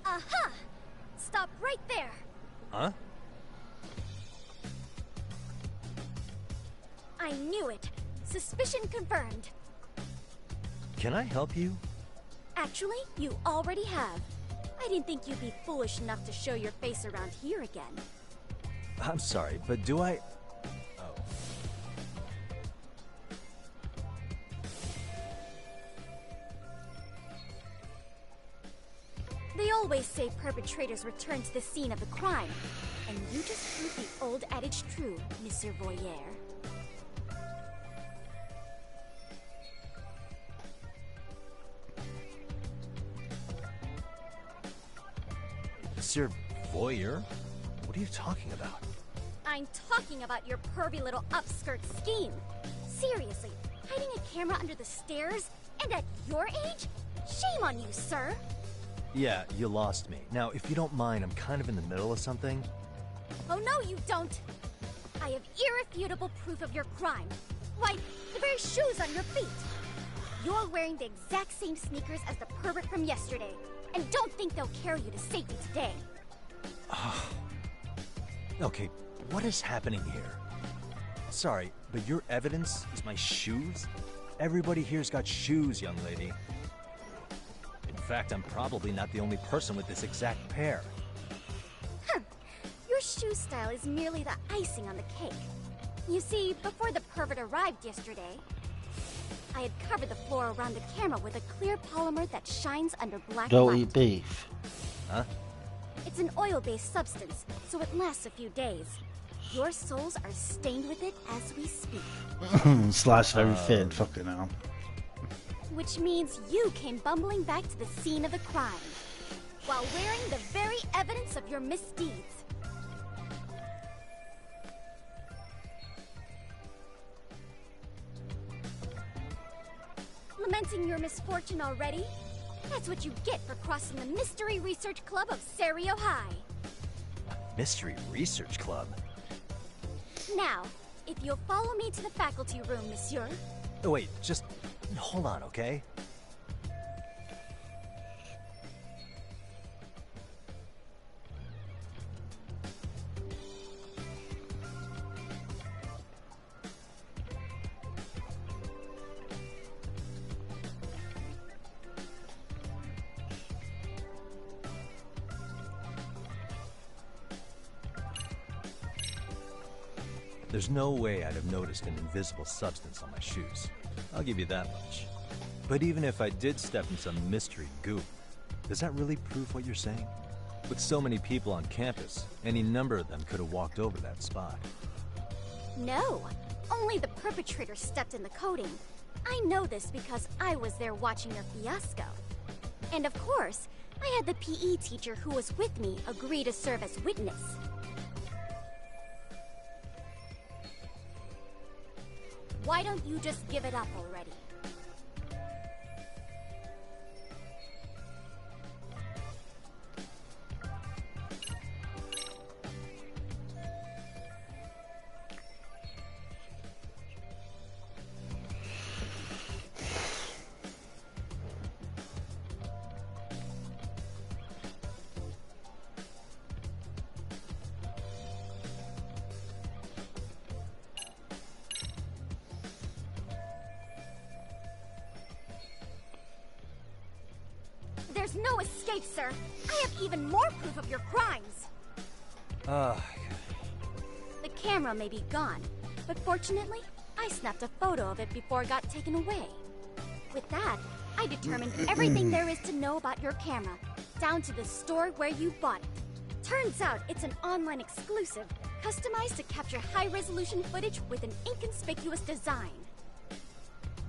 Aha! Stop right there! Huh? I knew it! Suspicion confirmed. Can I help you? Actually, you already have. I didn't think you'd be foolish enough to show your face around here again. I'm sorry, but do I... Oh. They always say perpetrators return to the scene of the crime. And you just proved the old adage true, Monsieur Voyeur. Monsieur Voyeur? What are you talking about? I'm talking about your pervy little upskirt scheme. Seriously, hiding a camera under the stairs? And at your age? Shame on you, sir! Yeah, you lost me. Now, if you don't mind, I'm kind of in the middle of something. Oh no, you don't! I have irrefutable proof of your crime. Why, the very shoes on your feet! You're wearing the exact same sneakers as the pervert from yesterday, and don't think they'll carry you to safety today. Okay, what is happening here? Sorry, but your evidence is my shoes? Everybody here's got shoes, young lady. In fact, I'm probably not the only person with this exact pair. Your shoe style is merely the icing on the cake. You see, before the pervert arrived yesterday, I had covered the floor around the camera with a clear polymer that shines under black Don't light. eat beef. Huh? It's an oil-based substance, so it lasts a few days. Your soles are stained with it as we speak. Slice very thin, fucking hell. Which means you came bumbling back to the scene of the crime, while wearing the very evidence of your misdeeds. Lamenting your misfortune already? That's what you get for crossing the Mystery Research Club of Serio High. Mystery Research Club? Now, if you'll follow me to the faculty room, monsieur. Oh, wait, just hold on, okay? There's no way I'd have noticed an invisible substance on my shoes. I'll give you that much. But even if I did step in some mystery goop, does that really prove what you're saying? With so many people on campus, any number of them could have walked over that spot. No, only the perpetrator stepped in the coating. I know this because I was there watching your fiasco. And of course, I had the PE teacher who was with me agree to serve as witness. Why don't you just give it up already? There's no escape, sir. I have even more proof of your crimes. The camera may be gone, but fortunately, I snapped a photo of it before it got taken away. With that, I determined everything there is to know about your camera, down to the store where you bought it. Turns out it's an online exclusive, customized to capture high-resolution footage with an inconspicuous design.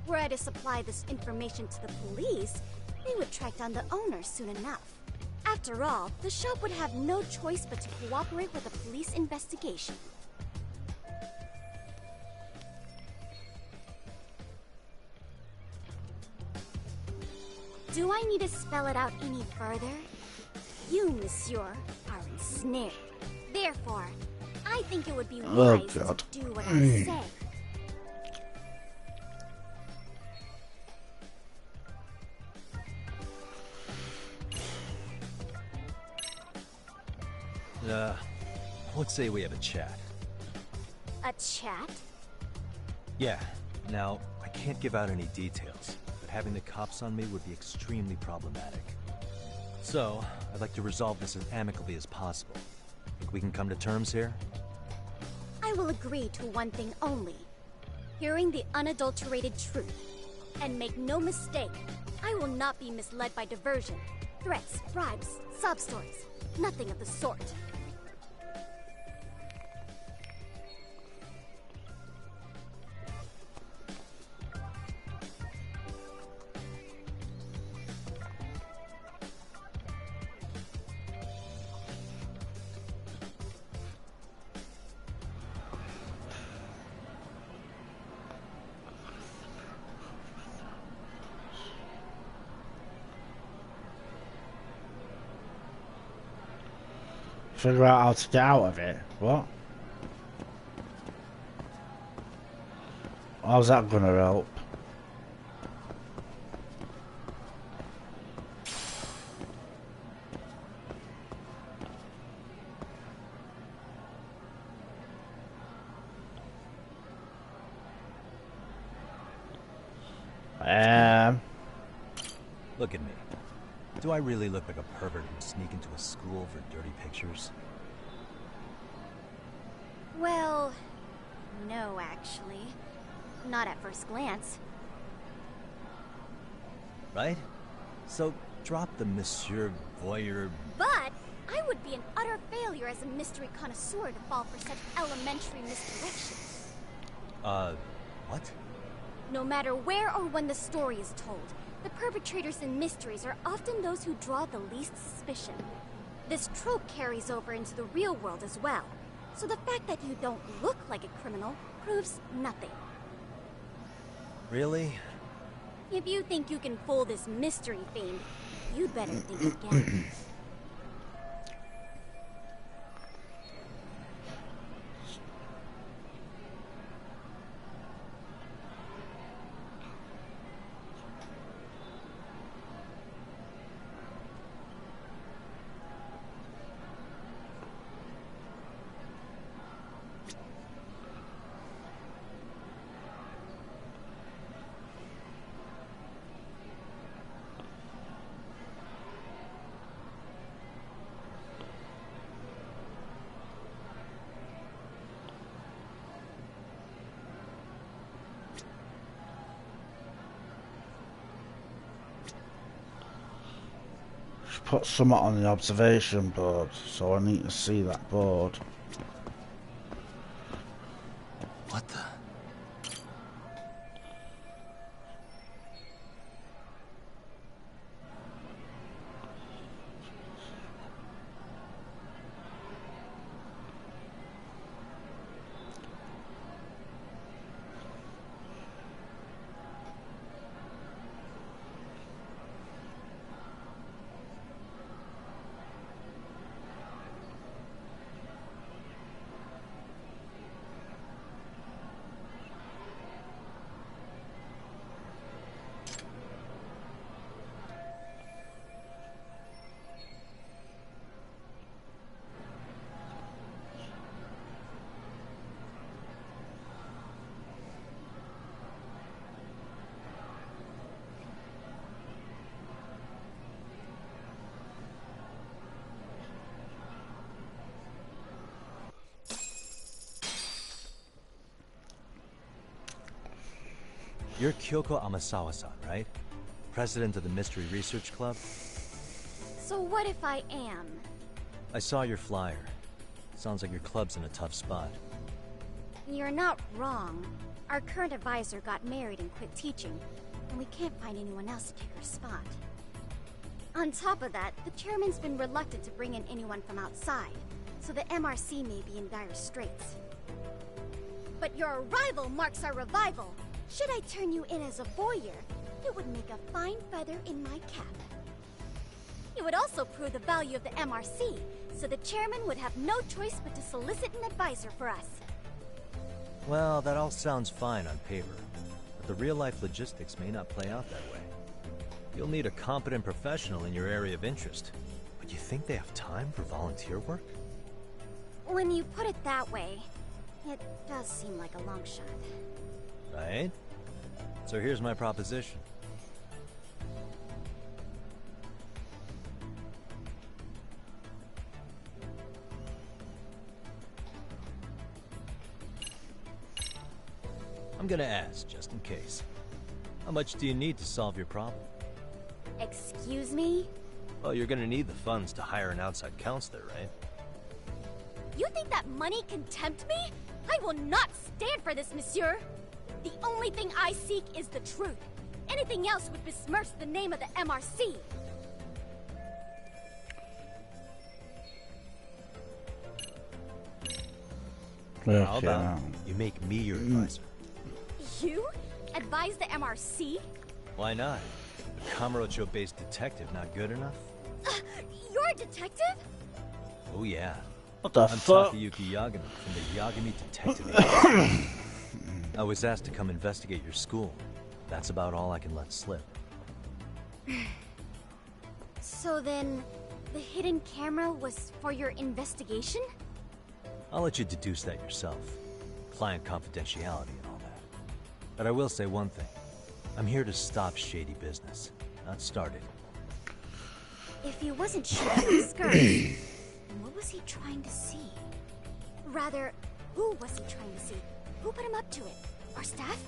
Were I to supply this information to the police, they would track down the owner soon enough. After all, the shop would have no choice but to cooperate with the police investigation. Do I need to spell it out any further? You, monsieur, are ensnared. Therefore, I think it would be wise to do what I say. Let's say we have a chat. A chat? Yeah. Now, I can't give out any details, but having the cops on me would be extremely problematic. So, I'd like to resolve this as amicably as possible. Think we can come to terms here? I will agree to one thing only. Hearing the unadulterated truth. And make no mistake, I will not be misled by diversion, threats, bribes, sob stories. Nothing of the sort. Figure out how to get out of it. What? How's that gonna help? Look at me. Do I really look like a pervert who'd sneak into a school for dirty pictures? Well, no, actually. Not at first glance. Right? So, drop the Monsieur Voyeur... But I would be an utter failure as a mystery connoisseur to fall for such elementary misdirection. What? No matter where or when the story is told, the perpetrators in mysteries are often those who draw the least suspicion. This trope carries over into the real world as well, so the fact that you don't look like a criminal proves nothing. Really? If you think you can fool this mystery fiend, you'd better think again. Put something on the observation board, so I need to see that board. What the? You're Kyoko Amasawa-san, right? President of the Mystery Research Club? So what if I am? I saw your flyer. Sounds like your club's in a tough spot. You're not wrong. Our current advisor got married and quit teaching, and we can't find anyone else to take her spot. On top of that, the chairman's been reluctant to bring in anyone from outside, so the MRC may be in dire straits. But your arrival marks our revival. Should I turn you in as a voyeur, it would make a fine feather in my cap. It would also prove the value of the MRC, so the chairman would have no choice but to solicit an advisor for us. Well, that all sounds fine on paper, but the real-life logistics may not play out that way. You'll need a competent professional in your area of interest, but you think they have time for volunteer work? When you put it that way, it does seem like a long shot. Right? So here's my proposition. I'm gonna ask, just in case. How much do you need to solve your problem? Excuse me? Well, you're gonna need the funds to hire an outside counselor, right? You think that money can tempt me? I will not stand for this, monsieur! The only thing I seek is the truth. Anything else would besmirch the name of the MRC. How about you make me your advisor? You? Advise the MRC? Why not? A Kamurocho-based detective not good enough? You're a detective? Oh yeah. What the I'm fuck? Takayuki Yagami from the Yagami Detective Agency. I was asked to come investigate your school. That's about all I can let slip. So then, the hidden camera was for your investigation? I'll let you deduce that yourself. Client confidentiality and all that. But I will say one thing. I'm here to stop shady business, not start it. If he wasn't shooting up skirts, what was he trying to see? Rather, who was he trying to see? Who put him up to it? Our staff?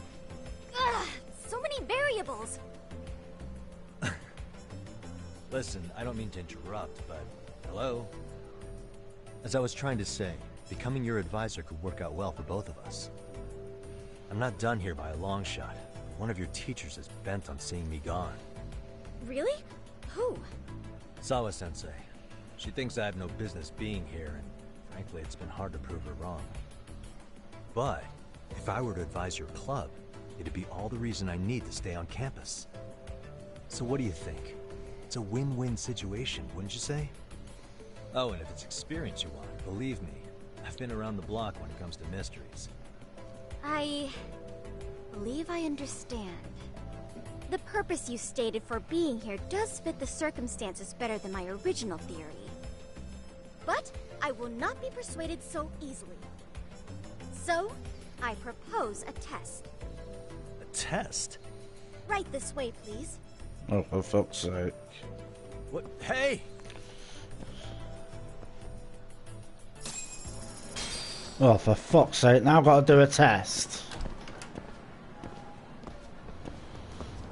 Ugh, so many variables! Listen, I don't mean to interrupt, but hello? As I was trying to say, becoming your advisor could work out well for both of us. I'm not done here by a long shot. One of your teachers is bent on seeing me gone. Really? Who? Sawa-sensei. She thinks I have no business being here, and frankly, it's been hard to prove her wrong. But if I were to advise your club, it'd be all the reason I need to stay on campus. So what do you think? It's a win-win situation, wouldn't you say? Oh, and if it's experience you want, believe me, I've been around the block when it comes to mysteries. I believe I understand. The purpose you stated for being here does fit the circumstances better than my original theory. But I will not be persuaded so easily. So, I propose a test. A test? Right this way, please. Oh, for fuck's sake. What? Hey! Oh, for fuck's sake, now I've got to do a test.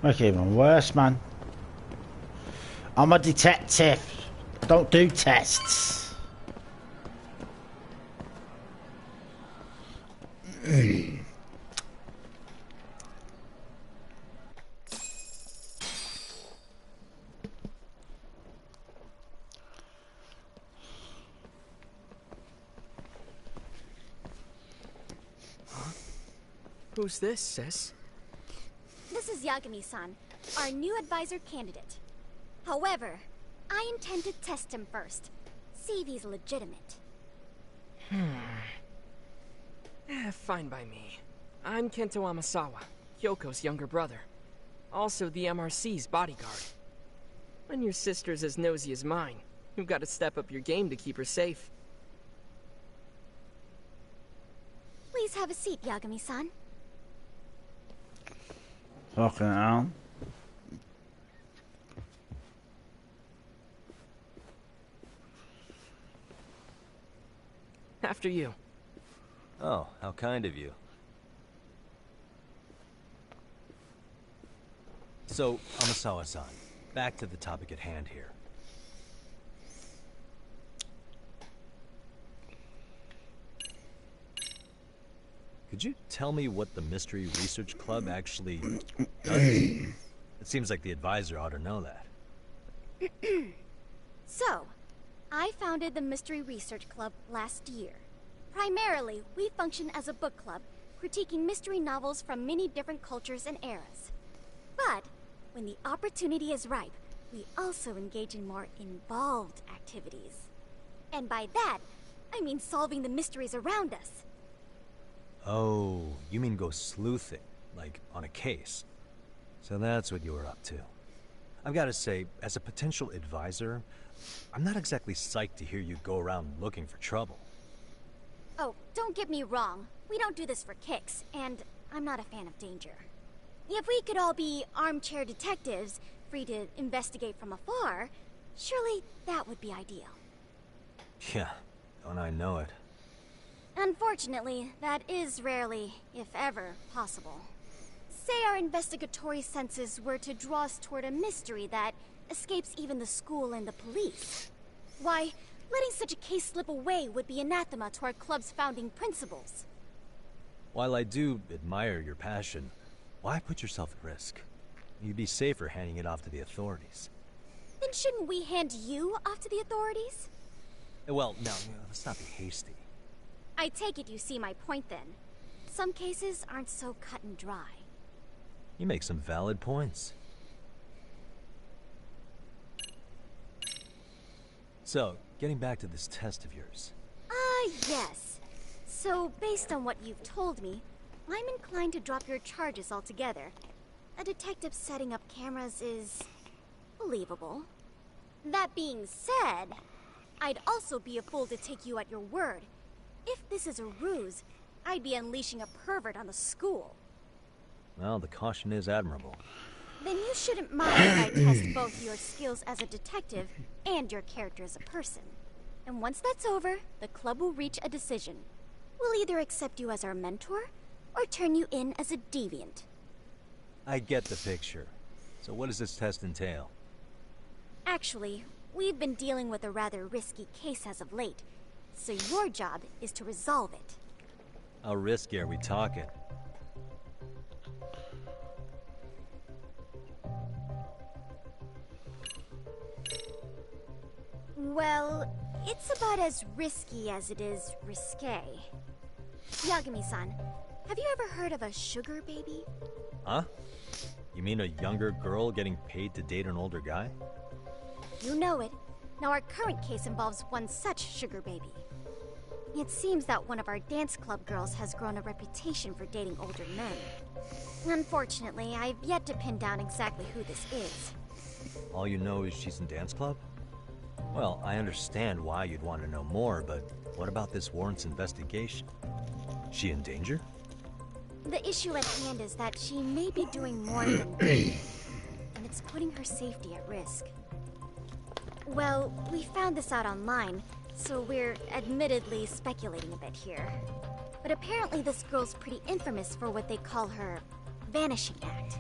Make it even worse, man. I'm a detective. Don't do tests. Who's this, sis? This is Yagami-san, our new advisor candidate. However, I intend to test him first. See if he's legitimate. Fine by me. I'm Kento Amasawa, Kyoko's younger brother. Also the MRC's bodyguard. When your sister's as nosy as mine, you've got to step up your game to keep her safe. Please have a seat, Yagami-san. Fucking hell. After you. Oh, how kind of you. So, Amasawa-san, back to the topic at hand here. Could you tell me what the Mystery Research Club actually does? It seems like the advisor ought to know that. So, I founded the Mystery Research Club last year. Primarily, we function as a book club, critiquing mystery novels from many different cultures and eras. But, when the opportunity is ripe, we also engage in more involved activities. And by that, I mean solving the mysteries around us. Oh, you mean go sleuthing, like on a case. So that's what you were up to. I've got to say, as a potential advisor, I'm not exactly psyched to hear you go around looking for trouble. Oh, don't get me wrong. We don't do this for kicks, and I'm not a fan of danger. If we could all be armchair detectives, free to investigate from afar, surely that would be ideal. Yeah, don't I know it. Unfortunately, that is rarely, if ever, possible. Say our investigatory senses were to draw us toward a mystery that escapes even the school and the police. Why, letting such a case slip away would be anathema to our club's founding principles. While I do admire your passion, why put yourself at risk? You'd be safer handing it off to the authorities. Then shouldn't we hand you off to the authorities? Well, no, let's not be hasty. I take it you see my point then. Some cases aren't so cut and dry. You make some valid points. So, getting back to this test of yours. Yes. So, based on what you've told me, I'm inclined to drop your charges altogether. A detective setting up cameras is believable. That being said, I'd also be a fool to take you at your word. If this is a ruse, I'd be unleashing a pervert on the school. Well, the caution is admirable. Then you shouldn't mind if I test both your skills as a detective and your character as a person. And once that's over, the club will reach a decision. We'll either accept you as our mentor, or turn you in as a deviant. I get the picture. So what does this test entail? Actually, we've been dealing with a rather risky case as of late, so your job is to resolve it. How risky are we talking? Well, it's about as risky as it is risque. Yagami-san, have you ever heard of a sugar baby? Huh? You mean a younger girl getting paid to date an older guy? You know it. Now our current case involves one such sugar baby. It seems that one of our dance club girls has grown a reputation for dating older men. Unfortunately, I've yet to pin down exactly who this is. All you know is she's in dance club? Well, I understand why you'd want to know more, but what about this warrants investigation? She in danger? The issue at hand is that she may be doing more than dating, and it's putting her safety at risk. Well, we found this out online, so we're admittedly speculating a bit here. But apparently this girl's pretty infamous for what they call her vanishing act.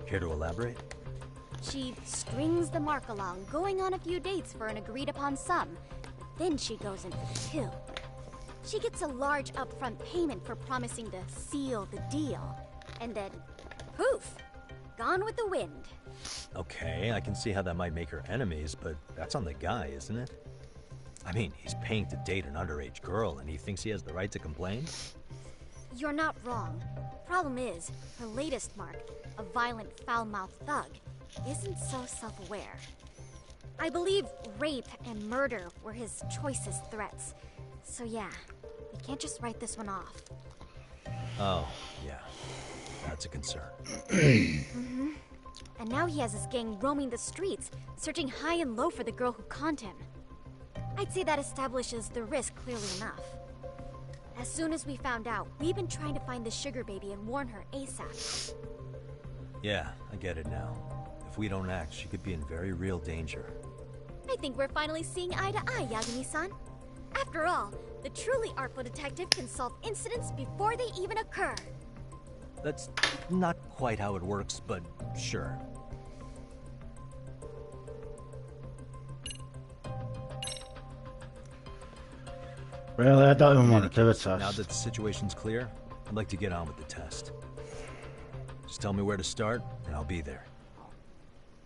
Care to elaborate? She strings the mark along, going on a few dates for an agreed-upon sum. Then she goes in for the kill. She gets a large upfront payment for promising to seal the deal. And then, poof! Gone with the wind. Okay, I can see how that might make her enemies, but that's on the guy, isn't it? I mean, he's paying to date an underage girl, and he thinks he has the right to complain? You're not wrong. Problem is, her latest mark, a violent, foul-mouthed thug, isn't so self-aware. I believe rape and murder were his choicest threats. So yeah, we can't just write this one off. Oh, yeah. That's a concern. And now he has his gang roaming the streets, searching high and low for the girl who conned him. I'd say that establishes the risk clearly enough. As soon as we found out, we've been trying to find the sugar baby and warn her ASAP. Yeah, I get it now. If we don't act, she could be in very real danger. I think we're finally seeing eye to eye, Yagami-san. After all, the truly artful detective can solve incidents before they even occur. That's not quite how it works, but sure. Really, I don't even want to do a test. Now that the situation's clear, I'd like to get on with the test. Just tell me where to start, and I'll be there.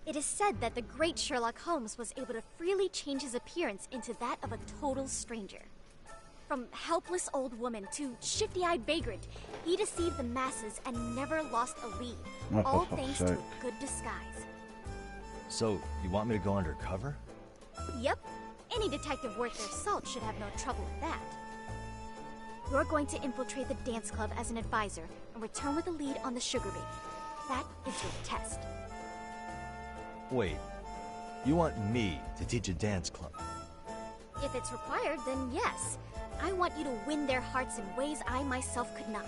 It is said that the great Sherlock Holmes was able to freely change his appearance into that of a total stranger. From helpless old woman to shifty-eyed vagrant, he deceived the masses and never lost a lead, all thanks to a good disguise. So, you want me to go undercover? Yep. Any detective worth their salt should have no trouble with that. You're going to infiltrate the dance club as an advisor and return with a lead on the sugar baby. That is your test. Wait, you want me to teach a dance club? If it's required, then yes. I want you to win their hearts in ways I myself could not.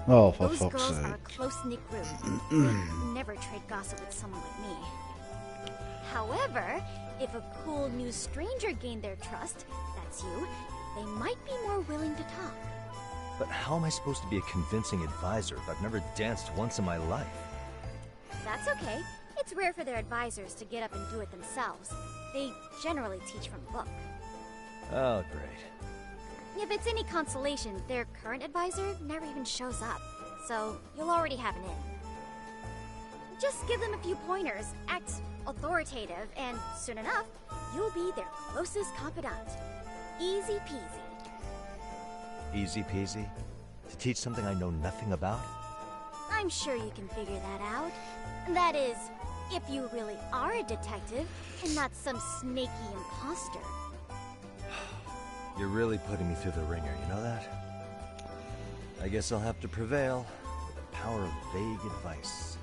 Oh, for Those fuck's girls sake. are a close-knit group. They'd never trade gossip with someone like me. However, if a cool new stranger gained their trust, that's you, they might be more willing to talk. But how am I supposed to be a convincing advisor if I've never danced once in my life? That's okay. It's rare for their advisors to get up and do it themselves. They generally teach from a book. Oh, great. If it's any consolation, their current advisor never even shows up, so you'll already have an in. Just give them a few pointers, act authoritative, and soon enough, you'll be their closest confidant. Easy peasy. Easy peasy? To teach something I know nothing about? I'm sure you can figure that out. That is, if you really are a detective, and not some snaky imposter. You're really putting me through the ringer, you know that? I guess I'll have to prevail with the power of vague advice.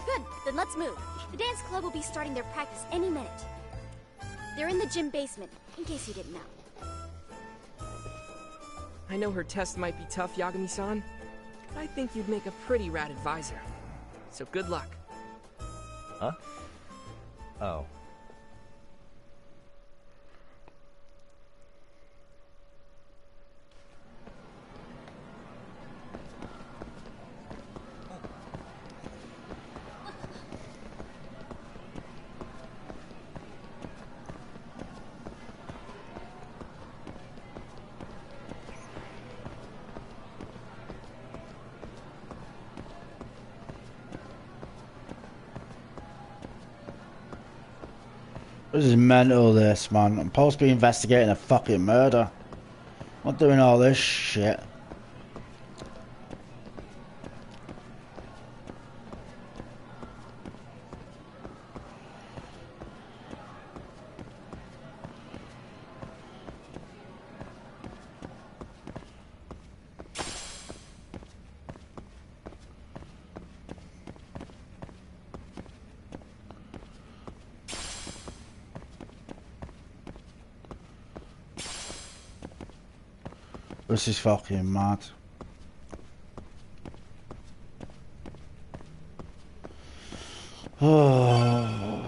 Good, then let's move. The dance club will be starting their practice any minute. They're in the gym basement, in case you didn't know. I know her test might be tough, Yagami-san, but I think you'd make a pretty rad advisor. So good luck. Huh? Oh. This is mental, this, man. I'm supposed to be investigating a fucking murder. I'm not doing all this shit. This is fucking mad. Oh.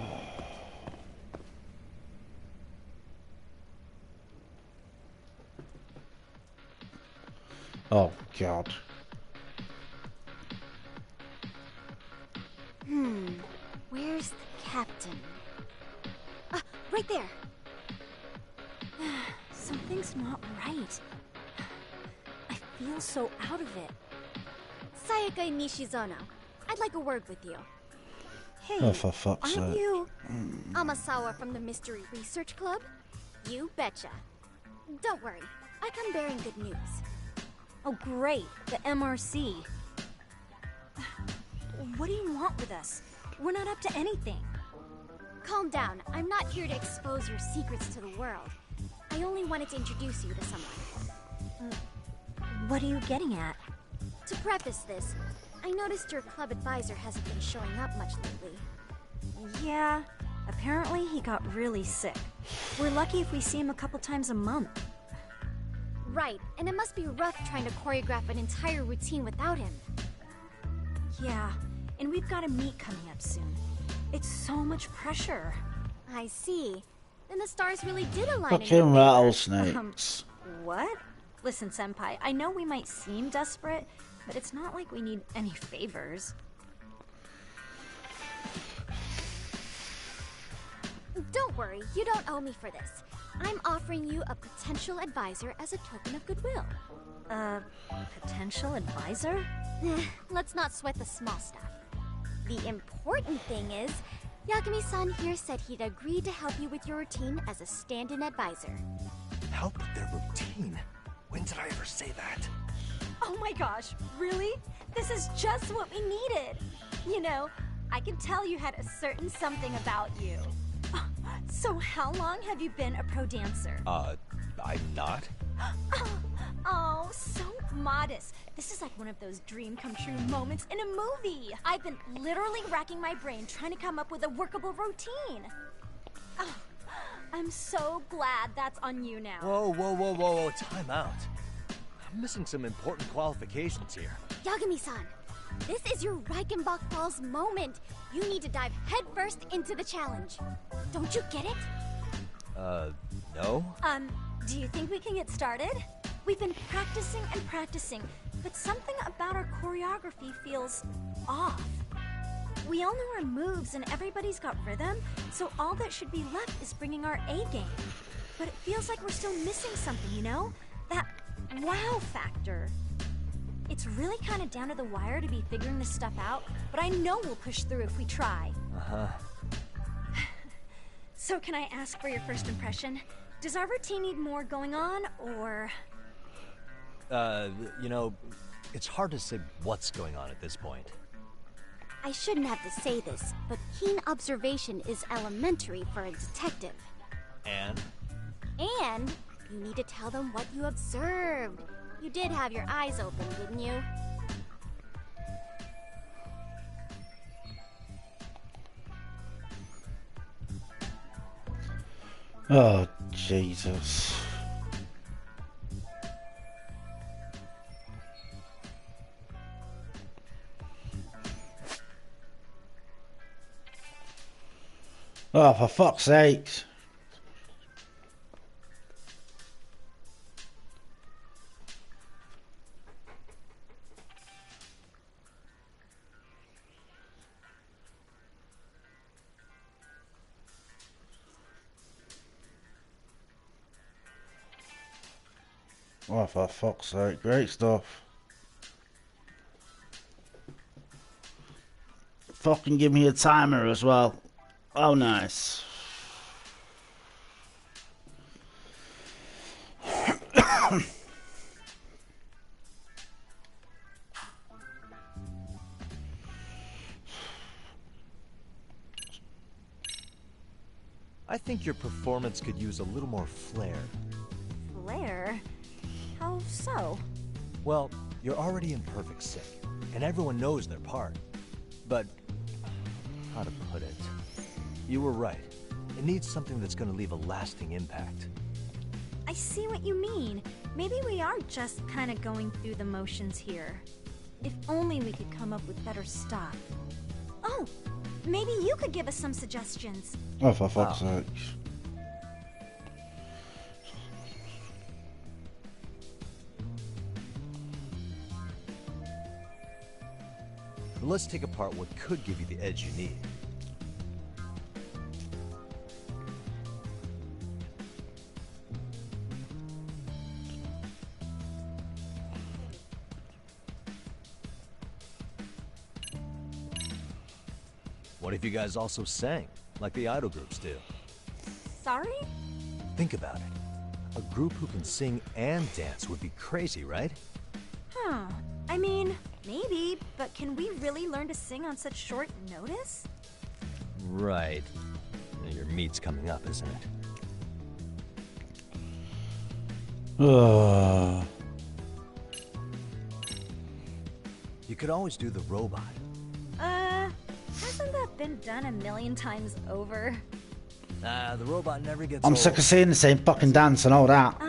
Oh, God. Where's the captain? Ah, right there. Something's not right. I feel so out of it. Sayaka Nishizono, I'd like a word with you. Hey, Oh, for fuck's aren't sake. you... Amasawa from the Mystery Research Club? You betcha. Don't worry, I come bearing good news. Oh, great. The MRC. What do you want with us? We're not up to anything. Calm down. I'm not here to expose your secrets to the world. I only wanted to introduce you to someone. What are you getting at? To preface this, I noticed your club advisor hasn't been showing up much lately. Yeah, apparently he got really sick. We're lucky if we see him a couple times a month. Right, and it must be rough trying to choreograph an entire routine without him. Yeah, and we've got a meet coming up soon. It's so much pressure. I see. Then the stars really did align in your Fucking favor. rattlesnakes. What? Listen, Senpai, I know we might seem desperate, but it's not like we need any favors. Don't worry, you don't owe me for this. I'm offering you a potential advisor as a token of goodwill. Potential advisor? Let's not sweat the small stuff. The important thing is, Yagami-san here said he'd agreed to help you with your routine as a stand-in advisor. Help with their routine? When did I ever say that? Oh my gosh, really? This is just what we needed. You know, I can tell you had a certain something about you. So how long have you been a pro dancer? I'm not. Oh, so modest. This is like one of those dream come true moments in a movie. I've been literally racking my brain trying to come up with a workable routine. Oh, I'm so glad that's on you now. Whoa, time out. I'm missing some important qualifications here. Yagami-san, this is your Reichenbach Falls moment. You need to dive headfirst into the challenge. Don't you get it? No? Do you think we can get started? We've been practicing and practicing, but something about our choreography feels off. We all know our moves and everybody's got rhythm, so all that should be left is bringing our A game. But it feels like we're still missing something, you know? That wow factor. It's really kind of down to the wire to be figuring this stuff out, but I know we'll push through if we try. Uh-huh. So can I ask for your first impression? Does our routine need more going on, or...? You know, it's hard to say what's going on at this point. I shouldn't have to say this, but keen observation is elementary for a detective. And? And you need to tell them what you observed. You did have your eyes open, didn't you? Oh, Jesus. Oh, for fuck's sake. Oh, for fuck's sake. Great stuff. Fucking give me a timer as well. Oh, nice. I think your performance could use a little more flair. Flair? How so? Well, you're already in perfect sync, and everyone knows their part. But, how to put it? You were right. It needs something that's going to leave a lasting impact. I see what you mean. Maybe we are just kind of going through the motions here. If only we could come up with better stuff. Oh, maybe you could give us some suggestions. Oh, for fuck's sake. Let's take apart what could give you the edge you need. What if you guys also sang, like the idol groups do? Sorry? Think about it. A group who can sing and dance would be crazy, right? Huh. I mean, maybe, but can we really learn to sing on such short notice? Right. Your meat's coming up, isn't it? You could always do the robot. Hasn't that been done a million times over? The robot never gets I'm old. sick of seeing the same fucking dance and all that.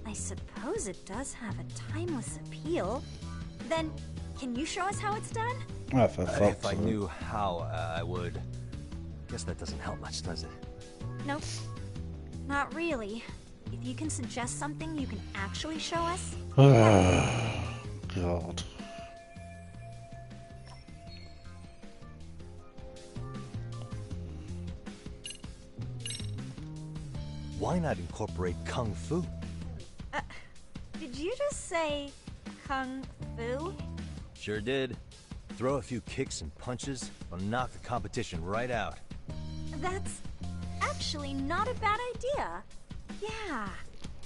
I suppose it does have a timeless appeal. Then, can you show us how it's done? Oh, for fuck's if I sake. knew how, I would. Guess that doesn't help much, does it? Nope. Not really. If you can suggest something you can actually show us. God. Why not incorporate Kung Fu? Did you just say Kung Fu? Sure did. Throw a few kicks and punches, will knock the competition right out. That's actually not a bad idea. Yeah.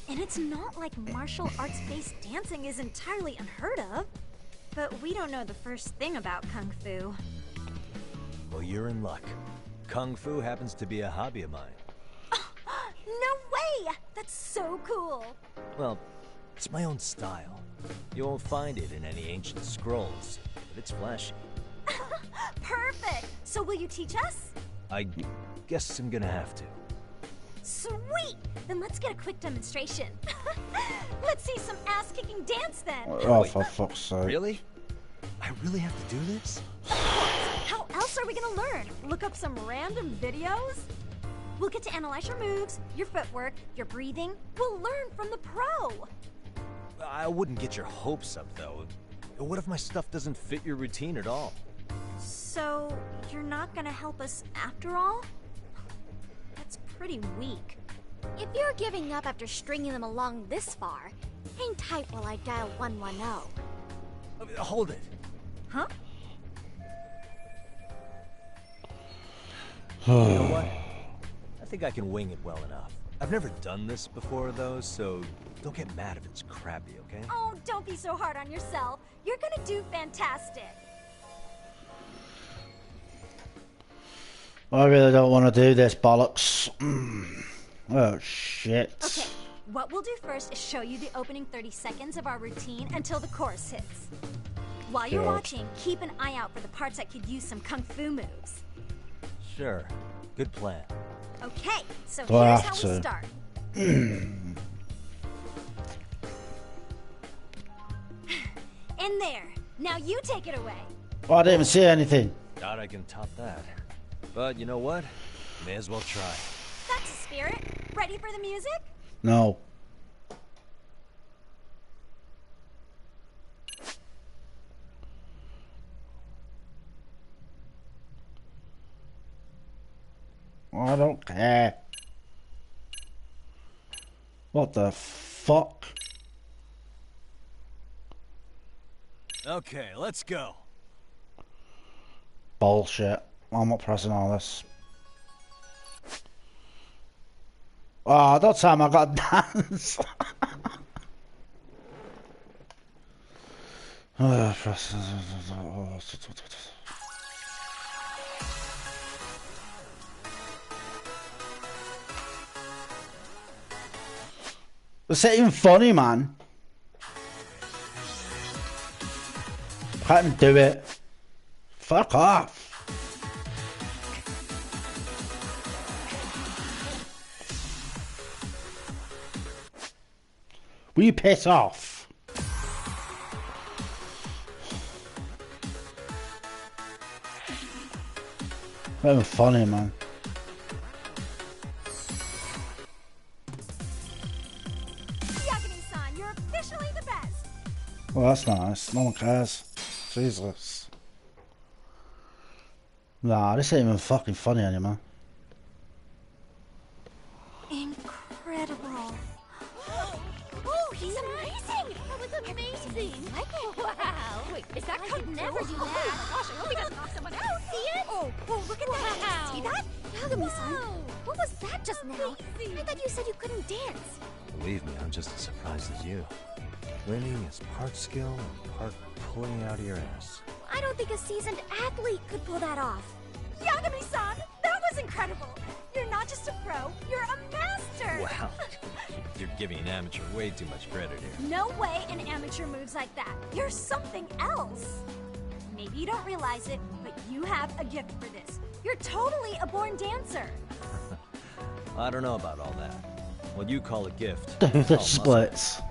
And it's not like martial arts-based dancing is entirely unheard of. But we don't know the first thing about Kung Fu. Well, you're in luck. Kung Fu happens to be a hobby of mine. No way! That's so cool! Well, it's my own style. You won't find it in any ancient scrolls, but it's flashy. Perfect! So will you teach us? I guess I'm gonna have to. Sweet! Then let's get a quick demonstration. Let's see some ass-kicking dance then! Oh, for fuck's sake. Really? I really have to do this? How else are we gonna learn? Look up some random videos? We'll get to analyze your moves, your footwork, your breathing. We'll learn from the pro! I wouldn't get your hopes up, though. What if my stuff doesn't fit your routine at all? So, you're not gonna help us after all? That's pretty weak. If you're giving up after stringing them along this far, hang tight while I dial 110. Hold it. Huh? You know what? I think I can wing it well enough. I've never done this before, though, so don't get mad if it's crappy, okay? Oh, don't be so hard on yourself. You're gonna do fantastic. I really don't want to do this, bollocks. Oh, shit. Okay, what we'll do first is show you the opening 30 seconds of our routine until the chorus hits. While you're watching, keep an eye out for the parts that could use some Kung Fu moves. Sure. Good plan. Okay, so Do I here's have how to? we start. In there. Now you take it away. Oh, I didn't even see anything. Doubt I can top that. But you know what? May as well try. That's the spirit. Ready for the music? No. I don't care. What the fuck? Okay, let's go. Bullshit. I'm not pressing all this. Oh, that time I got dance. This ain't even funny, man. Can't do it. Fuck off. Will you piss off? Not even funny, man. Yagami-san, you're officially the best. Well, that's nice. No one cares. Jesus. Nah, this ain't even fucking funny anymore. Incredible. Oh, he's amazing! That was amazing! Wow! Wait, is that Kung Fu? Never do that! Oh my gosh, I hope he doesn't knock someone out! See it? Oh, look at that! See that? Yagami-san, what was that just now? I thought you said you couldn't dance. Believe me, I'm just as surprised as you. Winning is part skill and part pulling out of your ass. I don't think a seasoned athlete could pull that off. Yagami-san, that was incredible! You're not just a pro, you're a master! Wow. You're giving an amateur way too much credit here. No way an amateur moves like that. You're something else. Maybe you don't realize it, but you have a gift for this. You're totally a born dancer. I don't know about all that. What you call a gift. The splits.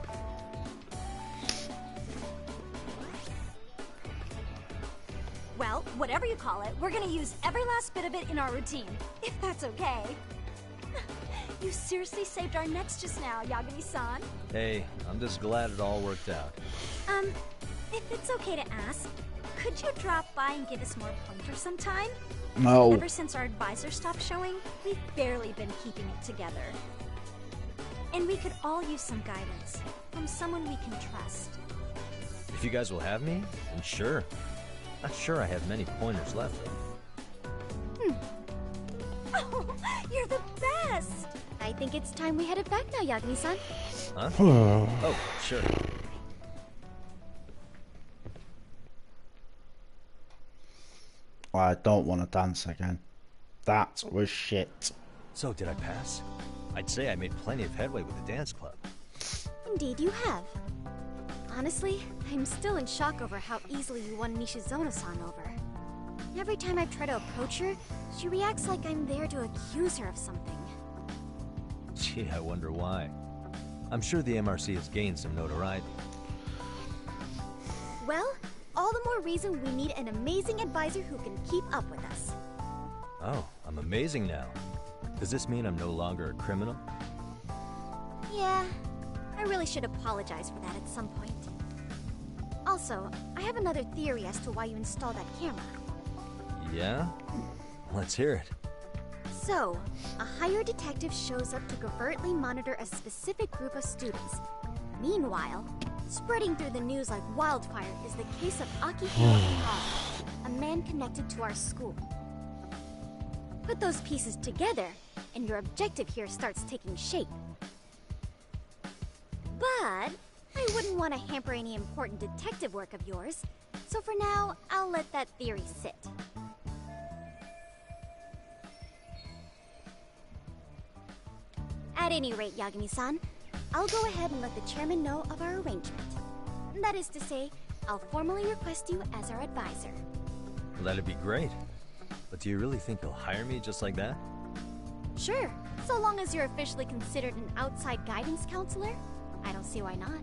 Well, whatever you call it, we're gonna use every last bit of it in our routine, if that's okay. You seriously saved our necks just now, Yagami-san. Hey, I'm just glad it all worked out. If it's okay to ask, could you drop by and give us more pointers sometime? No. Ever since our advisor stopped showing, we've barely been keeping it together. And we could all use some guidance from someone we can trust. If you guys will have me, then sure. Not sure I have many pointers left. Oh, you're the best! I think it's time we headed back now, Yagami-san. Huh? Oh, sure. I don't want to dance again. That was shit. So, did I pass? I'd say I made plenty of headway with the dance club. Indeed you have. Honestly, I'm still in shock over how easily you won Nishizono-san over. Every time I try to approach her, she reacts like I'm there to accuse her of something. Gee, I wonder why. I'm sure the MRC has gained some notoriety. Well, all the more reason we need an amazing advisor who can keep up with us. Oh, I'm amazing now. Does this mean I'm no longer a criminal? Yeah, I really should apologize for that at some point. Also, I have another theory as to why you installed that camera. Yeah? Let's hear it. So, a hired detective shows up to covertly monitor a specific group of students. Meanwhile, spreading through the news like wildfire is the case of Akihiro Ihara, a man connected to our school. Put those pieces together, and your objective here starts taking shape. But I wouldn't want to hamper any important detective work of yours, so for now, I'll let that theory sit. At any rate, Yagami-san, I'll go ahead and let the chairman know of our arrangement. That is to say, I'll formally request you as our advisor. Well, that'd be great. But do you really think he'll hire me just like that? Sure, so long as you're officially considered an outside guidance counselor, I don't see why not.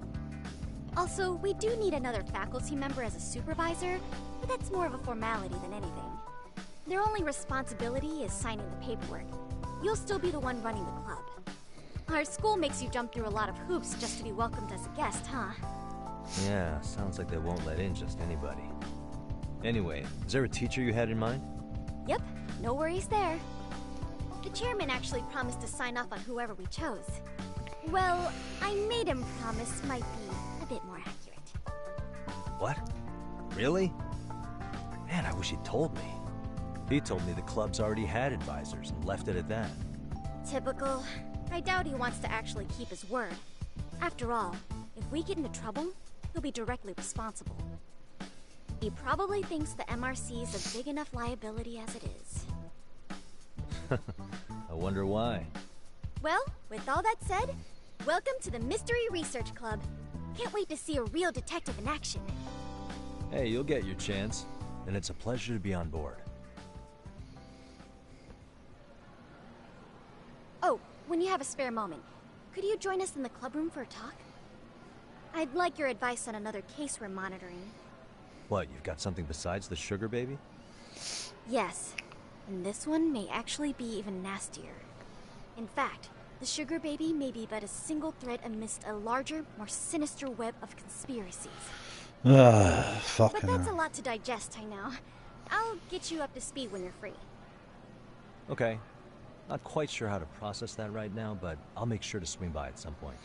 Also, we do need another faculty member as a supervisor, but that's more of a formality than anything. Their only responsibility is signing the paperwork. You'll still be the one running the club. Our school makes you jump through a lot of hoops just to be welcomed as a guest, huh? Yeah, sounds like they won't let in just anybody. Anyway, is there a teacher you had in mind? Yep, no worries there. The chairman actually promised to sign off on whoever we chose. Well, I made him promise might be a bit more accurate. What? Really? Man, I wish he'd told me. He told me the club's already had advisors and left it at that. Typical. I doubt he wants to actually keep his word. After all, if we get into trouble, he'll be directly responsible. He probably thinks the MRC is a big enough liability as it is. I wonder why. Well, with all that said, welcome to the Mystery Research Club. Can't wait to see a real detective in action. Hey, you'll get your chance, and it's a pleasure to be on board. Oh, when you have a spare moment, could you join us in the club room for a talk? I'd like your advice on another case we're monitoring. What, you've got something besides the sugar baby? Yes, and this one may actually be even nastier. In fact, the sugar baby may be but a single thread amidst a larger, more sinister web of conspiracies. Fucking But that's hell. a lot to digest, I know. I'll get you up to speed when you're free. Okay. Not quite sure how to process that right now, but I'll make sure to swing by at some point.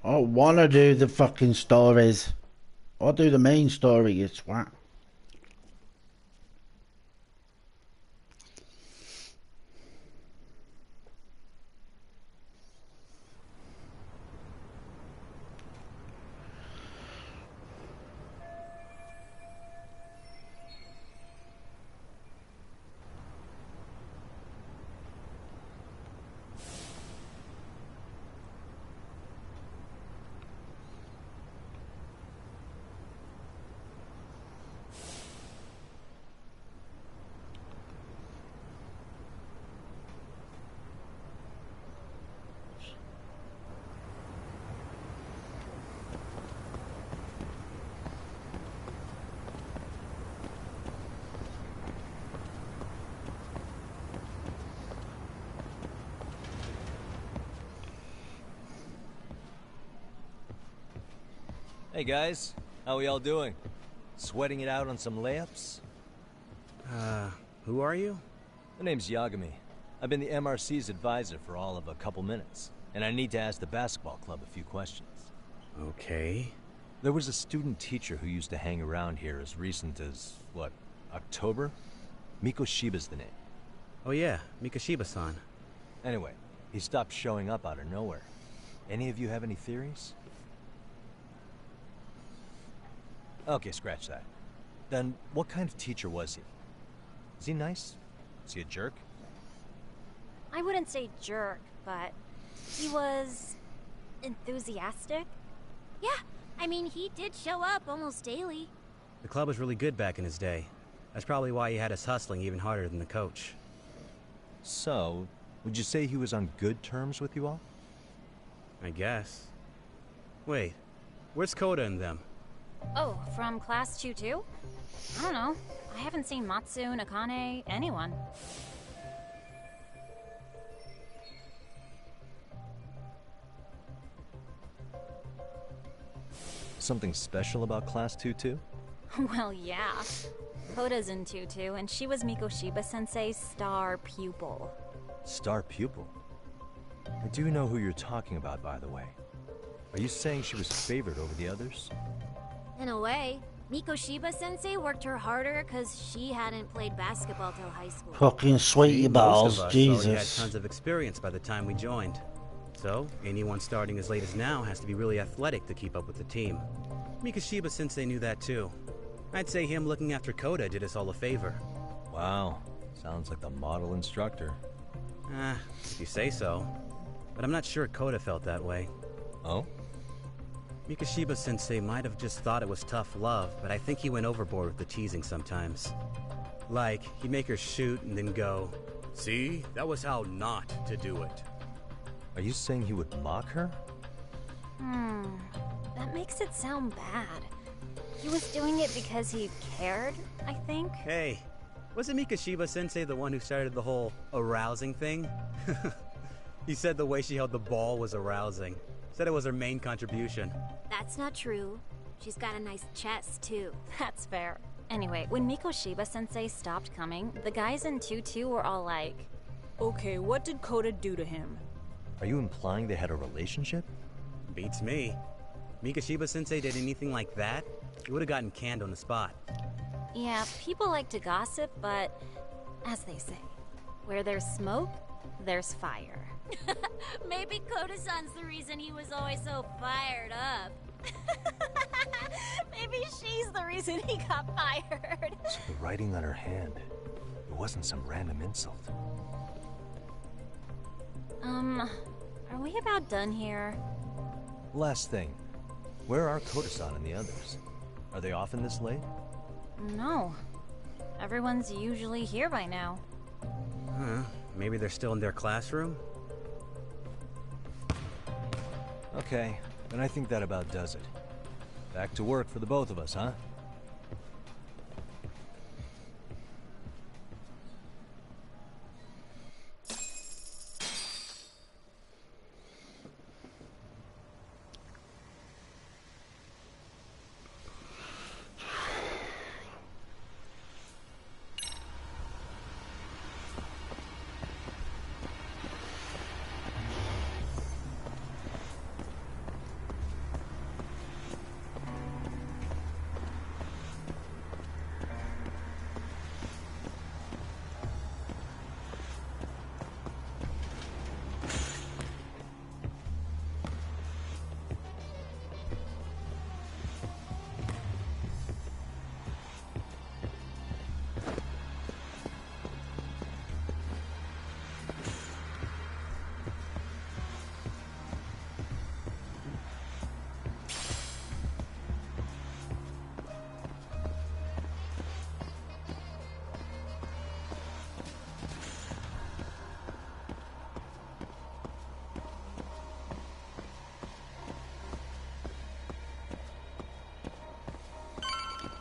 I don't want to do the fucking stories. I'll do the main story, you twat. Hey guys, how we all doing? Sweating it out on some layups? Who are you? My name's Yagami. I've been the MRC's advisor for all of a couple minutes, and I need to ask the basketball club a few questions. Okay. There was a student teacher who used to hang around here as recent as, what, October? Mikoshiba's the name. Oh yeah, Mikoshiba-san. Anyway, he stopped showing up out of nowhere. Any of you have any theories? Okay, scratch that. Then, what kind of teacher was he? Is he nice? Is he a jerk? I wouldn't say jerk, but he was enthusiastic. Yeah, I mean, he did show up almost daily. The club was really good back in his day. That's probably why he had us hustling even harder than the coach. So, would you say he was on good terms with you all? I guess. Wait, where's Koda and them? Oh, from class 2 too? I don't know. I haven't seen Matsu, Nakane, anyone. Something special about class 2 too? Well, yeah. Koda's in 2-2, and she was Mikoshiba-sensei's star pupil. Star pupil? I do know who you're talking about, by the way. Are you saying she was favored over the others? In a way, Mikoshiba-sensei worked her harder because she hadn't played basketball till high school. Fucking sweetie balls, Most of us Jesus. already had tons of experience by the time we joined. So, anyone starting as late as now has to be really athletic to keep up with the team. Mikoshiba-sensei knew that too. I'd say him looking after Koda did us all a favor. Wow, sounds like the model instructor. If you say so. But I'm not sure Koda felt that way. Oh? Mikoshiba-sensei might have just thought it was tough love, but I think he went overboard with the teasing sometimes. Like, he'd make her shoot and then go, "See, that was how not to do it." Are you saying he would mock her? That makes it sound bad. He was doing it because he cared, I think. Hey, wasn't Mikoshiba-sensei the one who started the whole arousing thing? He said the way she held the ball was arousing. Said it was her main contribution. That's not true. She's got a nice chest, too. That's fair. Anyway, when Mikoshiba-sensei stopped coming, the guys in 2-2 were all like, "Okay, what did Koda do to him?" Are you implying they had a relationship? Beats me. Mikoshiba-sensei did anything like that, he would have gotten canned on the spot. yeah, people like to gossip, but as they say, where there's smoke, there's fire. Maybe Koda-san's the reason he was always so fired up. Maybe she's the reason he got fired. So the writing on her hand, it wasn't some random insult. Are we about done here? Last thing, where are Koda-san and the others? Are they often this late? No. Everyone's usually here by now. Maybe they're still in their classroom? Okay, then I think that about does it. Back to work for the both of us, huh?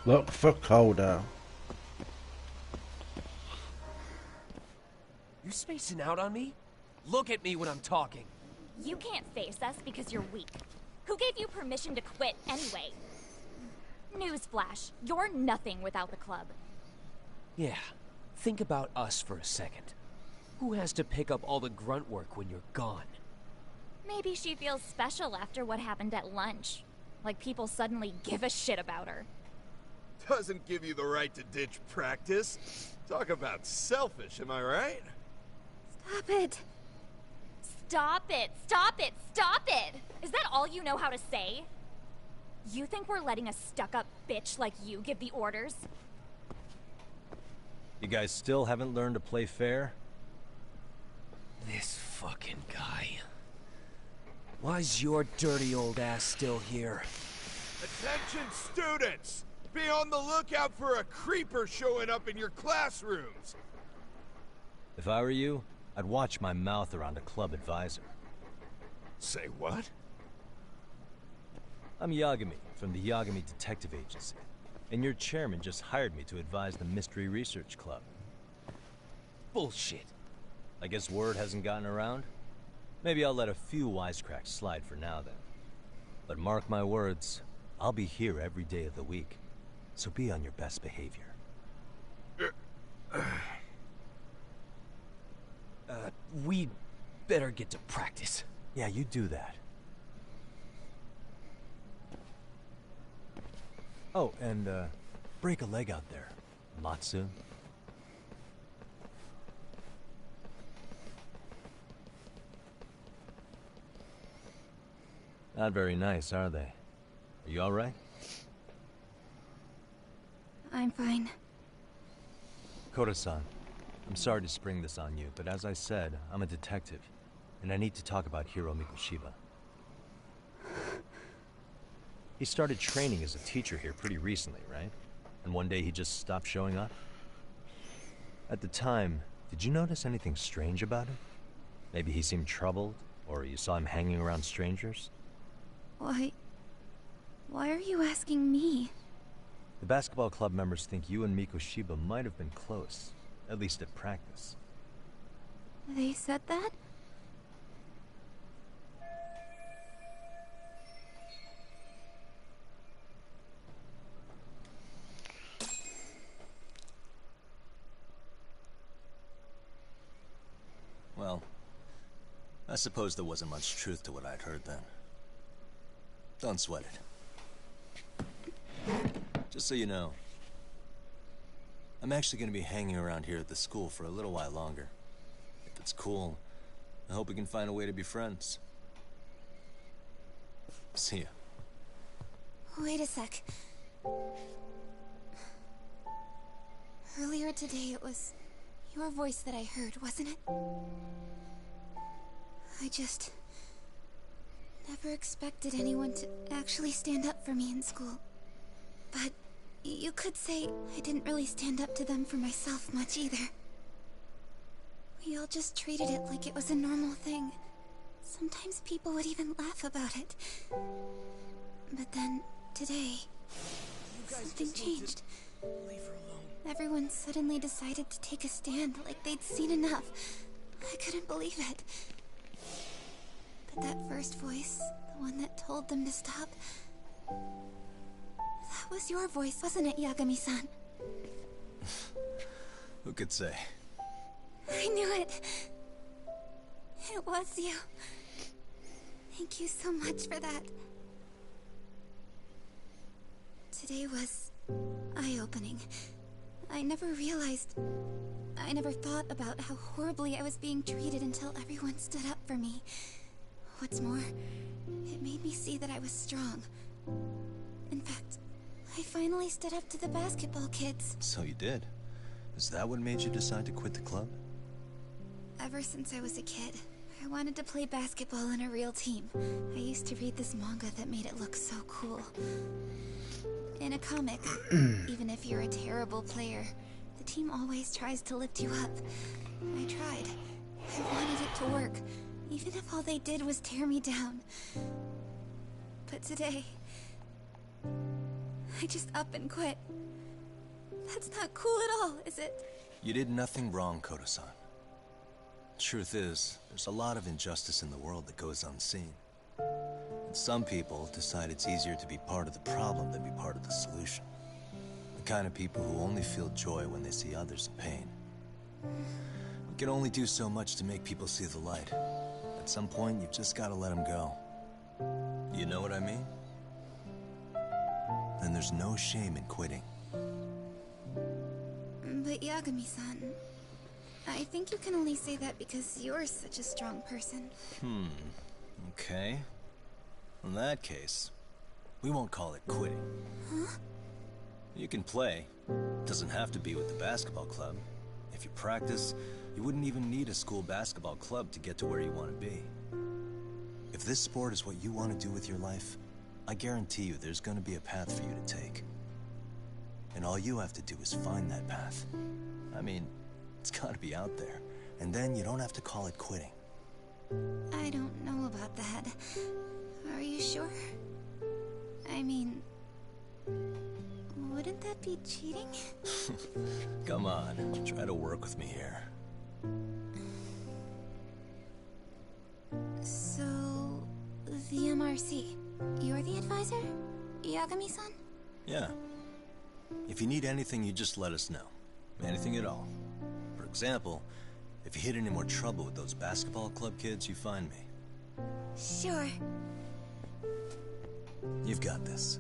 Look for Koda. You spacing out on me? Look at me when I'm talking. You can't face us because you're weak. Who Who gave you permission to quit anyway? Newsflash, you're nothing without the club. Yeah, think about us for a second. Who has to pick up all the grunt work when you're gone? Maybe she feels special after what happened at lunch. Like people suddenly give a shit about her. Doesn't give you the right to ditch practice. Talk about selfish, am I right? Stop it. Stop it, stop it, stop it! Is that all you know how to say? You think we're letting a stuck-up bitch like you give the orders? You guys still haven't learned to play fair? This fucking guy. Why's your dirty old ass still here? Attention students! Be on the lookout for a creeper showing up in your classrooms! If I were you, I'd watch my mouth around a club advisor. Say what? I'm Yagami, from the Yagami Detective Agency, and your chairman just hired me to advise the Mystery Research Club. Bullshit. I guess word hasn't gotten around? Maybe I'll let a few wisecracks slide for now then. But mark my words, I'll be here every day of the week, so be on your best behavior. We better get to practice. Yeah, you do that. Oh, and, break a leg out there, Matsu. Not very nice, are they? Are you alright? I'm fine. Koda-san, I'm sorry to spring this on you, but as I said, I'm a detective, and I need to talk about Hiro Mikoshiba. He started training as a teacher here pretty recently, right? And one day he just stopped showing up? At the time, did you notice anything strange about him? Maybe he seemed troubled, or you saw him hanging around strangers? Why are you asking me? The basketball club members think you and Mikoshiba might have been close, at least at practice. They said that? Well, I suppose there wasn't much truth to what I'd heard then. Don't sweat it. Just so you know, I'm actually going to be hanging around here at the school for a little while longer. If it's cool, I hope we can find a way to be friends. See ya. Wait a sec. Earlier today, it was your voice that I heard, wasn't it? I just never expected anyone to actually stand up for me in school. But you could say I didn't really stand up to them for myself much either. We all just treated it like it was a normal thing. Sometimes people would even laugh about it. But then, today, something changed. Leave her alone. Everyone suddenly decided to take a stand like they'd seen enough. I couldn't believe it. But that first voice, the one that told them to stop, that was your voice, wasn't it, Yagami-san? Who could say? I knew it. It was you. Thank you so much for that. Today was eye-opening. I never thought about how horribly I was being treated until everyone stood up for me. What's more, it made me see that I was strong. In fact, I finally stood up to the basketball kids. So you did. Is that what made you decide to quit the club? Ever since I was a kid, I wanted to play basketball on a real team. I used to read this manga that made it look so cool. In a comic, even if you're a terrible player, the team always tries to lift you up. I tried. I wanted it to work, even if all they did was tear me down. But today, I just up and quit. That's not cool at all, is it? You did nothing wrong, Koda-san. Truth is, there's a lot of injustice in the world that goes unseen. And some people decide it's easier to be part of the problem than be part of the solution. The kind of people who only feel joy when they see others in pain. We can only do so much to make people see the light. At some point, you've just got to let them go. You know what I mean? Then there's no shame in quitting. But Yagami-san, I think you can only say that because you're such a strong person. Okay. In that case, we won't call it quitting. Huh? You can play. Doesn't have to be with the basketball club. If you practice, you wouldn't even need a school basketball club to get to where you want to be. If this sport is what you want to do with your life, I guarantee you there's going to be a path for you to take. And all you have to do is find that path. I mean, it's got to be out there. And then you don't have to call it quitting. I don't know about that. Are you sure? I mean, wouldn't that be cheating? Come on, try to work with me here. So, the MRC, you're the advisor? Yagami-san? Yeah. If you need anything, you just let us know. Anything at all. For example, if you hit any more trouble with those basketball club kids, you find me. Sure. You've got this.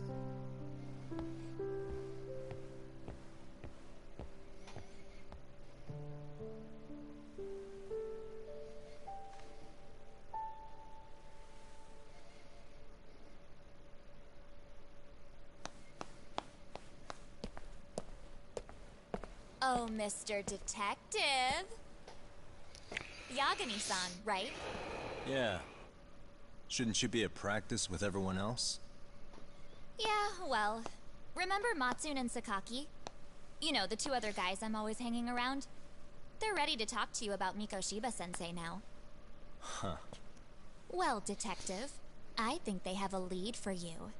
Oh, Mr. Detective. Yagami-san, right? Yeah. Shouldn't you be at practice with everyone else? Yeah, well, remember Matsune and Sakaki? You know, the two other guys I'm always hanging around? They're ready to talk to you about Mikoshiba-sensei now. Huh. Well, Detective, I think they have a lead for you.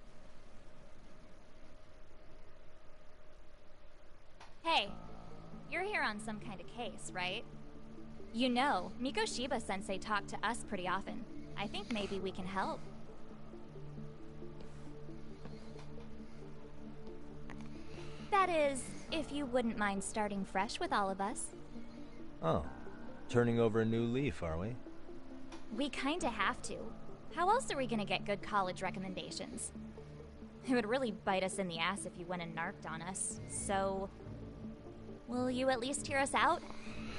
Hey, you're here on some kind of case, right? You know, Mikoshiba-sensei talked to us pretty often. I think maybe we can help. That is, if you wouldn't mind starting fresh with all of us. Oh, turning over a new leaf, are we? We kinda have to. How else are we gonna get good college recommendations? It would really bite us in the ass if you went and narked on us, so... Will you at least hear us out?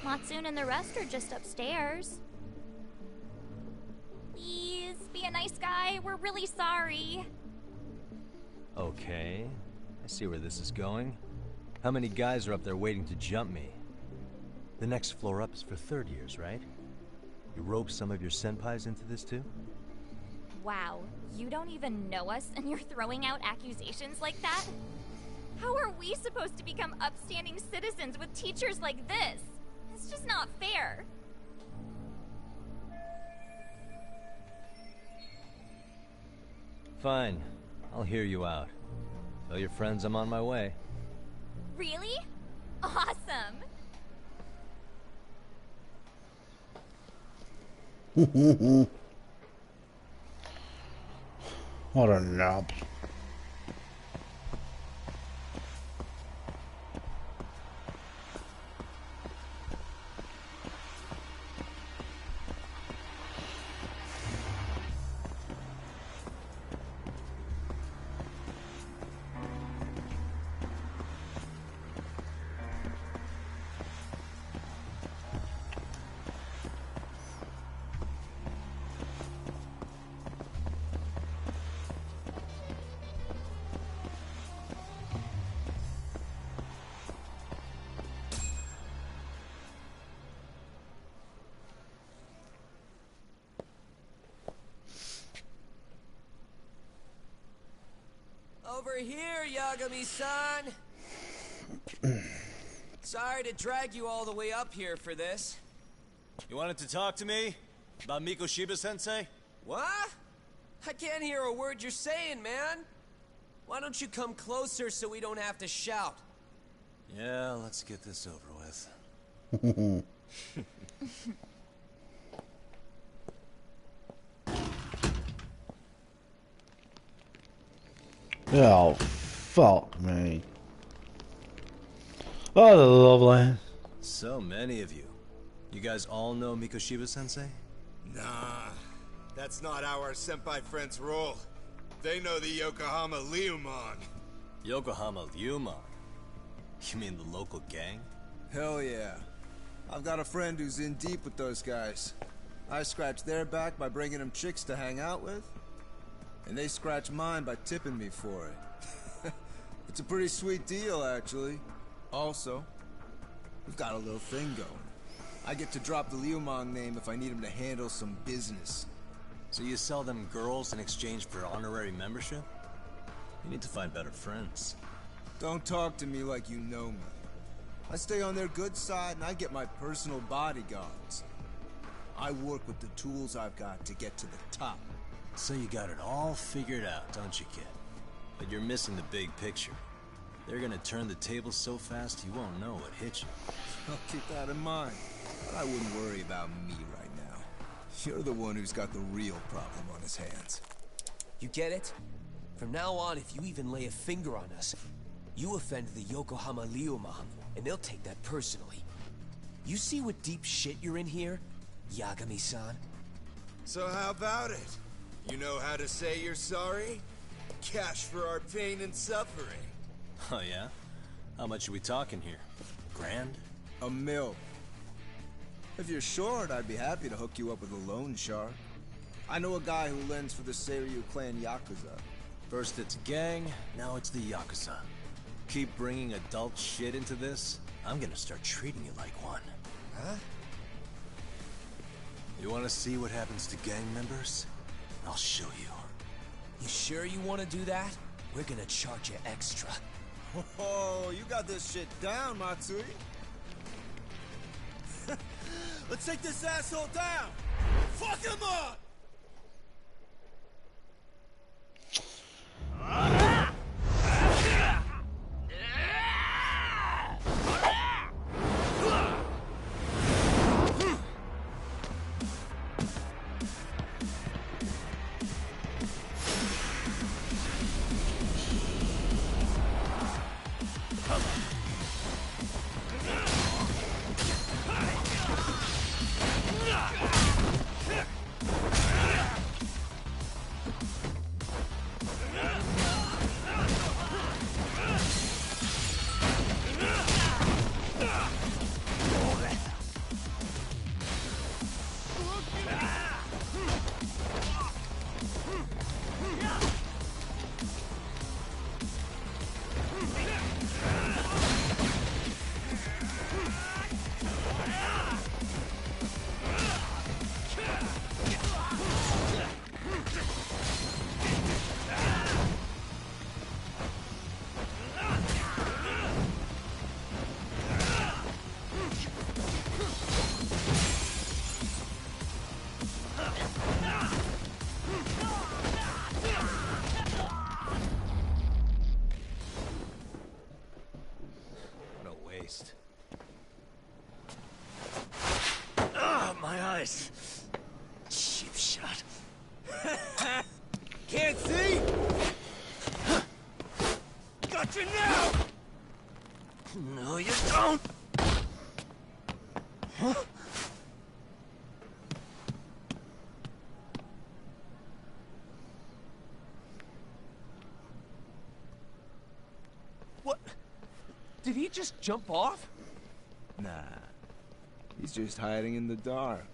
Matsune and the rest are just upstairs. Please, be a nice guy. We're really sorry. Okay, I see where this is going. How many guys are up there waiting to jump me? The next floor up is for third years, right? You rope some of your senpais into this too? Wow, you don't even know us and you're throwing out accusations like that? How are we supposed to become upstanding citizens with teachers like this? It's just not fair. Fine, I'll hear you out. Tell your friends I'm on my way. Really? Awesome! What a knob. Over here, Yagami-san! Sorry to drag you all the way up here for this. You wanted to talk to me? About Mikoshiba-sensei? What? I can't hear a word you're saying, man. Why don't you come closer so we don't have to shout? Yeah, let's get this over with. Oh, fuck me. Oh, lovely. So many of you. You guys all know Mikoshiba-sensei? Nah, that's not how our senpai friends roll. They know the Yokohama Leomon. Yokohama Leomon? You mean the local gang? Hell yeah. I've got a friend who's in deep with those guys. I scratch their back by bringing them chicks to hang out with, and they scratch mine by tipping me for it. It's a pretty sweet deal, actually. Also, we've got a little thing going. I get to drop the Leomon name if I need him to handle some business. So you sell them girls in exchange for honorary membership? You need to find better friends. Don't talk to me like you know me. I stay on their good side and I get my personal bodyguards. I work with the tools I've got to get to the top. So you got it all figured out, don't you, kid? But you're missing the big picture. They're gonna turn the tables so fast you won't know what hit you. I'll keep that in mind. But I wouldn't worry about me right now. You're the one who's got the real problem on his hands. You get it? From now on, if you even lay a finger on us, you offend the Yokohama Leomon, and they'll take that personally. You see what deep shit you're in here, Yagami-san? So how about it? You know how to say you're sorry? Cash for our pain and suffering. Oh yeah? How much are we talking here? Grand? $1 million. If you're short, I'd be happy to hook you up with a loan shark. I know a guy who lends for the Seiryu clan Yakuza. First it's a gang, now it's the Yakuza. Keep bringing adult shit into this, I'm gonna start treating you like one. Huh? You wanna see what happens to gang members? I'll show you. You sure you want to do that? We're gonna charge you extra. Oh, you got this shit down, Matsui. Let's take this asshole down! Fuck him up! My eyes. Cheap shot. Can't see? Got you now! No, you don't! Huh? What? Did he just jump off? Nah. He's just hiding in the dark.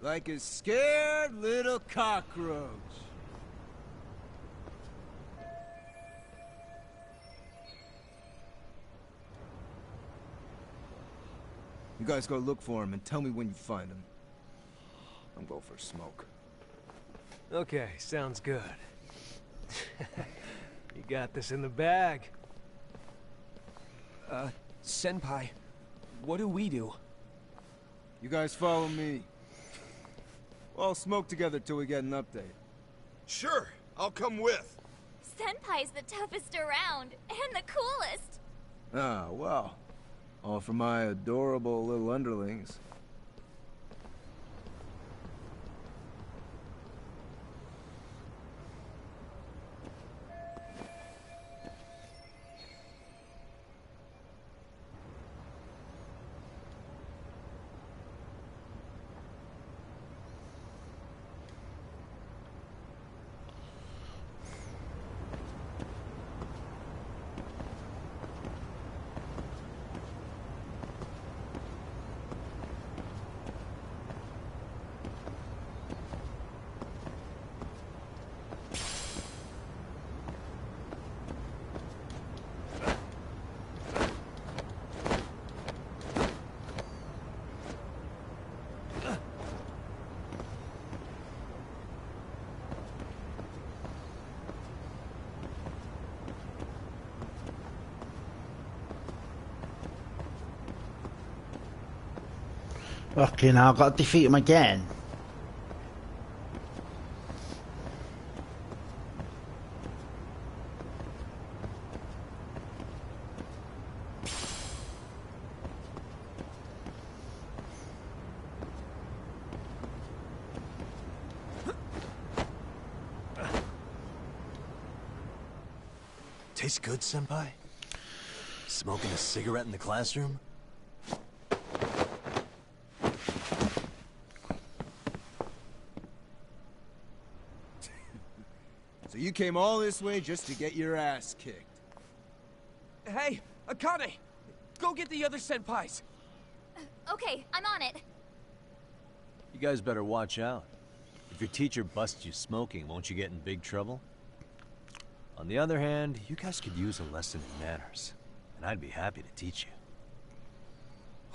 Like a scared little cockroach. You guys go look for him and tell me when you find him. I'm going for a smoke. Okay, sounds good. You got this in the bag. Senpai, what do we do? You guys follow me. We'll all smoke together till we get an update. Sure, I'll come with. Senpai's the toughest around, and the coolest. Ah, well. All for my adorable little underlings. Okay, now I've got to defeat him again. Tastes good, Senpai? Smoking a cigarette in the classroom? So you came all this way just to get your ass kicked? Hey, Akane! Go get the other senpais! Okay, I'm on it. You guys better watch out. If your teacher busts you smoking, won't you get in big trouble? On the other hand, you guys could use a lesson in manners, and I'd be happy to teach you.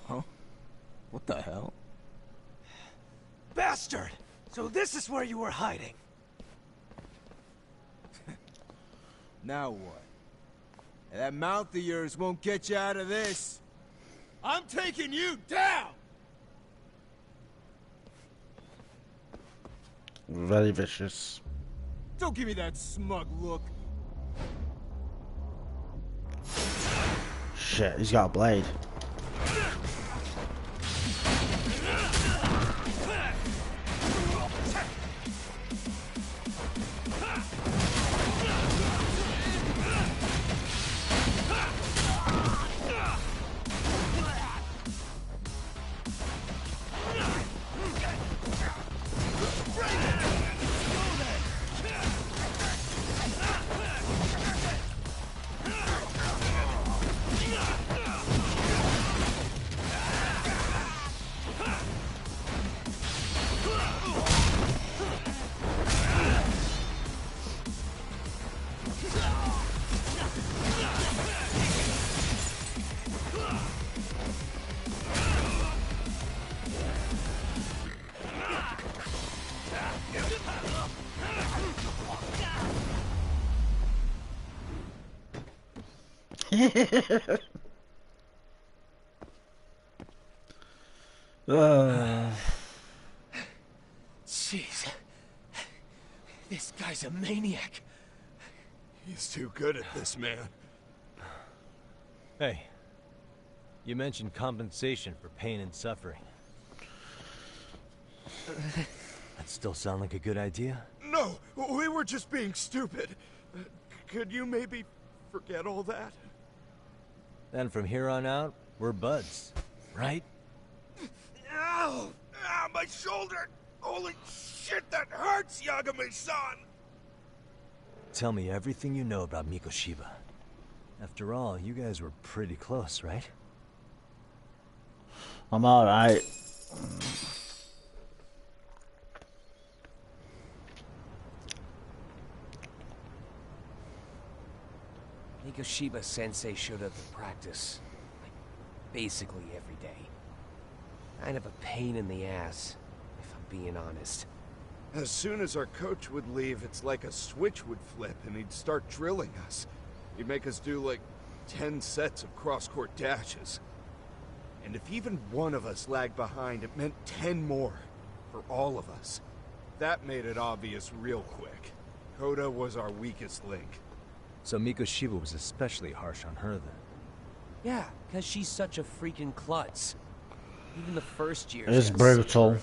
Huh? What the hell? Bastard! So this is where you were hiding. Now what? That mouth of yours won't get you out of this. I'm taking you down! Very vicious. Don't give me that smug look. Shit, he's got a blade. Jeez. This guy's a maniac. He's too good at this, man. Hey, you mentioned compensation for pain and suffering. That still sound like a good idea? No, we were just being stupid. Could you maybe forget all that? Then from here on out, we're buds, right? Ow! Ah, my shoulder! Holy shit, that hurts, Yagami-san! Tell me everything you know about Mikoshiba. After all, you guys were pretty close, right? I'm alright. Mikoshiba Sensei showed up to practice, like, basically every day. Kind of a pain in the ass, if I'm being honest. As soon as our coach would leave, it's like a switch would flip and he'd start drilling us. He'd make us do like 10 sets of cross-court dashes. And if even one of us lagged behind, it meant 10 more for all of us. That made it obvious real quick. Koda was our weakest link. So Mikoshiba was especially harsh on her then? Yeah, because she's such a freaking klutz. Even the first year. It's brutal.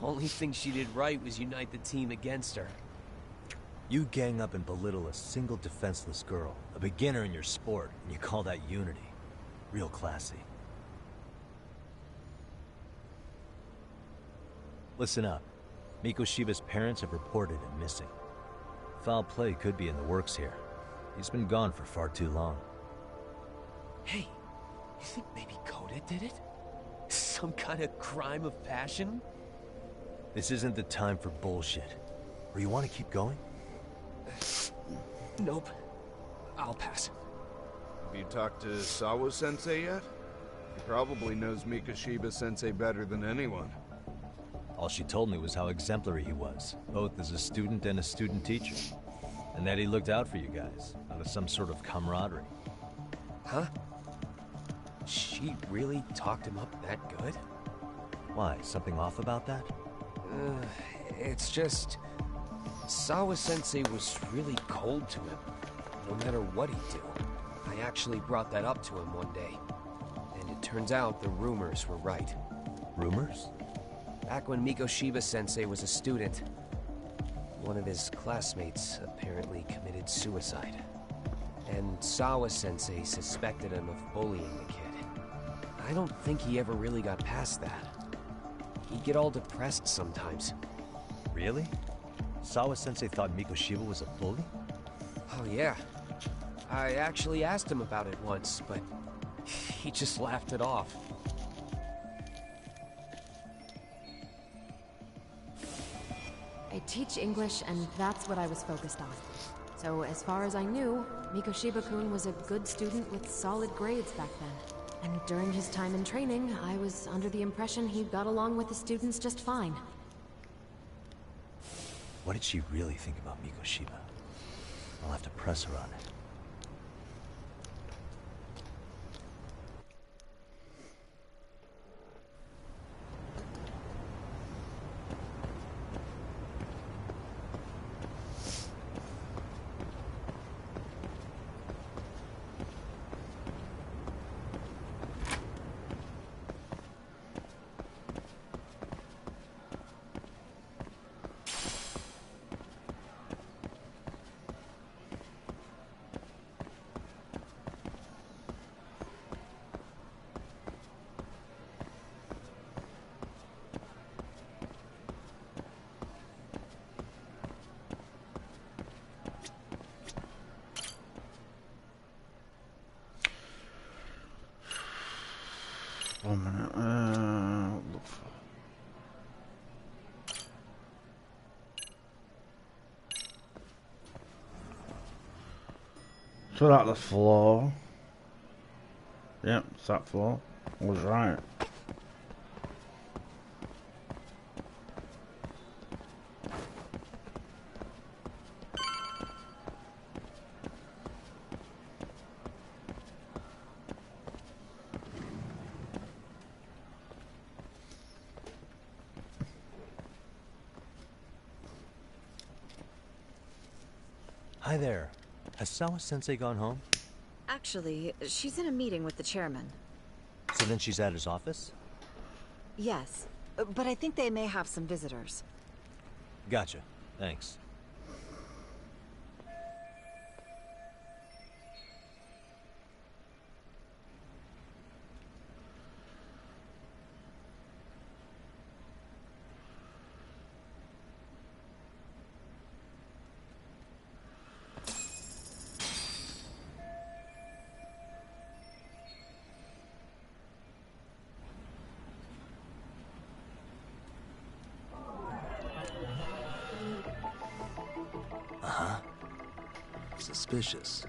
Only thing she did right was unite the team against her. You gang up and belittle a single defenseless girl, a beginner in your sport, and you call that unity. Real classy. Listen up. Mikoshiba's parents have reported him missing. Foul play could be in the works here. He's been gone for far too long. Hey, you think maybe Koda did it? Some kind of crime of passion? This isn't the time for bullshit. Or you want to keep going? Nope. I'll pass. Have you talked to Sawa-sensei yet? He probably knows Mikoshiba-sensei better than anyone. All she told me was how exemplary he was, both as a student and a student teacher. And that he looked out for you guys, out of some sort of camaraderie. Huh? She really talked him up that good? Why, something off about that? It's just... Sawa-sensei was really cold to him, no matter what he'd do. I actually brought that up to him one day. And it turns out the rumors were right. Rumors? Back when Mikoshiba-sensei was a student, one of his classmates apparently committed suicide. And Sawa-sensei suspected him of bullying the kid. I don't think he ever really got past that. He'd get all depressed sometimes. Really? Sawa-sensei thought Mikoshiba was a bully? Oh yeah. I actually asked him about it once, but he just laughed it off. I teach English, and that's what I was focused on. So as far as I knew, Mikoshiba-kun was a good student with solid grades back then. And during his time in training, I was under the impression he got along with the students just fine. What did she really think about Mikoshiba? I'll have to press her on it. One minute. Look for... So that the floor. Yep, it's that floor. I was right. Hi there. Has Sawa-sensei gone home? Actually, she's in a meeting with the chairman. So then she's at his office? Yes, but I think they may have some visitors. Gotcha. Thanks. Suspicious.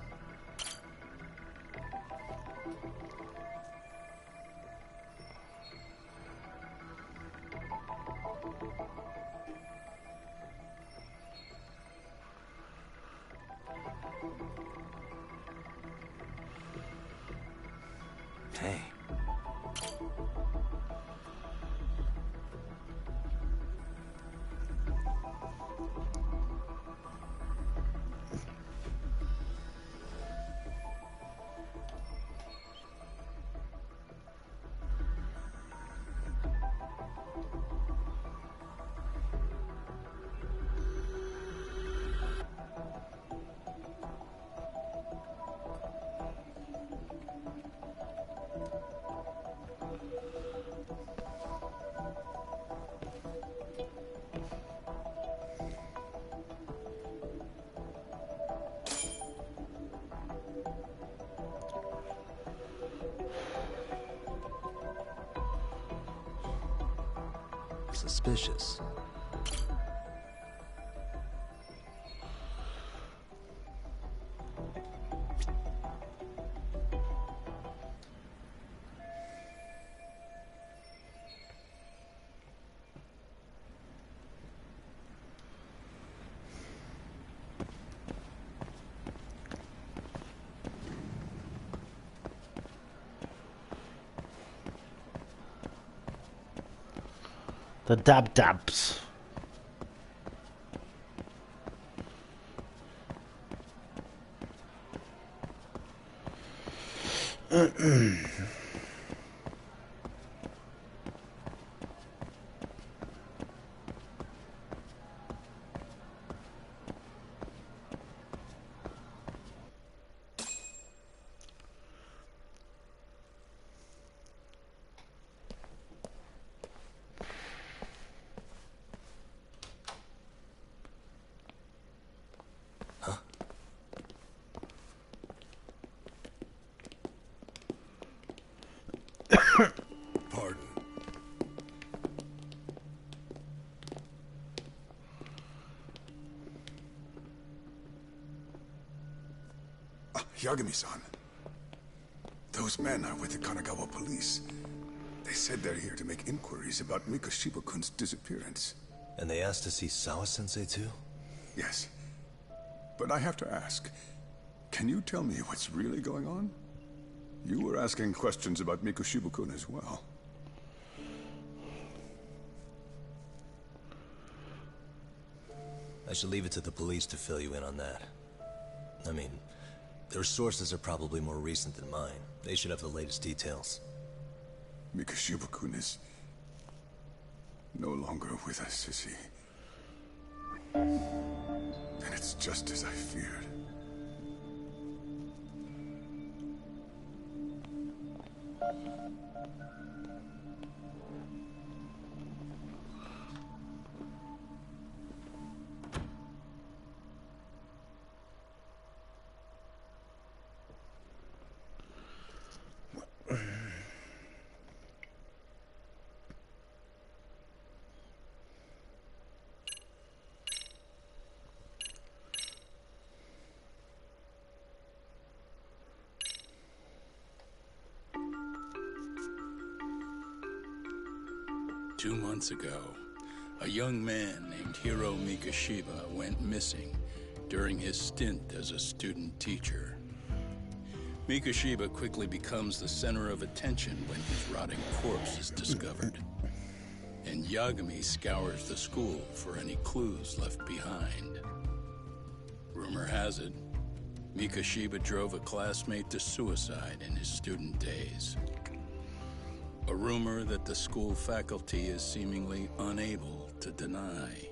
Hey. Suspicious. The dabs. Pardon. Yagami-san. Those men are with the Kanagawa police. They said they're here to make inquiries about Mikoshiba-kun's disappearance. And they asked to see Sawa-sensei too? Yes. But I have to ask, can you tell me what's really going on? You were asking questions about Mikoshiba-kun as well. I should leave it to the police to fill you in on that. I mean, their sources are probably more recent than mine. They should have the latest details. Mikoshiba-kun is no longer with us, is he? And it's just as I feared. Two months ago, a young man named Hiro Mikoshiba went missing during his stint as a student teacher. Mikoshiba quickly becomes the center of attention when his rotting corpse is discovered. And Yagami scours the school for any clues left behind. Rumor has it, Mikoshiba drove a classmate to suicide in his student days. A rumor that the school faculty is seemingly unable to deny.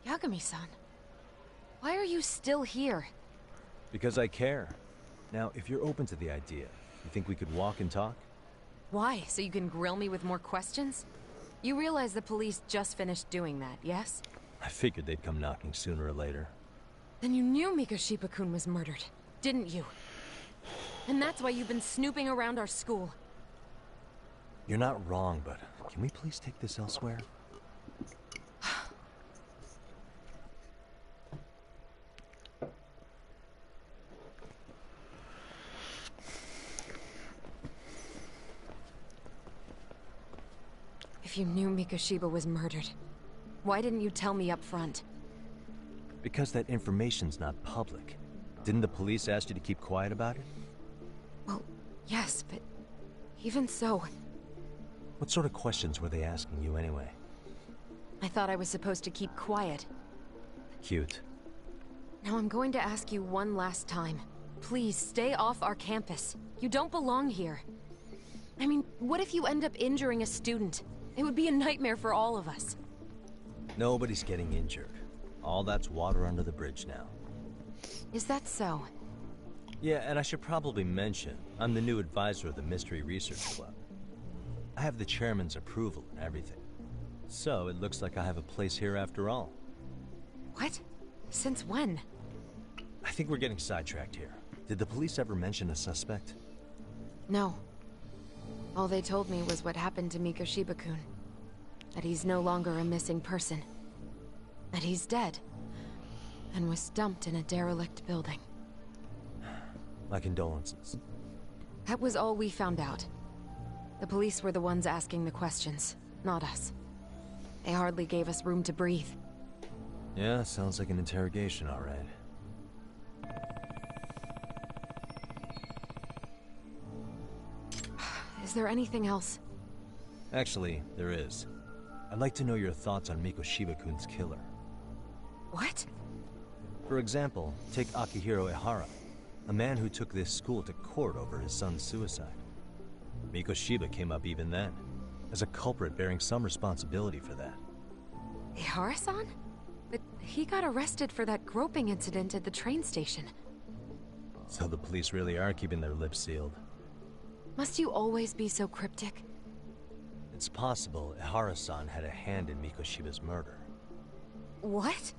Yagami-san, why are you still here? Because I care. Now, if you're open to the idea, you think we could walk and talk? Why? So you can grill me with more questions? You realize the police just finished doing that, yes? I figured they'd come knocking sooner or later. Then you knew Mikoshiba-kun was murdered, didn't you? And that's why you've been snooping around our school. You're not wrong, but can we please take this elsewhere? If you knew Mikoshiba was murdered, why didn't you tell me up front? Because that information's not public. Didn't the police ask you to keep quiet about it? Well, yes, but even so... What sort of questions were they asking you anyway? I thought I was supposed to keep quiet. Cute. Now I'm going to ask you one last time. Please, stay off our campus. You don't belong here. I mean, what if you end up injuring a student? It would be a nightmare for all of us. Nobody's getting injured. All that's water under the bridge now. Is that so? Yeah, and I should probably mention, I'm the new advisor of the Mystery Research Club. I have the chairman's approval and everything. So, it looks like I have a place here after all. What? Since when? I think we're getting sidetracked here. Did the police ever mention a suspect? No. All they told me was what happened to Mikoshiba-kun. That he's no longer a missing person. That he's dead. And was dumped in a derelict building. My condolences. That was all we found out. The police were the ones asking the questions, not us. They hardly gave us room to breathe. Yeah, sounds like an interrogation, all right. Is there anything else? Actually, there is. I'd like to know your thoughts on Mikoshiba-kun's killer. What? For example, take Akihiro Ehara, a man who took this school to court over his son's suicide. Mikoshiba came up even then, as a culprit bearing some responsibility for that. Ehara-san? But he got arrested for that groping incident at the train station. So the police really are keeping their lips sealed. Must you always be so cryptic? It's possible Ehara-san had a hand in Mikoshiba's murder. What?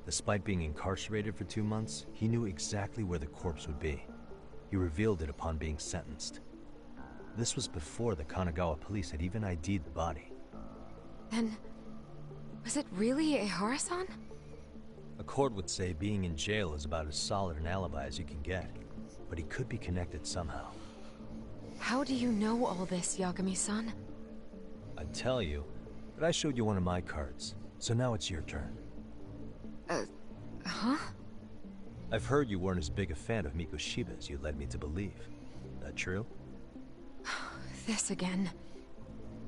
Despite being incarcerated for 2 months, he knew exactly where the corpse would be. He revealed it upon being sentenced. This was before the Kanagawa police had even ID'd the body. Then, was it really Ehara-san? A court would say being in jail is about as solid an alibi as you can get, but he could be connected somehow. How do you know all this, Yagami-san? I'd tell you, but I showed you one of my cards, so now it's your turn. Huh? I've heard you weren't as big a fan of Mikoshiba as you led me to believe. That true? This again.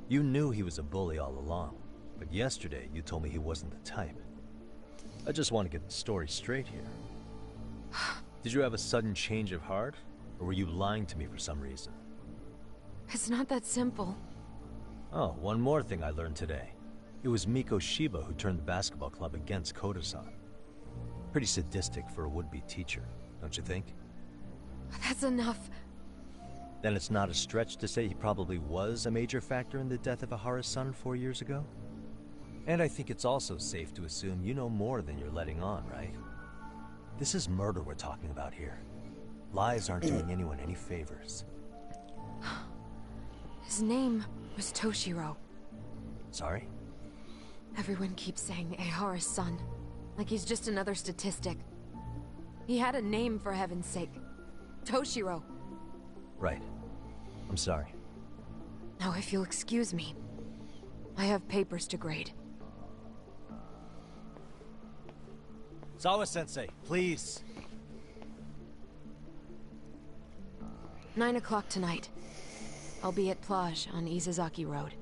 You knew he was a bully all along, but yesterday you told me he wasn't the type. I just want to get the story straight here. Did you have a sudden change of heart, or were you lying to me for some reason? It's not that simple. Oh, one more thing I learned today. It was Mikoshiba who turned the basketball club against Koda-san. Pretty sadistic for a would-be teacher, don't you think? That's enough. Then it's not a stretch to say he probably was a major factor in the death of Ehara's son 4 years ago? And I think it's also safe to assume you know more than you're letting on, right? This is murder we're talking about here. Lies aren't doing anyone any favors. His name was Toshiro. Sorry? Everyone keeps saying Ehara's son, like he's just another statistic. He had a name, for heaven's sake. Toshiro. Right. I'm sorry. Now, if you'll excuse me, I have papers to grade. Sawa-sensei, please. 9 o'clock tonight. I'll be at Plage on Izazaki Road.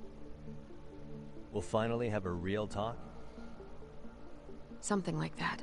We'll finally have a real talk? Something like that.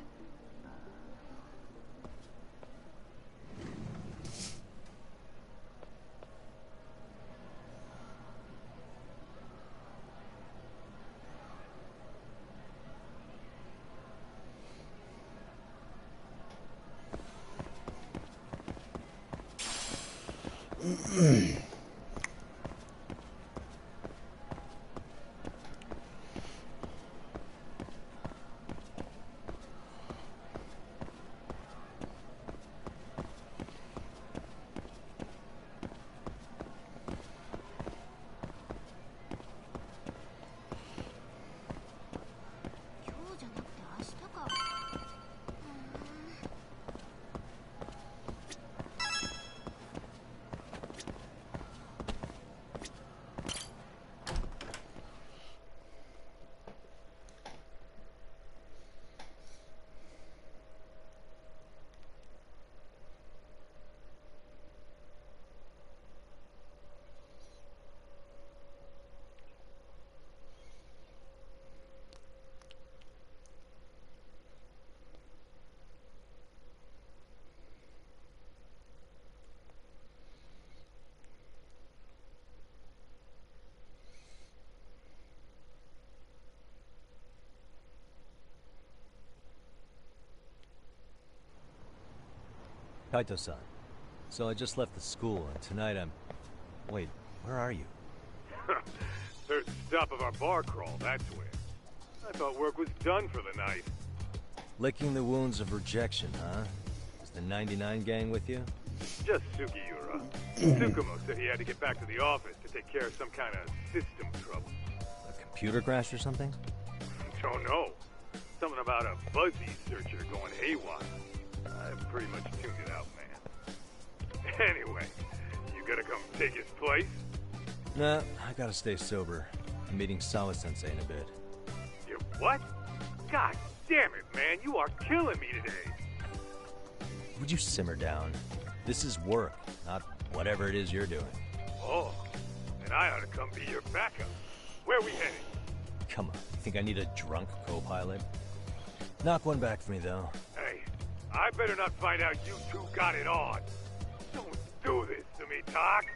Kaito-san. So I just left the school, and tonight I'm... Wait, where are you? Third stop of our bar crawl, that's where. I thought work was done for the night. Licking the wounds of rejection, huh? Is the 99 gang with you? Just Sugiura. Tsukumo said he had to get back to the office to take care of some kind of system trouble. A computer crash or something? Don't know. Something about a fuzzy searcher going haywire. I pretty much tuned it out, man. Anyway, you gonna come take his place? Nah, I gotta stay sober. I'm meeting Sawa-sensei in a bit. You what? God damn it, man, you are killing me today. Would you simmer down? This is work, not whatever it is you're doing. Oh, then I ought to come be your backup. Where are we heading? Come on, you think I need a drunk co-pilot? Knock one back for me, though. Hey, I better not find out you two got it on. Don't do this to me, Doc.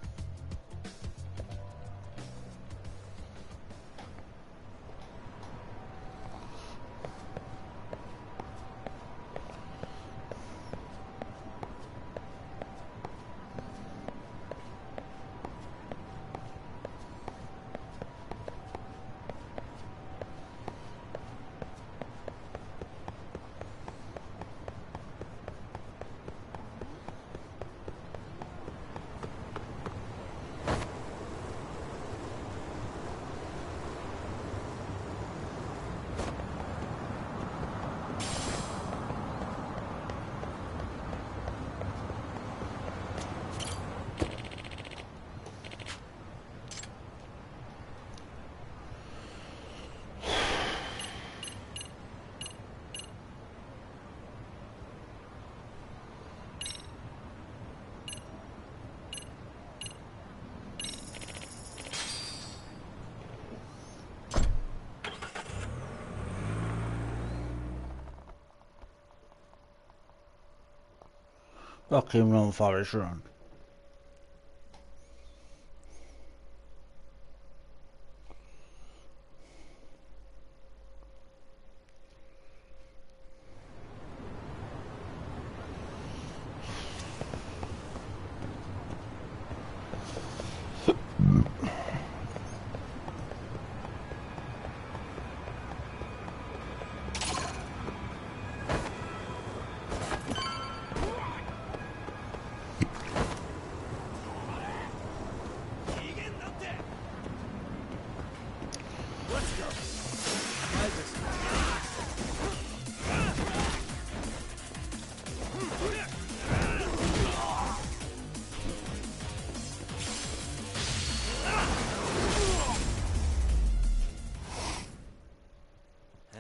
Fucking run, Forrest, run.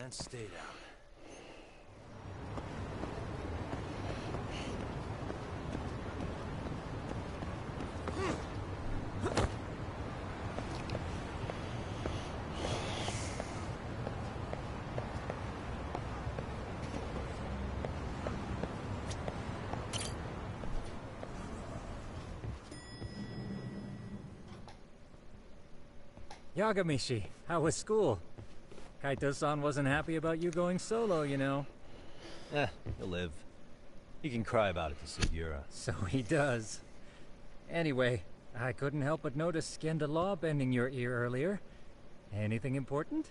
And stay down. Yagamishi, how was school? Kaito-san wasn't happy about you going solo, you know. He'll live. He can cry about it to Sugiura. So he does. Anyway, I couldn't help but notice Skenda Law bending your ear earlier. Anything important?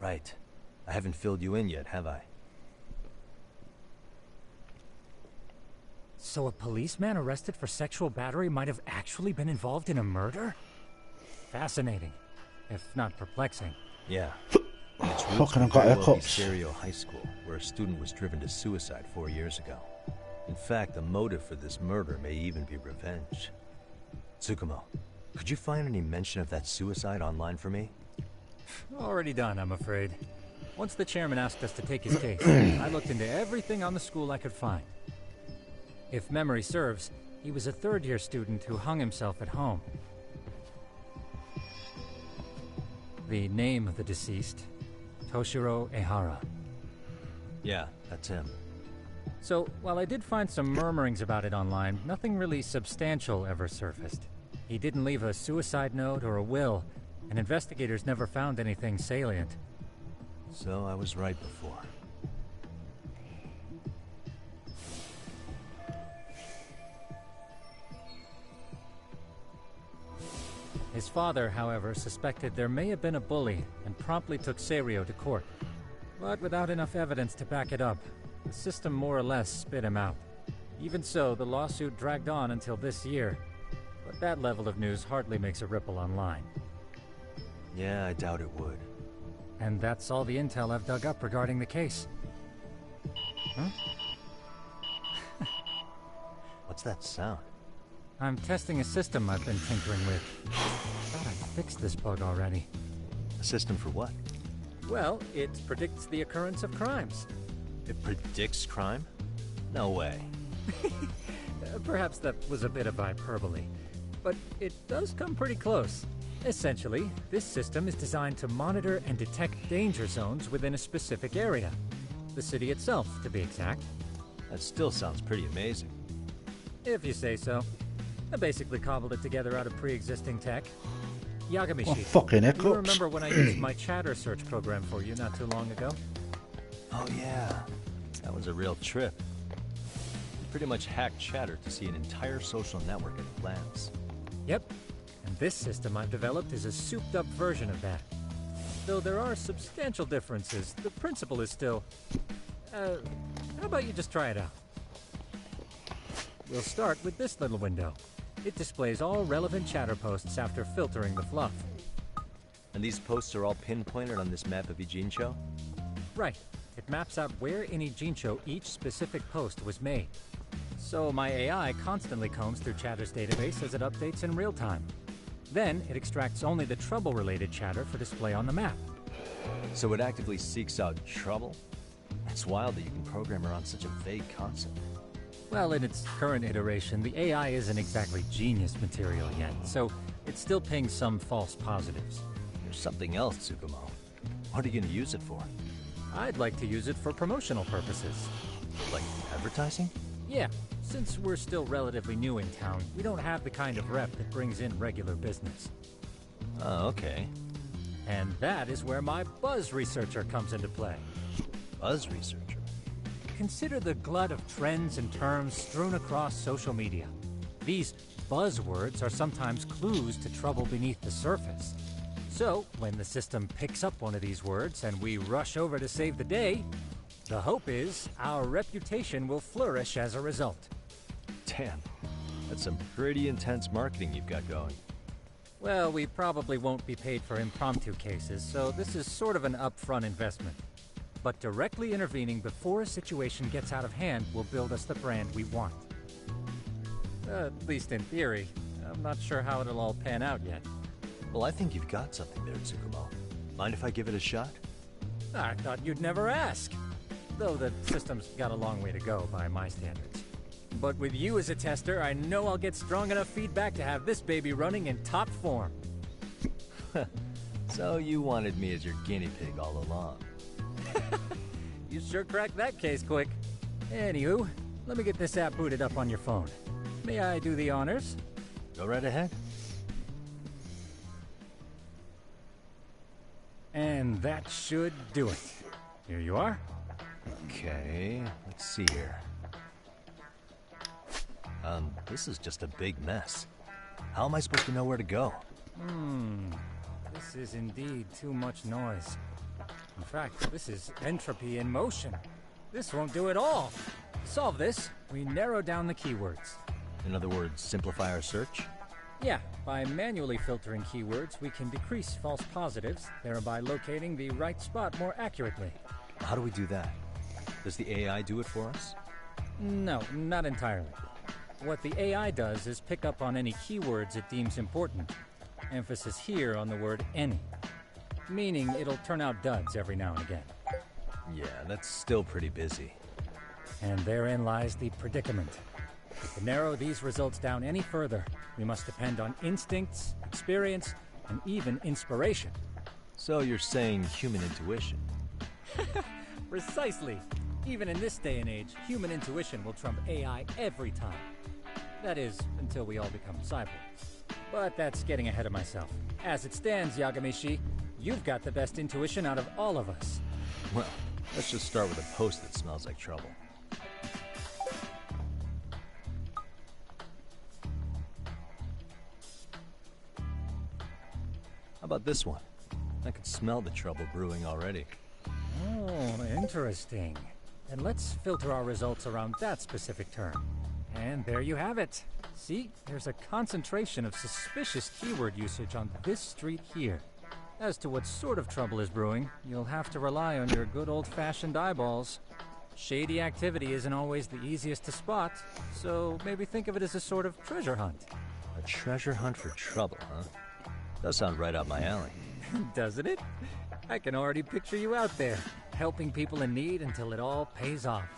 Right. I haven't filled you in yet, have I? So a policeman arrested for sexual battery might have actually been involved in a murder? Fascinating, if not perplexing. Yeah. Fucking I got hiccups. Stereo High School, where a student was driven to suicide 4 years ago. In fact, the motive for this murder may even be revenge. Tsukumo, could you find any mention of that suicide online for me? Already done, I'm afraid. Once the chairman asked us to take his case, I looked into everything on the school I could find. If memory serves, he was a third-year student who hung himself at home. The name of the deceased, Toshiro Ehara. Yeah, that's him. So, while I did find some murmurings about it online, nothing really substantial ever surfaced. He didn't leave a suicide note or a will, and investigators never found anything salient. So I was right before. His father, however, suspected there may have been a bully and promptly took Serio to court. But without enough evidence to back it up, the system more or less spit him out. Even so, the lawsuit dragged on until this year. But that level of news hardly makes a ripple online. Yeah, I doubt it would. And that's all the intel I've dug up regarding the case. Huh? What's that sound? I'm testing a system I've been tinkering with. I thought I fixed this bug already. A system for what? Well, it predicts the occurrence of crimes. It predicts crime? No way. Perhaps that was a bit of hyperbole, but it does come pretty close. Essentially, this system is designed to monitor and detect danger zones within a specific area. The city itself, to be exact. That still sounds pretty amazing. If you say so. I basically cobbled it together out of pre-existing tech. Yagami-shi, What fucking hiccups? you remember when I used my chatter search program for you not too long ago? Oh yeah, that was a real trip. You pretty much hacked Chatter to see an entire social network at a glance. Yep, and this system I've developed is a souped-up version of that. Though there are substantial differences, the principle is still... how about you just try it out? We'll start with this little window. It displays all relevant chatter posts after filtering the fluff. And these posts are all pinpointed on this map of Ijincho? Right. It maps out where in Ijincho each specific post was made. So my AI constantly combs through Chatter's database as it updates in real time. Then it extracts only the trouble-related chatter for display on the map. So it actively seeks out trouble? It's wild that you can program around such a vague concept. Well, in its current iteration, the AI isn't exactly genius material yet, so it's still pings some false positives. There's something else, Tsukumo. What are you going to use it for? I'd like to use it for promotional purposes. Like advertising? Yeah, since we're still relatively new in town, we don't have the kind of rep that brings in regular business. Oh, okay. And that is where my buzz researcher comes into play. Buzz researcher? Consider the glut of trends and terms strewn across social media. These buzzwords are sometimes clues to trouble beneath the surface. So, when the system picks up one of these words and we rush over to save the day, the hope is our reputation will flourish as a result. Damn, that's some pretty intense marketing you've got going. Well, we probably won't be paid for impromptu cases, so this is sort of an upfront investment. But directly intervening before a situation gets out of hand will build us the brand we want. At least in theory. I'm not sure how it'll all pan out yet. Well, I think you've got something there, Tsukumo. Mind if I give it a shot? I thought you'd never ask. Though the system's got a long way to go by my standards. But with you as a tester, I know I'll get strong enough feedback to have this baby running in top form. So you wanted me as your guinea pig all along. You sure cracked that case quick. Anywho, let me get this app booted up on your phone. May I do the honors? Go right ahead. And that should do it. Here you are. Okay, let's see here. This is just a big mess. How am I supposed to know where to go? This is indeed too much noise. In fact, this is entropy in motion. This won't do it all. To solve this, we narrow down the keywords. In other words, simplify our search? Yeah, by manually filtering keywords, we can decrease false positives, thereby locating the right spot more accurately. How do we do that? Does the AI do it for us? No, not entirely. What the AI does is pick up on any keywords it deems important. Emphasis here on the word any. Meaning it'll turn out duds every now and again. Yeah, that's still pretty busy. And therein lies the predicament. To narrow these results down any further, we must depend on instincts, experience, and even inspiration. So you're saying human intuition? Precisely. Even in this day and age, human intuition will trump AI every time. That is, until we all become cyborgs. But that's getting ahead of myself. As it stands, Yagami-shi, you've got the best intuition out of all of us. Well, let's just start with a post that smells like trouble. about this one? I can smell the trouble brewing already. Oh, interesting. And let's filter our results around that specific term. And there you have it. See, there's a concentration of suspicious keyword usage on this street here. As to what sort of trouble is brewing, you'll have to rely on your good old-fashioned eyeballs. Shady activity isn't always the easiest to spot, so maybe think of it as a sort of treasure hunt. A treasure hunt for trouble, huh? Does sound right up my alley. Doesn't it? I can already picture you out there, helping people in need until it all pays off.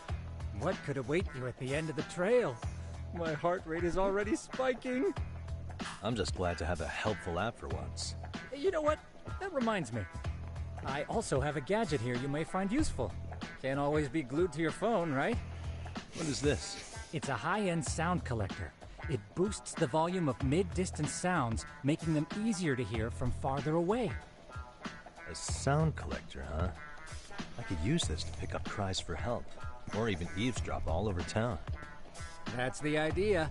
What could await you at the end of the trail? My heart rate is already spiking. I'm just glad to have a helpful app for once. You know what? That reminds me. I also have a gadget here you may find useful. Can't always be glued to your phone, right? What is this? It's a high-end sound collector. It boosts the volume of mid-distance sounds, making them easier to hear from farther away. A sound collector, huh? I could use this to pick up cries for help, or even eavesdrop all over town. That's the idea.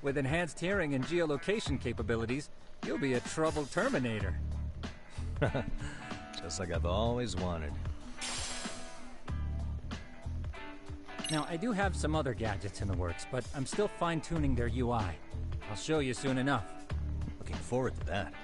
With enhanced hearing and geolocation capabilities, you'll be a trouble terminator. Just like I've always wanted. Now, I do have some other gadgets in the works, but I'm still fine-tuning their UI. I'll show you soon enough. Looking forward to that.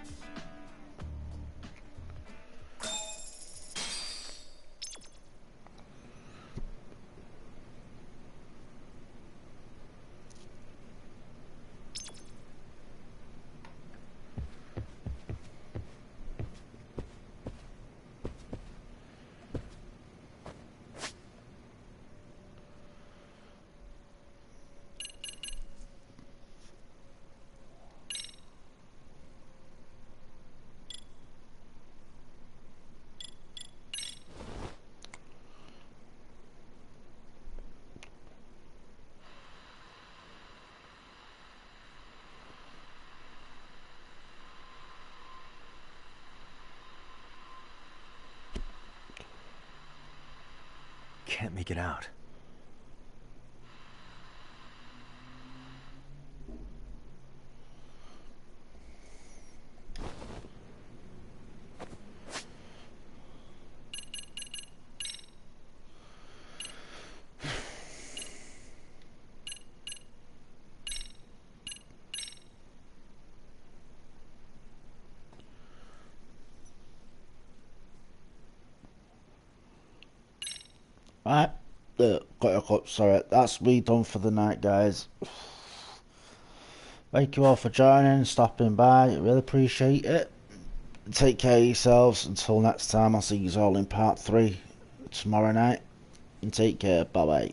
Can't make it out. Right, sorry, that's me done for the night, guys. Thank you all for joining, stopping by, really appreciate it. Take care of yourselves, until next time, I'll see you all in part 3 tomorrow night, and take care, bye bye.